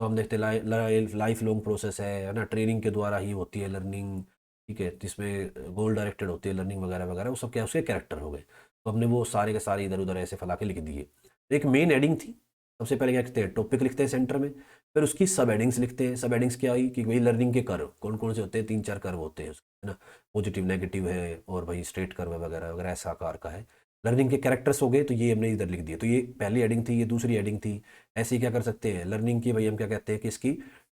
तो हम देखते हैं लाइफ लॉन्ग प्रोसेस है ना, ट्रेनिंग के द्वारा ही होती है लर्निंग, ठीक है, जिसमें गोल डायरेक्टेड होती है लर्निंग वगैरह वगैरह, वो सब क्या उसके कैरेक्टर हो गए। तो हमने वो सारे के सारे इधर उधर ऐसे फैला के लिख दिए। तो एक मेन हेडिंग थी, सबसे पहले क्या लिखते हैं, टॉपिक लिखते हैं सेंटर में, फिर उसकी सब हेडिंग्स लिखते हैं। सब हेडिंग्स क्या हुई कि भाई लर्निंग के कर्व कौन कौन से होते हैं, तीन चार कर्व होते हैं उसके, है ना, पॉजिटिव नेगेटिव है और भाई स्ट्रेट कर्व वगैरह वगैरह ऐसा आकार का है। लर्निंग के कैरेक्टर्स हो गए, तो ये हमने इधर लिख दिए। तो ये पहली हेडिंग थी, ये दूसरी हेडिंग थी। ऐसे ही क्या कर सकते हैं लर्निंग की, भाई हम क्या कहते हैं कि इसकी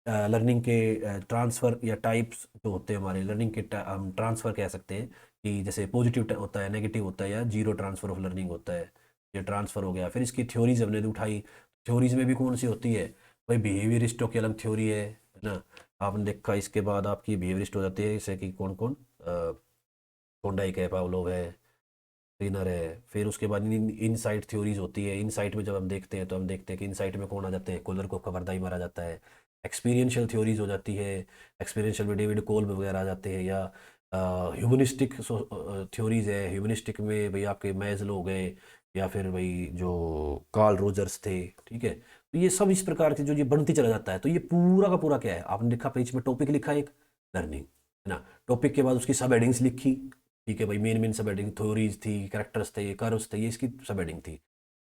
लर्निंग के ट्रांसफ़र या टाइप्स जो होते हैं हमारे लर्निंग के, हम ट्रांसफ़र कह सकते हैं कि जैसे पॉजिटिव होता है, नेगेटिव होता है, या जीरो ट्रांसफ़र ऑफ लर्निंग होता है, ये ट्रांसफ़र हो गया। फिर इसकी थ्योरीज हमने उठाई, थ्योरीज में भी कौन सी होती है, भाई बिहेवियरिस्टों की अलग थ्योरी है ना, आपने देखा। इसके बाद आपकी बिहेवियरिस्ट हो जाती है, जैसे कि कौन कौन, थोंडाइक है, पावलोव है, ट्रेनर है। फिर उसके बाद इनसाइट थ्योरीज होती है। इनसाइट में जब हम देखते हैं तो हम देखते हैं कि इनसाइट में कौन आ जाते हैं, कोलर को खबरदाई मारा जाता है। एक्सपीरियंशियल थ्योरीज हो जाती है, एक्सपीरियंशियल में डेविड कोल्ब वगैरह आ जाते हैं। या ह्यूमनिस्टिक थ्योरीज है, ह्यूमनिस्टिक में भाई आपके मैज़लो हो गए, या फिर भाई जो कार्ल रोजर्स थे, ठीक है। तो ये सब इस प्रकार के जो ये बनती चला जाता है। तो ये पूरा का पूरा क्या है, आपने लिखा पेज में टॉपिक लिखा एक, लर्निंग, है ना। टॉपिक के बाद उसकी सब हेडिंग्स लिखी, ठीक है भाई, मेन मेन सब हेडिंग, थ्योरीज थी, कैरेक्टर्स थे, कर्व्स थे, ये इसकी सब हेडिंग थी।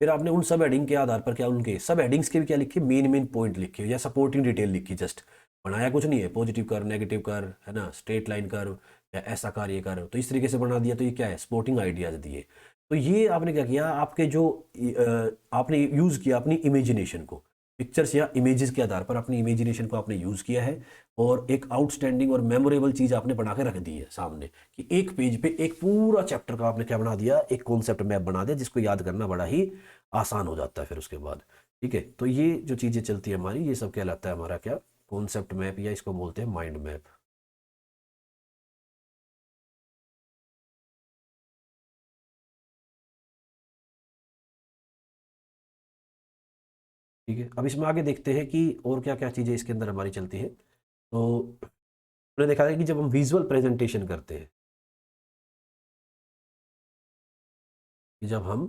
फिर आपने उन सब हेडिंग के आधार पर क्या, उनके सब हेडिंग्स के भी क्या लिखे, मेन मेन पॉइंट लिखे या सपोर्टिंग डिटेल लिखी, जस्ट बनाया कुछ नहीं है, पॉजिटिव कर्व, नेगेटिव कर्व, है ना, स्ट्रेट लाइन कर्व, या ऐसा कार्य कर्व, तो इस तरीके से बना दिया। तो ये क्या है, सपोर्टिंग आइडियाज दिए। तो ये आपने क्या किया, आपके जो आपने यूज़ किया अपनी इमेजिनेशन को, पिक्चर्स या इमेजेस के आधार पर अपनी इमेजिनेशन को आपने यूज़ किया है, और एक आउटस्टैंडिंग और मेमोरेबल चीज़ आपने बना के रख दी है सामने, कि एक पेज पे एक पूरा चैप्टर का आपने क्या बना दिया, एक कॉन्सेप्ट मैप बना दिया, जिसको याद करना बड़ा ही आसान हो जाता है फिर उसके बाद, ठीक है। तो ये जो चीज़ें चलती है हमारी, ये सब कहलाता है हमारा क्या, कॉन्सेप्ट मैप, या इसको बोलते हैं माइंड मैप। ठीक है, अब इसमें आगे देखते हैं कि और क्या क्या चीज़ें इसके अंदर हमारी चलती है। तो हमने देखा है कि जब हम विजुअल प्रेजेंटेशन करते हैं, कि जब हम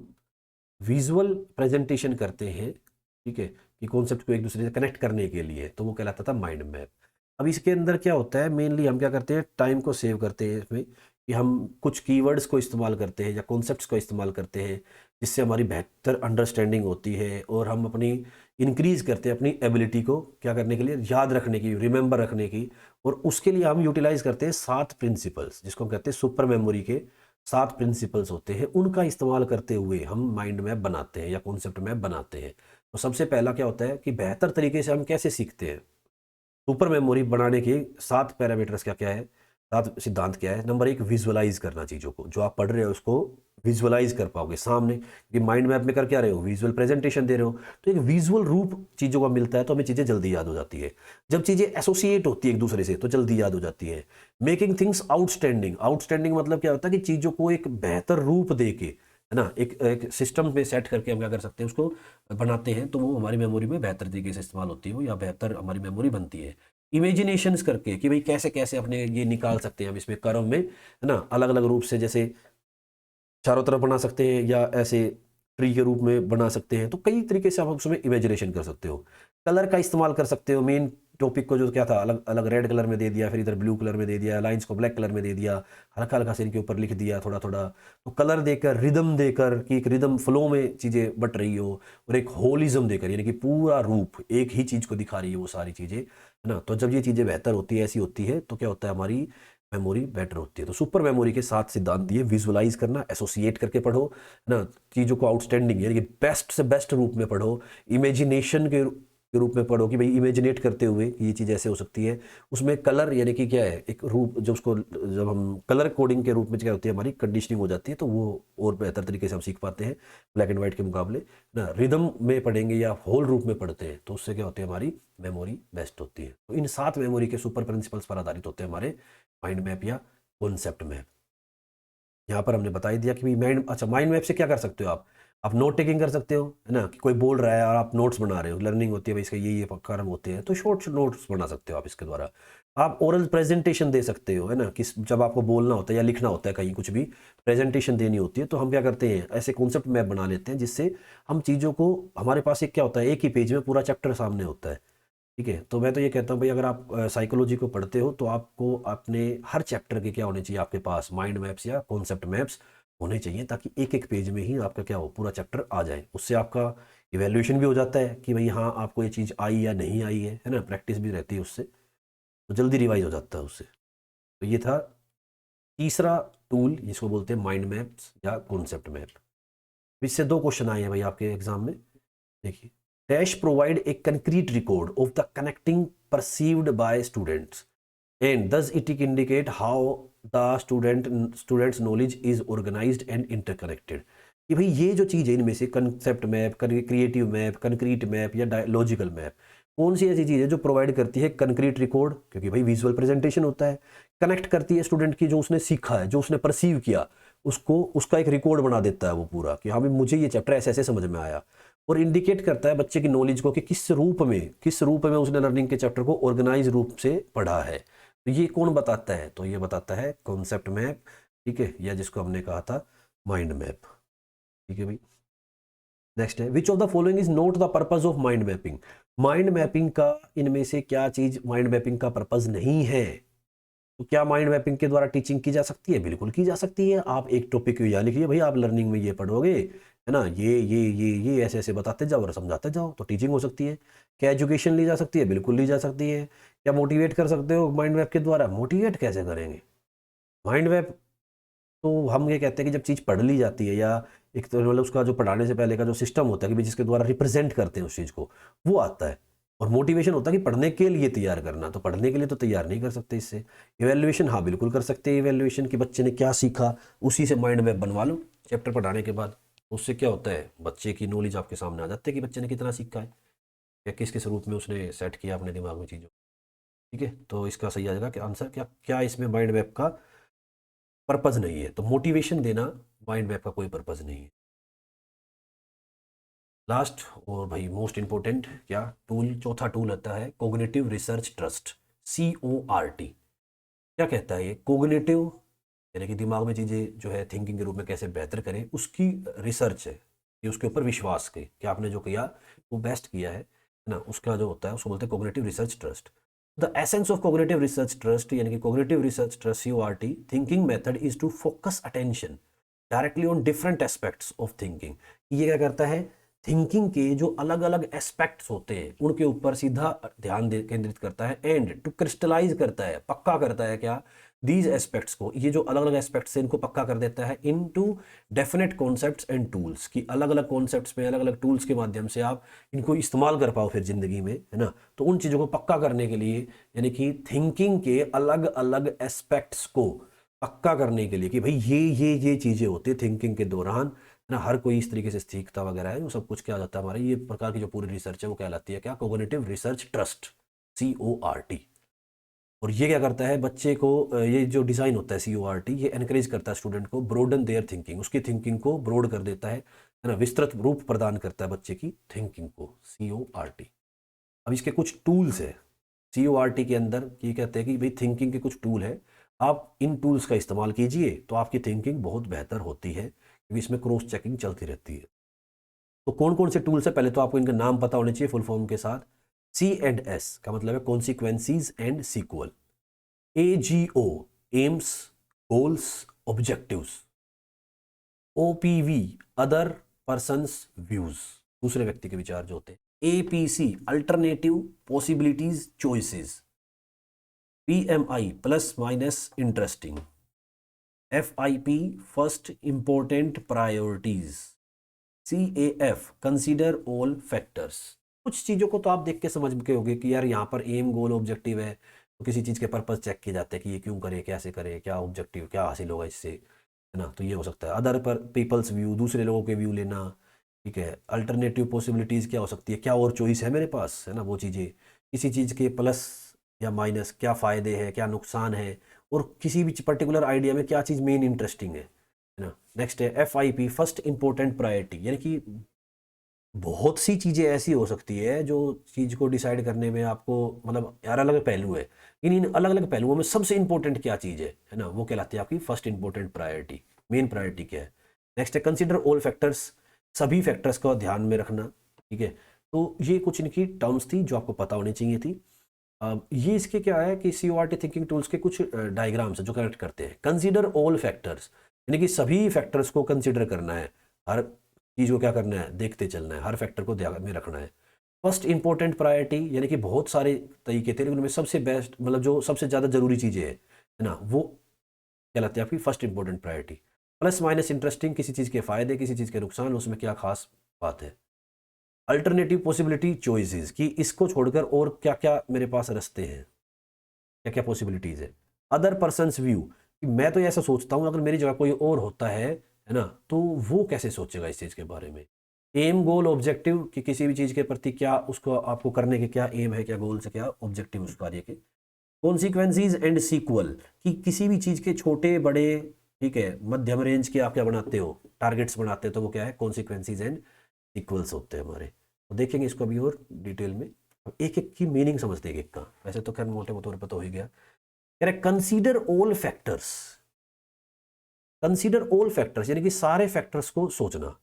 विजुअल प्रेजेंटेशन करते हैं, ठीक है, कि कॉन्सेप्ट को एक दूसरे से कनेक्ट करने के लिए, तो वो कहलाता था माइंड मैप। अब इसके अंदर क्या होता है, मेनली हम क्या करते हैं, टाइम को सेव करते हैं इसमें, कि हम कुछ कीवर्ड्स को इस्तेमाल करते हैं या कॉन्सेप्ट्स को इस्तेमाल करते हैं, जिससे हमारी बेहतर अंडरस्टैंडिंग होती है, और हम अपनी इंक्रीज करते हैं अपनी एबिलिटी को क्या करने के लिए, याद रखने की, रिमेंबर रखने की। और उसके लिए हम यूटिलाइज करते हैं 7 प्रिंसिपल्स, जिसको हम कहते हैं सुपर मेमोरी के 7 प्रिंसिपल्स होते हैं, उनका इस्तेमाल करते हुए हम माइंड मैप बनाते हैं या कॉन्सेप्ट मैप बनाते हैं। तो सबसे पहला क्या होता है कि बेहतर तरीके से हम कैसे सीखते हैं, सुपर मेमोरी बनाने के 7 पैरामीटर्स क्या क्या है, सात सिद्धांत क्या है? नंबर 1, विजुअलाइज करना चीज़ों को, जो आप पढ़ रहे हो उसको विजुअलाइज कर पाओगे सामने, कि माइंड मैप में कर क्या रहे हो, विजुअल प्रेजेंटेशन दे रहे हो, तो एक विजुअल रूप चीज़ों का मिलता है तो हमें चीज़ें जल्दी याद हो जाती है। जब चीज़ें एसोसिएट होती है एक दूसरे से तो जल्दी याद हो जाती है। मेकिंग थिंग्स आउटस्टैंडिंग, आउटस्टैंडिंग मतलब क्या होता है कि चीज़ों को एक बेहतर रूप दे के, है ना, एक सिस्टम में सेट करके हम क्या कर सकते हैं, उसको बनाते हैं तो वो हमारी मेमोरी में बेहतर तरीके से इस्तेमाल होती है वो, या बेहतर हमारी मेमोरी बनती है। इमेजिनेशंस करके कि भाई कैसे कैसे अपने ये निकाल सकते हैं हम इसमें कर्व में, है ना, अलग अलग रूप से, जैसे चारों तरफ बना सकते हैं या ऐसे ट्री के रूप में बना सकते हैं, तो कई तरीके से आप उसमें इमेजिनेशन कर सकते हो। कलर का इस्तेमाल कर सकते हो, मेन टॉपिक को जो क्या था अलग अलग रेड कलर में दे दिया, फिर इधर ब्लू कलर में दे दिया, लाइंस को ब्लैक कलर में दे दिया, हल्का हल्का से इनके ऊपर लिख दिया थोड़ा थोड़ा, तो कलर देकर, रिदम देकर कि एक रिदम फ्लो में चीज़ें बट रही हो, और एक होलिज्म देकर यानी कि पूरा रूप एक ही चीज़ को दिखा रही है वो सारी चीज़ें, है ना। तो जब ये चीज़ें बेहतर होती है, ऐसी होती है, तो क्या होता है, हमारी मेमोरी बेटर होती है। तो सुपर मेमोरी के 7 सिद्धांत दिए, विजुअलाइज करना, एसोसिएट करके पढ़ो, है ना, चीज़ों को आउटस्टैंडिंग यानी कि बेस्ट से बेस्ट रूप में पढ़ो, इमेजिनेशन के रूप में पढ़ो कि भाई इमेजिनेट करते हुए कि ये चीज़ ऐसे हो सकती है। उसमें कलर यानी कि क्या है, एक रूप, जब उसको जब हम कलर कोडिंग के रूप में क्या होती है, हमारी कंडीशनिंग हो जाती है, तो वो और बेहतर तरीके से हम सीख पाते हैं ब्लैक एंड वाइट के मुकाबले ना। रिदम में पढ़ेंगे या होल रूप में पढ़ते हैं तो उससे क्या होती है, हमारी मेमोरी बेस्ट होती है। तो इन 7 मेमोरी के सुपर प्रिंसिपल्स पर आधारित होते हैं हमारे माइंड मैप या कॉन्सेप्ट मैप। यहाँ पर हमने बता ही दिया कि भाई माइंड, अच्छा माइंड मैप से क्या कर सकते हो आप नोट टेकिंग कर सकते हो, है ना, कि कोई बोल रहा है और आप नोट्स बना रहे हो, लर्निंग होती है भाई इसका ये कारण होते हैं, तो शॉर्ट नोट्स बना सकते हो आप इसके द्वारा। आप ओरल प्रेजेंटेशन दे सकते हो, है ना, कि जब आपको बोलना होता है या लिखना होता है, कहीं कुछ भी प्रेजेंटेशन देनी होती है, तो हम क्या करते हैं, ऐसे कॉन्सेप्ट मैप बना लेते हैं जिससे हम चीज़ों को, हमारे पास एक क्या होता है, एक ही पेज में पूरा चैप्टर सामने होता है। ठीक है, तो मैं तो ये कहता हूँ भाई, अगर आप साइकोलॉजी को पढ़ते हो तो आपको अपने हर चैप्टर के क्या होने चाहिए, आपके पास माइंड मैप्स या कॉन्सेप्ट मैप्स होने चाहिए, ताकि एक एक पेज में ही आपका क्या हो, पूरा चैप्टर आ जाए। उससे आपका इवैल्यूएशन भी हो जाता है कि भाई हाँ आपको ये चीज़ आई या नहीं आई है ना, प्रैक्टिस भी रहती है उससे, तो जल्दी रिवाइज हो जाता है उससे। तो ये था तीसरा टूल, जिसको बोलते हैं माइंड मैप्स या कॉन्सेप्ट मैप। इससे 2 क्वेश्चन आए हैं भाई आपके एग्जाम में, देखिए। Dash provide a concrete record of the connecting perceived by students and thus it indicate how the students knowledge is organised and interconnected. कि भाई ये जो चीज़ है इनमें से, concept map, creative map, concrete map या लॉजिकल मैप, कौन सी ऐसी चीज़ है जो प्रोवाइड करती है कंक्रीट रिकॉर्ड, क्योंकि भाई विजुअल प्रेजेंटेशन होता है, कनेक्ट करती है स्टूडेंट की जो उसने सीखा है, जो उसने परसीव किया, उसको उसका एक रिकॉर्ड बना देता है वो पूरा, कि हाँ भाई मुझे ये चैप्टर ऐसे ऐसे समझ में आया, और इंडिकेट करता है बच्चे की नॉलेज को कि किस रूप में उसने लर्निंग के चैप्टर को ऑर्गेनाइज रूप से पढ़ा है। तो ये कौन बताता है, तो ये बताता है कॉन्सेप्ट मैप, ठीक है, या जिसको हमने कहा था माइंड मैप। ठीक है भाई, नेक्स्ट है, which of the following is not the purpose of mind mapping. Mind mapping का इनमें से क्या चीज माइंड मैपिंग का पर्पज नहीं है। तो क्या माइंड मैपिंग के द्वारा टीचिंग की जा सकती है? बिल्कुल की जा सकती है। आप एक टॉपिक को यहाँ लिखिए भाई, आप लर्निंग में ये पढ़ोगे, है ना, ये ऐसे ऐसे बताते जाओ और समझाते जाओ, तो टीचिंग हो सकती है। क्या एजुकेशन ली जा सकती है? बिल्कुल ली जा सकती है। क्या मोटिवेट कर सकते हो माइंड मैप के द्वारा? मोटिवेट कैसे करेंगे माइंड मैप? तो हम ये कहते हैं कि जब चीज़ पढ़ ली जाती है, या एक तो मतलब उसका जो पढ़ाने से पहले का जो सिस्टम होता है कि भाई जिसके द्वारा रिप्रेजेंट करते हैं उस चीज़ को, वो आता है। और मोटिवेशन होता है कि पढ़ने के लिए तैयार करना, तो पढ़ने के लिए तो तैयार नहीं कर सकते इससे। इवैल्यूएशन, हाँ बिल्कुल कर सकते हैं इवैल्यूएशन, कि बच्चे ने क्या सीखा, उसी से माइंड मैप बनवा लो चैप्टर पढ़ाने के बाद। उससे क्या होता है, बच्चे की नॉलेज आपके सामने आ जाती है कि बच्चे ने कितना सीखा है, या किस किस रूप में उसने सेट किया अपने दिमाग में चीज़ों। ठीक है, तो इसका सही आ जाएगा कि आंसर क्या क्या इसमें माइंड मैप का पर्पज नहीं है। तो मोटिवेशन देना माइंड मैप का कोई पर्पज नहीं है। लास्ट और भाई मोस्ट इंपॉर्टेंट क्या टूल, चौथा टूल आता है कोग्निटिव रिसर्च ट्रस्ट, CORT। क्या कहता है ये? कोग्निटिव यानी कि दिमाग में चीज़ें जो है थिंकिंग के रूप में कैसे बेहतर करें, उसकी रिसर्च है, ये उसके ऊपर विश्वास के कि आपने जो किया वो बेस्ट किया है ना, उसका जो होता है उसको बोलते हैं cognitive research trust. The essence of cognitive research trust यानी कि cognitive research trust CORT thinking method is to focus attention directly on different aspects of thinking. ये क्या करता है, थिंकिंग के जो अलग अलग एस्पेक्ट्स होते हैं उनके ऊपर सीधा ध्यान केंद्रित करता है, एंड टू क्रिस्टलाइज करता है, पक्का करता है क्या, दीज एस्पेक्ट्स को, ये जो अलग अलग एस्पेक्ट्स हैं इनको पक्का कर देता है into definite concepts and tools, की अलग अलग कॉन्सेप्ट्स में अलग अलग टूल्स के माध्यम से आप इनको इस्तेमाल कर पाओ फिर जिंदगी में, है ना। तो उन चीज़ों को पक्का करने के लिए, यानी कि थिंकिंग के अलग अलग एस्पेक्ट्स को पक्का करने के लिए कि भाई ये चीज़ें होती है थिंकिंग के दौरान, है ना। हर कोई इस तरीके से सीखता वगैरह है, वो सब कुछ क्या जाता है हमारे ये प्रकार की जो पूरी रिसर्च है वो कहलाती है क्या, कोग्निटिव रिसर्च ट्रस्ट, CORT। और ये क्या करता है बच्चे को, ये जो डिज़ाइन होता है CORT, ये एनकरेज करता है स्टूडेंट को ब्रोडन देयर थिंकिंग, उसकी थिंकिंग को ब्रॉड कर देता है ना, विस्तृत रूप प्रदान करता है बच्चे की थिंकिंग को, CORT। अब इसके कुछ टूल्स है CORT के अंदर, ये कहते हैं कि भाई थिंकिंग के कुछ टूल है, आप इन टूल्स का इस्तेमाल कीजिए तो आपकी थिंकिंग बहुत बेहतर होती है, क्योंकि इसमें क्रॉस चेकिंग चलती रहती है। तो कौन कौन से टूल्स है, पहले तो आपको इनका नाम पता होने चाहिए फुल फॉर्म के साथ। C&S का मतलब है consequences and sequel, AGO aims goals objectives, OPV other persons views, दूसरे व्यक्ति के विचार जो होते हैं, APC alternative possibilities choices, PMI plus minus interesting, FIP first important priorities, CAF consider all factors. कुछ चीज़ों को तो आप देख के समझ के होगे कि यार यहाँ पर एम गोल ऑब्जेक्टिव है, तो किसी चीज़ के पर्पस चेक किए जाते हैं कि ये क्यों करे, कैसे करे, क्या ऑब्जेक्टिव, क्या हासिल होगा इससे, है ना। तो ये हो सकता है अदर पर पीपल्स व्यू, दूसरे लोगों के व्यू लेना, ठीक है। अल्टरनेटिव पॉसिबिलिटीज़ क्या हो सकती है, क्या और चॉइस है मेरे पास, है ना, वो चीज़ें, किसी चीज़ के प्लस या माइनस, क्या फ़ायदे हैं, क्या नुकसान है, और किसी भी पर्टिकुलर आइडिया में क्या चीज़ मेन इंटरेस्टिंग है ना। नेक्स्ट है FIP फर्स्ट इंपॉर्टेंट प्रायोरिटी, यानी कि बहुत सी चीज़ें ऐसी हो सकती है जो चीज़ को डिसाइड करने में आपको, मतलब यार अलग अलग पहलू है, इन अलग अलग पहलुओं में सबसे इंपॉर्टेंट क्या चीज़ है ना, वो कहलाती है आपकी first important priority, main priority क्या है। नेक्स्ट है कंसीडर ऑल फैक्टर्स, सभी फैक्टर्स को ध्यान में रखना, ठीक है। तो ये कुछ इनकी टर्म्स थी जो आपको पता होनी चाहिए थी। ये इसके क्या है कि CORT थिंकिंग टूल्स के कुछ डायग्राम्स है जो कनेक्ट करते हैं। कंसीडर ऑल फैक्टर्स, यानी कि सभी फैक्टर्स को कंसीडर करना है, हर चीज़ को क्या करना है, देखते चलना है, हर फैक्टर को ध्यान में रखना है। फर्स्ट इंपॉर्टेंट प्रायोरिटी, यानी कि बहुत सारे तरीके थे लेकिन उनमें सबसे बेस्ट, मतलब जो सबसे ज़्यादा जरूरी चीज़ें है ना, वो कहलाती है आपकी first important priority. Plus minus interesting, किसी चीज़ के फ़ायदे, किसी चीज़ के नुकसान, उसमें क्या खास बात है। अल्टरनेटिव पॉसिबिलिटी चॉइसेस, कि इसको छोड़कर और क्या क्या मेरे पास रास्ते हैं, क्या क्या पॉसिबिलिटीज़ है। अदर पर्सनस व्यू, कि मैं तो ऐसा सोचता हूँ, अगर मेरी जगह कोई और होता है ना, तो वो कैसे सोचेगा इस चीज़ के बारे में। एम गोल ऑब्जेक्टिव, कि किसी भी चीज़ के प्रति क्या उसको आपको करने के क्या एम है, क्या गोल्स है, क्या ऑब्जेक्टिव उस कार्य के। कॉन्सिक्वेंसीज एंड सीक्वल, कि किसी भी चीज़ के छोटे बड़े, ठीक है, मध्यम रेंज के आप क्या बनाते हो, टारगेट्स बनाते हो, तो वो क्या है, कॉन्सिक्वेंसीज एंड इक्वल्स होते हैं हमारे। तो देखेंगे इसको अभी और डिटेल में, एक एक की मीनिंग समझते हैं एक एक का, वैसे तो खैर मोटे तौर पर तो हो ही गया। कह रहे consider all factors, consider all factors यानी कि सारे फैक्टर्स को सोचना।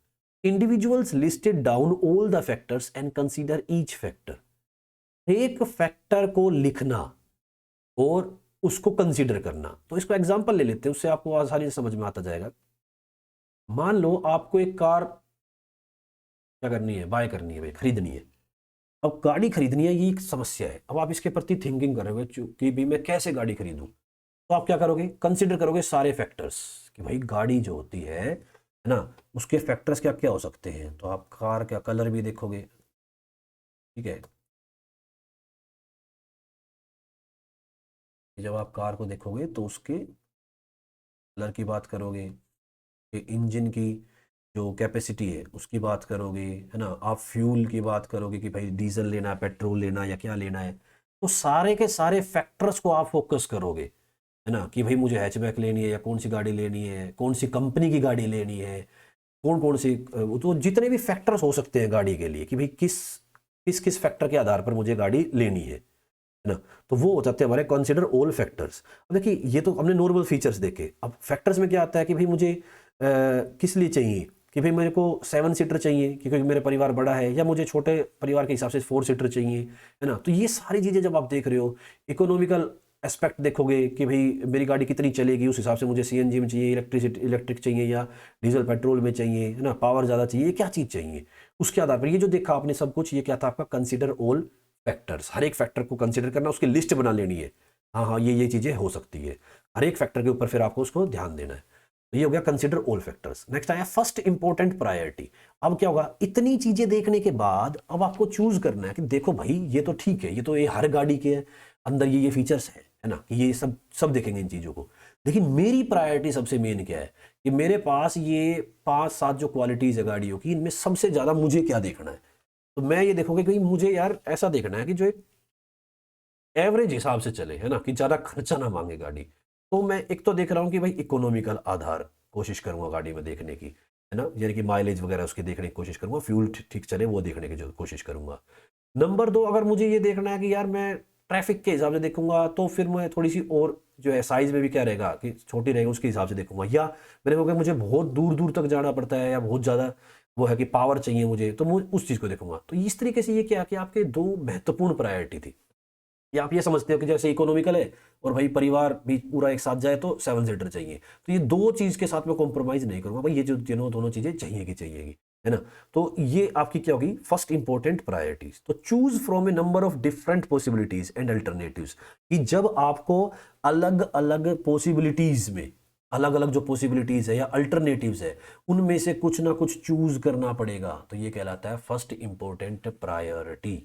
Individuals listed down all the factors and consider each factor, एक फैक्टर को लिखना और उसको कंसीडर करना। तो इसको एग्जांपल ले लेते हैं, उससे आपको आसानी से समझ में आता जाएगा। मान लो आपको एक कार क्या करनी है, बाय करनी है भाई, खरीदनी है। अब गाड़ी खरीदनी है, ये एक समस्या है। अब आप इसके प्रति थिंकिंग करोगे कि भाई मैं कैसे गाड़ी खरीदूं, तो आप क्या करोगे, कंसिडर करोगे सारे फैक्टर्स, कि भाई गाड़ी जो होती है ना, उसके फैक्टर्स क्या क्या हो सकते हैं। तो आप कार का कलर भी देखोगे, ठीक है। जब आप कार को देखोगे तो उसके कलर की बात करोगे, इंजन की जो कैपेसिटी है उसकी बात करोगे, है ना। आप फ्यूल की बात करोगे कि भाई डीजल लेना है, पेट्रोल लेना है, या क्या लेना है। तो सारे के सारे फैक्टर्स को आप फोकस करोगे, है ना, कि भाई मुझे हैचबैक लेनी है, या कौन सी गाड़ी लेनी है, कौन सी कंपनी की गाड़ी लेनी है, कौन कौन सी, तो जितने भी फैक्टर्स हो सकते हैं गाड़ी के लिए, कि भाई किस किस किस फैक्टर के आधार पर मुझे गाड़ी लेनी है ना। तो वो हो जाते हैं हमारे कंसिडर ऑल फैक्टर्स। अब देखिए ये तो हमने नॉर्मल फीचर्स देखे, अब फैक्टर्स में क्या आता है कि भाई मुझे किस लिए चाहिए, कि भाई मेरे को 7 सीटर चाहिए क्योंकि मेरे परिवार बड़ा है, या मुझे छोटे परिवार के हिसाब से 4 सीटर चाहिए, है ना। तो ये सारी चीज़ें जब आप देख रहे हो, इकोनॉमिकल एस्पेक्ट देखोगे कि भाई मेरी गाड़ी कितनी चलेगी, उस हिसाब से मुझे CNG में चाहिए, इलेक्ट्रिक चाहिए, या डीजल पेट्रोल में चाहिए, है ना, पावर ज़्यादा चाहिए, क्या चीज़ चाहिए, उसके आधार पर ये जो देखा आपने सब कुछ, ये क्या था आपका कंसिडर ऑल फैक्टर्स। हर एक फैक्टर को कंसिडर करना, उसकी लिस्ट बना लेनी है, हाँ हाँ ये चीज़ें हो सकती है, हर एक फैक्टर के ऊपर फिर आपको उसको ध्यान देना है। तो ये हो गया कंसिडर ऑल फैक्टर्स। नेक्स्ट आया फर्स्ट इंपॉर्टेंट प्रायोरिटी। अब क्या होगा, इतनी चीजें देखने के बाद अब आपको चूज करना है कि देखो भाई ये तो ठीक है, ये तो ये हर गाड़ी के अंदर ये फीचर्स है ना, कि ये सब सब देखेंगे इन चीजों को, लेकिन मेरी प्रायोरिटी सबसे मेन क्या है कि मेरे पास ये 5-7 जो क्वालिटीज है गाड़ियों की, इनमें सबसे ज्यादा मुझे क्या देखना है। तो मैं ये देखूंगा कि मुझे यार ऐसा देखना है कि जो एक एवरेज हिसाब से चले, है ना, कि ज़्यादा खर्चा ना मांगे गाड़ी। तो मैं एक तो देख रहा हूँ कि भाई इकोनॉमिकल आधार कोशिश करूँगा गाड़ी में देखने की, है ना, यानी कि माइलेज वगैरह उसकी देखने की कोशिश करूँगा, फ्यूल ठीक चले वो देखने की जो कोशिश करूँगा। नंबर 2, अगर मुझे ये देखना है कि यार मैं ट्रैफिक के हिसाब से देखूंगा, तो फिर मैं थोड़ी सी और जो है साइज में भी क्या रहेगा कि छोटी रहेगी उसके हिसाब से देखूंगा। या मैंने हो गया मुझे बहुत दूर दूर तक जाना पड़ता है या बहुत ज़्यादा वो है कि पावर चाहिए मुझे, तो मैं उस चीज़ को देखूंगा। तो इस तरीके से ये क्या कि आपके दो महत्वपूर्ण प्रायोरिटी थी। या आप ये समझते हो कि जैसे इकोनॉमिकल है और भाई परिवार भी पूरा एक साथ जाए तो 7 सीटर चाहिए, तो ये दो चीज़ के साथ मैं कॉम्प्रोमाइज़ नहीं करूंगा भाई, ये जो दोनों चीज़ें चाहिएगी, है ना। तो ये आपकी क्या होगी, फर्स्ट इंपॉर्टेंट प्रायोरिटीज। तो choose from a number of different possibilities and alternatives, कि जब आपको अलग अलग पॉसिबिलिटीज में अलग अलग जो पॉसिबिलिटीज है या अल्टरनेटिव्स है उनमें से कुछ ना कुछ चूज करना पड़ेगा, तो ये कहलाता है फर्स्ट इंपॉर्टेंट प्रायोरिटी।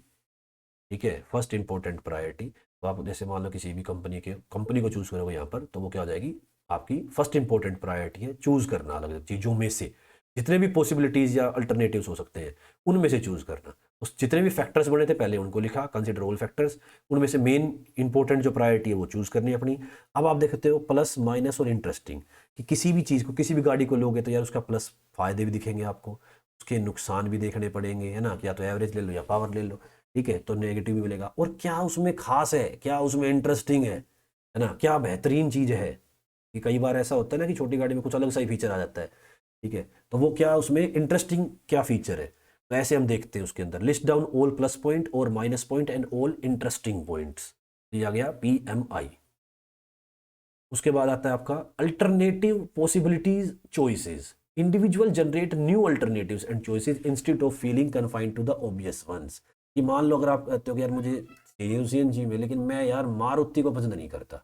ठीक है, फर्स्ट इंपॉर्टेंट प्रायोरिटी। तो आप जैसे मान लो किसी भी कंपनी को चूज करोगे यहाँ पर, तो वो क्या हो जाएगी, आपकी फर्स्ट इंपॉर्टेंट प्रायोरिटी है चूज करना अलग अलग चीज़ों में से, जितने भी पॉसिबिलिटीज या अल्टरनेटिव्स हो सकते हैं उनमें से चूज करना। उस जितने भी फैक्टर्स बने थे पहले उनको लिखा, कंसिडर ऑल फैक्टर्स, उनमें से मेन इंपॉर्टेंट जो प्रायोरिटी है वो चूज करनी है अपनी। अब आप देखते हो प्लस माइनस और इंटरेस्टिंग, कि किसी भी चीज़ को किसी भी गाड़ी को लोगे तो यार उसका प्लस फायदे भी दिखेंगे आपको, उसके नुकसान भी देखने पड़ेंगे, है ना, कि या तो एवरेज ले लो या पावर ले लो। ठीक है, तो नेगेटिव भी मिलेगा, और क्या उसमें खास है, क्या उसमें इंटरेस्टिंग है ना, क्या बेहतरीन चीज़ है। कि कई बार ऐसा होता है ना कि छोटी गाड़ी में कुछ अलग सा ही फीचर आ जाता है, ठीक है, तो वो क्या उसमें इंटरेस्टिंग क्या फीचर है। तो ऐसे हम देखते हैं उसके अंदर, list down all plus point और minus point and all interesting points, ये आ गया PMI। उसके बाद आता है आपका alternative possibilities choices, individual generate new alternatives and choices instead of feeling confined to the obvious ones. कि मान लो अगर आप कहते हो कि यार मुझे चाहिए CNG में, लेकिन मैं यार मारुति को पसंद नहीं करता,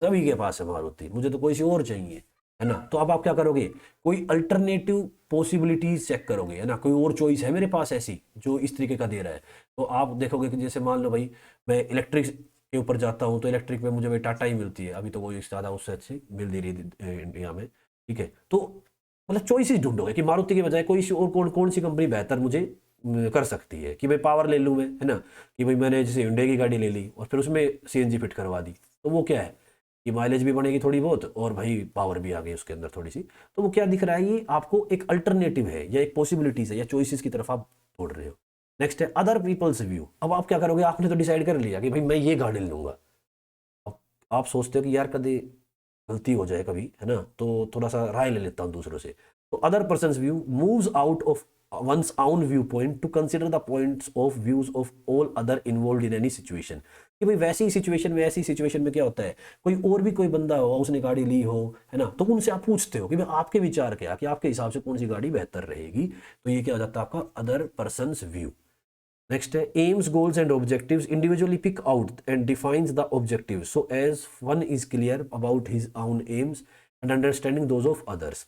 सभी के पास है मारुति, मुझे तो कोई सी और चाहिए, है ना। तो अब आप क्या करोगे, कोई अल्टरनेटिव पॉसिबिलिटीज चेक करोगे, है ना, कोई और चॉइस है मेरे पास ऐसी जो इस तरीके का दे रहा है। तो आप देखोगे कि जैसे मान लो भाई मैं इलेक्ट्रिक के ऊपर जाता हूँ, तो इलेक्ट्रिक में मुझे भाई टाटा ही मिलती है, अभी तो वो ज़्यादा उससे अच्छी मिल दे रही है इंडिया में। ठीक है, तो मतलब चॉइसेस ढूंढोगे कि मारुति के बजाय कोई सी और कौन सी कंपनी बेहतर मुझे कर सकती है, कि भाई पावर ले लूँ मैं, है ना, कि भाई मैंने जैसे हुंडई की गाड़ी ले ली और फिर उसमें CNG फिट करवा दी, तो वो क्या है कि माइलेज भी बढ़ेगी थोड़ी बहुत और भाई पावर भी आ गई उसके अंदर थोड़ी सी। तो वो क्या दिख रहा है, ये आपको एक अल्टरनेटिव है या एक पॉसिबिलिटीज है या चॉइसेस की तरफ आप छोड़ रहे हो। नेक्स्ट है अदर पीपल्स व्यू। अब आप क्या करोगे, आपने तो डिसाइड कर लिया कि भाई मैं ये गाड़ी लूंगा। अब आप सोचते हो कि यार कभी गलती हो जाए कभी, है ना, तो थोड़ा सा राय ले लेता हूँ दूसरों से। तो other person view moves out of one's own viewpoint to consider the points of views of all other involved in any situation। कि भाई वैसी सिचुएशन में, ऐसी सिचुएशन में क्या होता है, कोई और भी कोई बंदा हो उसने गाड़ी ली हो, है ना, तो उनसे आप पूछते हो कि भाई आपके विचार क्या, कि आपके हिसाब से कौन सी गाड़ी बेहतर रहेगी। तो ये क्या हो जाता है आपका अदर पर्सनस व्यू। नेक्स्ट है aims goals and objectives, individually pick out and defines the objective so as one is clear about his own aims and understanding those of others.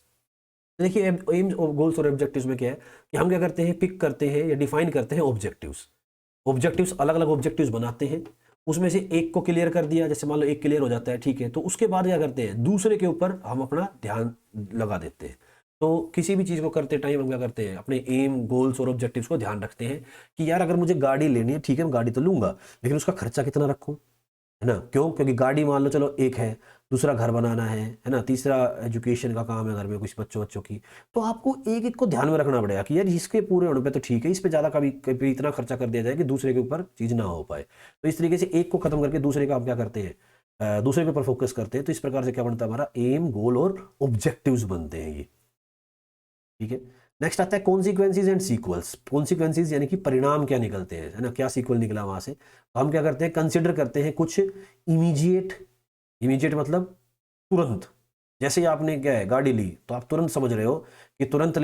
देखिए एम्स और गोल्स और objectives में क्या है कि हम क्या करते हैं, पिक करते हैं या डिफाइन करते हैं ऑब्जेक्टिव्स अलग अलग ऑब्जेक्टिव्स बनाते हैं, उसमें से एक को क्लियर कर दिया, जैसे मान लो एक क्लियर हो जाता है, ठीक है, तो उसके बाद क्या करते हैं, दूसरे के ऊपर हम अपना ध्यान लगा देते हैं। तो किसी भी चीज़ को करते टाइम हम क्या करते हैं, अपने एम गोल्स और ऑब्जेक्टिव्स को ध्यान रखते हैं कि यार अगर मुझे गाड़ी लेनी है, ठीक है मैं गाड़ी तो लूंगा, लेकिन उसका खर्चा कितना रखूं, है ना, क्यों, क्योंकि गाड़ी मान लो चलो एक है, दूसरा घर बनाना है ना, तीसरा एजुकेशन का काम है घर में कुछ बच्चों की। तो आपको एक एक को ध्यान में रखना पड़ेगा कि यार इसके पूरे होने पे तो ठीक है, इस पे ज़्यादा कभी कभी इतना खर्चा कर दिया जाए कि दूसरे के ऊपर चीज़ ना हो पाए। तो इस तरीके से एक को खत्म करके दूसरे का आप क्या करते हैं, दूसरे के ऊपर फोकस करते हैं। तो इस प्रकार से क्या बनता है, हमारा एम गोल और ऑब्जेक्टिव्स बनते हैं ये। ठीक है, नेक्स्ट आता है कॉन्सिक्वेंसीज एंड सीक्वल्स। कॉन्सिक्वेंसीज यानी कि परिणाम क्या निकलते हैं, है ना, क्या सीक्वल निकला वहां से। तो हम क्या करते हैं, कंसिडर करते हैं कुछ इमीडिएट मतलब तुरंत। जैसे ही आपने क्या है गाड़ी ली, तो आप तुरंत समझ रहे हो कि तुरंत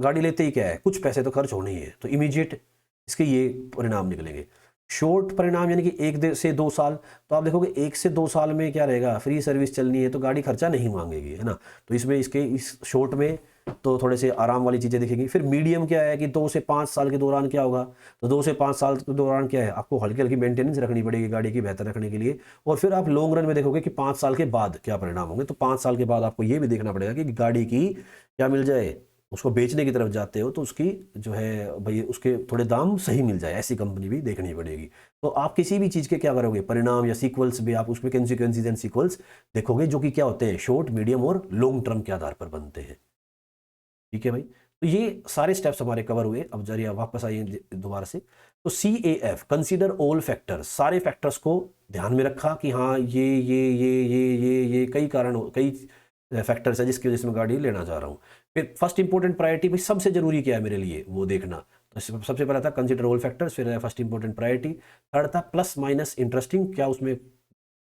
गाड़ी लेते ही क्या है कुछ पैसे तो खर्च होने ही है, तो इमीडिएट इसके ये परिणाम निकलेंगे। शॉर्ट परिणाम यानी कि 1 से 2 साल, तो आप देखोगे 1 से 2 साल में क्या रहेगा, फ्री सर्विस चलनी है तो गाड़ी खर्चा नहीं मांगेगी, है ना। तो इसमें इसके इस शॉर्ट में तो थोड़े से आराम वाली चीज़ें दिखेंगी। फिर मीडियम क्या है कि 2 से 5 साल के दौरान क्या होगा, तो 2 से 5 साल के दौरान क्या है, आपको हल्की हल्की मेंटेनेंस रखनी पड़ेगी गाड़ी की बेहतर रखने के लिए। और फिर आप लॉन्ग रन में देखोगे कि 5 साल के बाद क्या परिणाम होंगे। तो 5 साल के बाद आपको ये भी देखना पड़ेगा कि गाड़ी की क्या मिल जाए, उसको बेचने की तरफ जाते हो तो उसकी जो है भाई उसके थोड़े दाम सही मिल जाए, ऐसी कंपनी भी देखनी पड़ेगी। तो आप किसी भी चीज़ के क्या करोगे, परिणाम या सीक्वल्स भी आप उसमें कंसिक्वेंसीज एंड सीक्वल्स देखोगे, जो कि क्या होते हैं, शॉर्ट मीडियम और लॉन्ग टर्म के आधार पर बनते हैं। ठीक है भाई, तो ये सारे स्टेप्स हमारे कवर हुए। अब जरिए वापस आइए दोबारा से। तो CAF कंसीडर ऑल फैक्टर्स, सारे फैक्टर्स को ध्यान में रखा कि हाँ ये कई कारण कई फैक्टर्स है जिसकी वजह से मैं गाड़ी लेना चाह रहा हूँ। फिर फर्स्ट इंपॉर्टेंट प्रायोरिटी, भाई सबसे जरूरी क्या है मेरे लिए वो देखना। तो सबसे पहला था कंसीडर ऑल फैक्टर्स, फिर फर्स्ट इंपॉर्टेंट प्रायोरिटी। थर्ड था प्लस माइनस इंटरेस्टिंग, क्या उसमें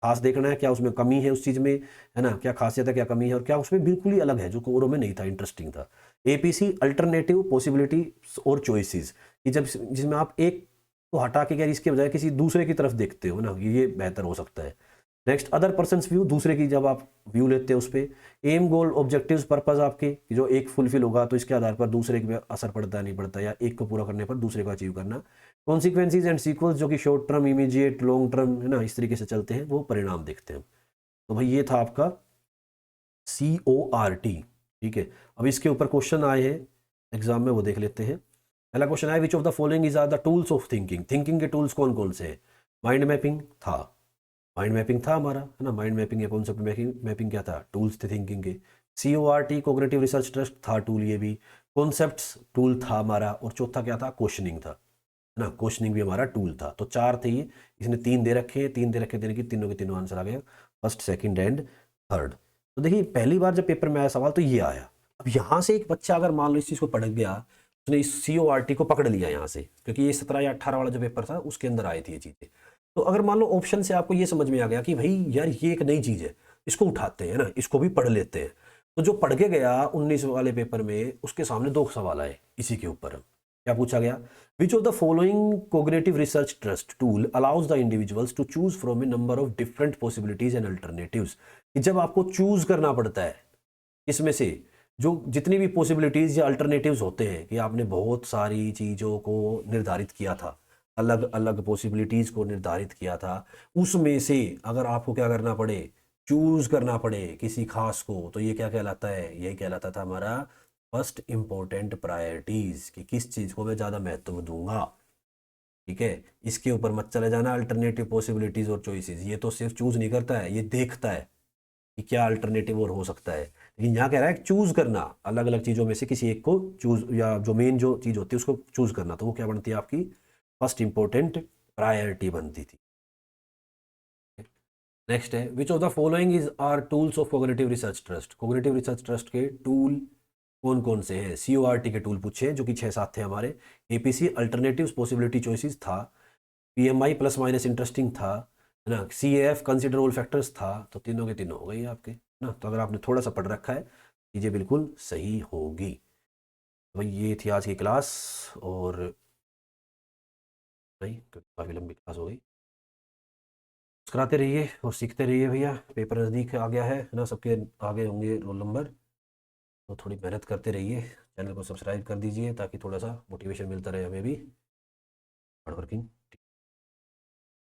खास देखना है, क्या उसमें कमी है उस चीज़ में, है ना, क्या खासियत है क्या कमी है, और क्या उसमें बिल्कुल ही अलग है जो कोरों में नहीं था, इंटरेस्टिंग था। APC अल्टरनेटिव पॉसिबिलिटी और चॉइसेस, कि जब जिसमें आप एक को हटा के क्या इसके बजाय किसी दूसरे की तरफ देखते हो ना, ये बेहतर हो सकता है। नेक्स्ट अदर पर्सन्स व्यू, दूसरे की जब आप व्यू लेते हो उस पर। एम गोल ऑब्जेक्टिव्स पर्पस आपके कि जो एक फुलफिल होगा तो इसके आधार पर दूसरे पे असर पड़ता है नहीं पड़ता, या एक को पूरा करने पर दूसरे को अचीव करना। कॉन्सिक्वेंसीज एंड सीक्वल्स, जो कि short term, immediate, long term, है ना, इस तरीके से चलते हैं, वो परिणाम देखते हैं। तो भाई ये था आपका CORT। ठीक है, अब इसके ऊपर क्वेश्चन आए हैं एग्जाम में, वो देख लेते हैं। पहला क्वेश्चन है, which of the following is are the tools of thinking, thinking के टूल्स कौन कौन से हैं। माइंड मैपिंग था, माइंड मैपिंग था हमारा, है ना, माइंड मैपिंग या कॉन्सेप्ट मैपिंग, मैपिंग क्या था, टूल्स थे थिंकिंग के। CORT कोग्निटिव रिसर्च ट्रस्ट था टूल, ये भी कॉन्सेप्ट्स टूल था हमारा। और चौथा क्या था, क्वेश्चनिंग था, है ना, क्वेश्चनिंग भी हमारा टूल था। तो 4 थे ये, इसने 3 दे रखे हैं, 3 दे रखे देने की तीनों के तीनों आंसर आ गए, फर्स्ट सेकंड एंड थर्ड। तो देखिए पहली बार जब पेपर में आया सवाल तो ये आया। अब यहाँ से एक बच्चा अगर मान लो इस चीज़ को पढ़ गया, उसने इस CORT को पकड़ लिया यहाँ से, क्योंकि ये 17 या 18 वाला जो पेपर था उसके अंदर आई थी ये चीज़ें। तो अगर मान लो ऑप्शन से आपको ये समझ में आ गया कि भाई यार ये एक नई चीज़ है, इसको उठाते हैं ना, इसको भी पढ़ लेते हैं। तो जो पढ़ के गया 19 वाले पेपर में, उसके सामने 2 सवाल आए इसी के ऊपर। क्या पूछा गया, which of the following cognitive research trust tool allows the individuals to choose from a number of different possibilities and alternatives. कि जब आपको चूज करना पड़ता है इसमें से जो जितनी भी पॉसिबिलिटीज या अल्टरनेटिव्स होते हैं, कि आपने बहुत सारी चीज़ों को निर्धारित किया था, अलग अलग पॉसिबिलिटीज को निर्धारित किया था, उसमें से अगर आपको क्या करना पड़े, चूज करना पड़े किसी खास को, तो ये क्या कहलाता है, यही कहलाता था हमारा फर्स्ट इंपॉर्टेंट प्रायोरिटीज, कि किस चीज़ को मैं ज़्यादा महत्व दूंगा। ठीक है, इसके ऊपर मत चले जाना अल्टरनेटिव पॉसिबिलिटीज और चॉइसेस, ये तो सिर्फ चूज नहीं करता है, ये देखता है कि क्या अल्टरनेटिव और हो सकता है। लेकिन यहाँ कह रहा है चूज करना, अलग अलग चीज़ों में से किसी एक को चूज, या जो मेन जो चीज़ होती है उसको चूज करना, तो वो क्या बनती है आपकी फर्स्ट इंपॉर्टेंट प्रायोरिटी बनती थी। नेक्स्ट है, which of the following is are tools of cognitive research trust, cognitive research trust के टूल कौन कौन से हैं। CORT के टूल पूछे जो कि 6-7 थे हमारे। APC अल्टरनेटिव्स पॉसिबिलिटी चॉइसेस था। PMI प्लस माइनस इंटरेस्टिंग था, है ना। CAF कंसिडर ऑल फैक्टर्स था। तो तीनों के तीनों हो गई आपके, है ना। तो अगर आपने थोड़ा सा पढ़ रखा है चीज़ें बिल्कुल सही होगी। तो भाई ये थी आज की क्लास, और नहीं काफ़ी लंबी क्लास हो गई। कराते रहिए और सीखते रहिए भैया, पेपर नज़दीक आ गया है ना, सबके आगे होंगे रोल नंबर। तो थोड़ी मेहनत करते रहिए, चैनल को सब्सक्राइब कर दीजिए ताकि थोड़ा सा मोटिवेशन मिलता रहे हमें भी, हार्ड वर्किंग।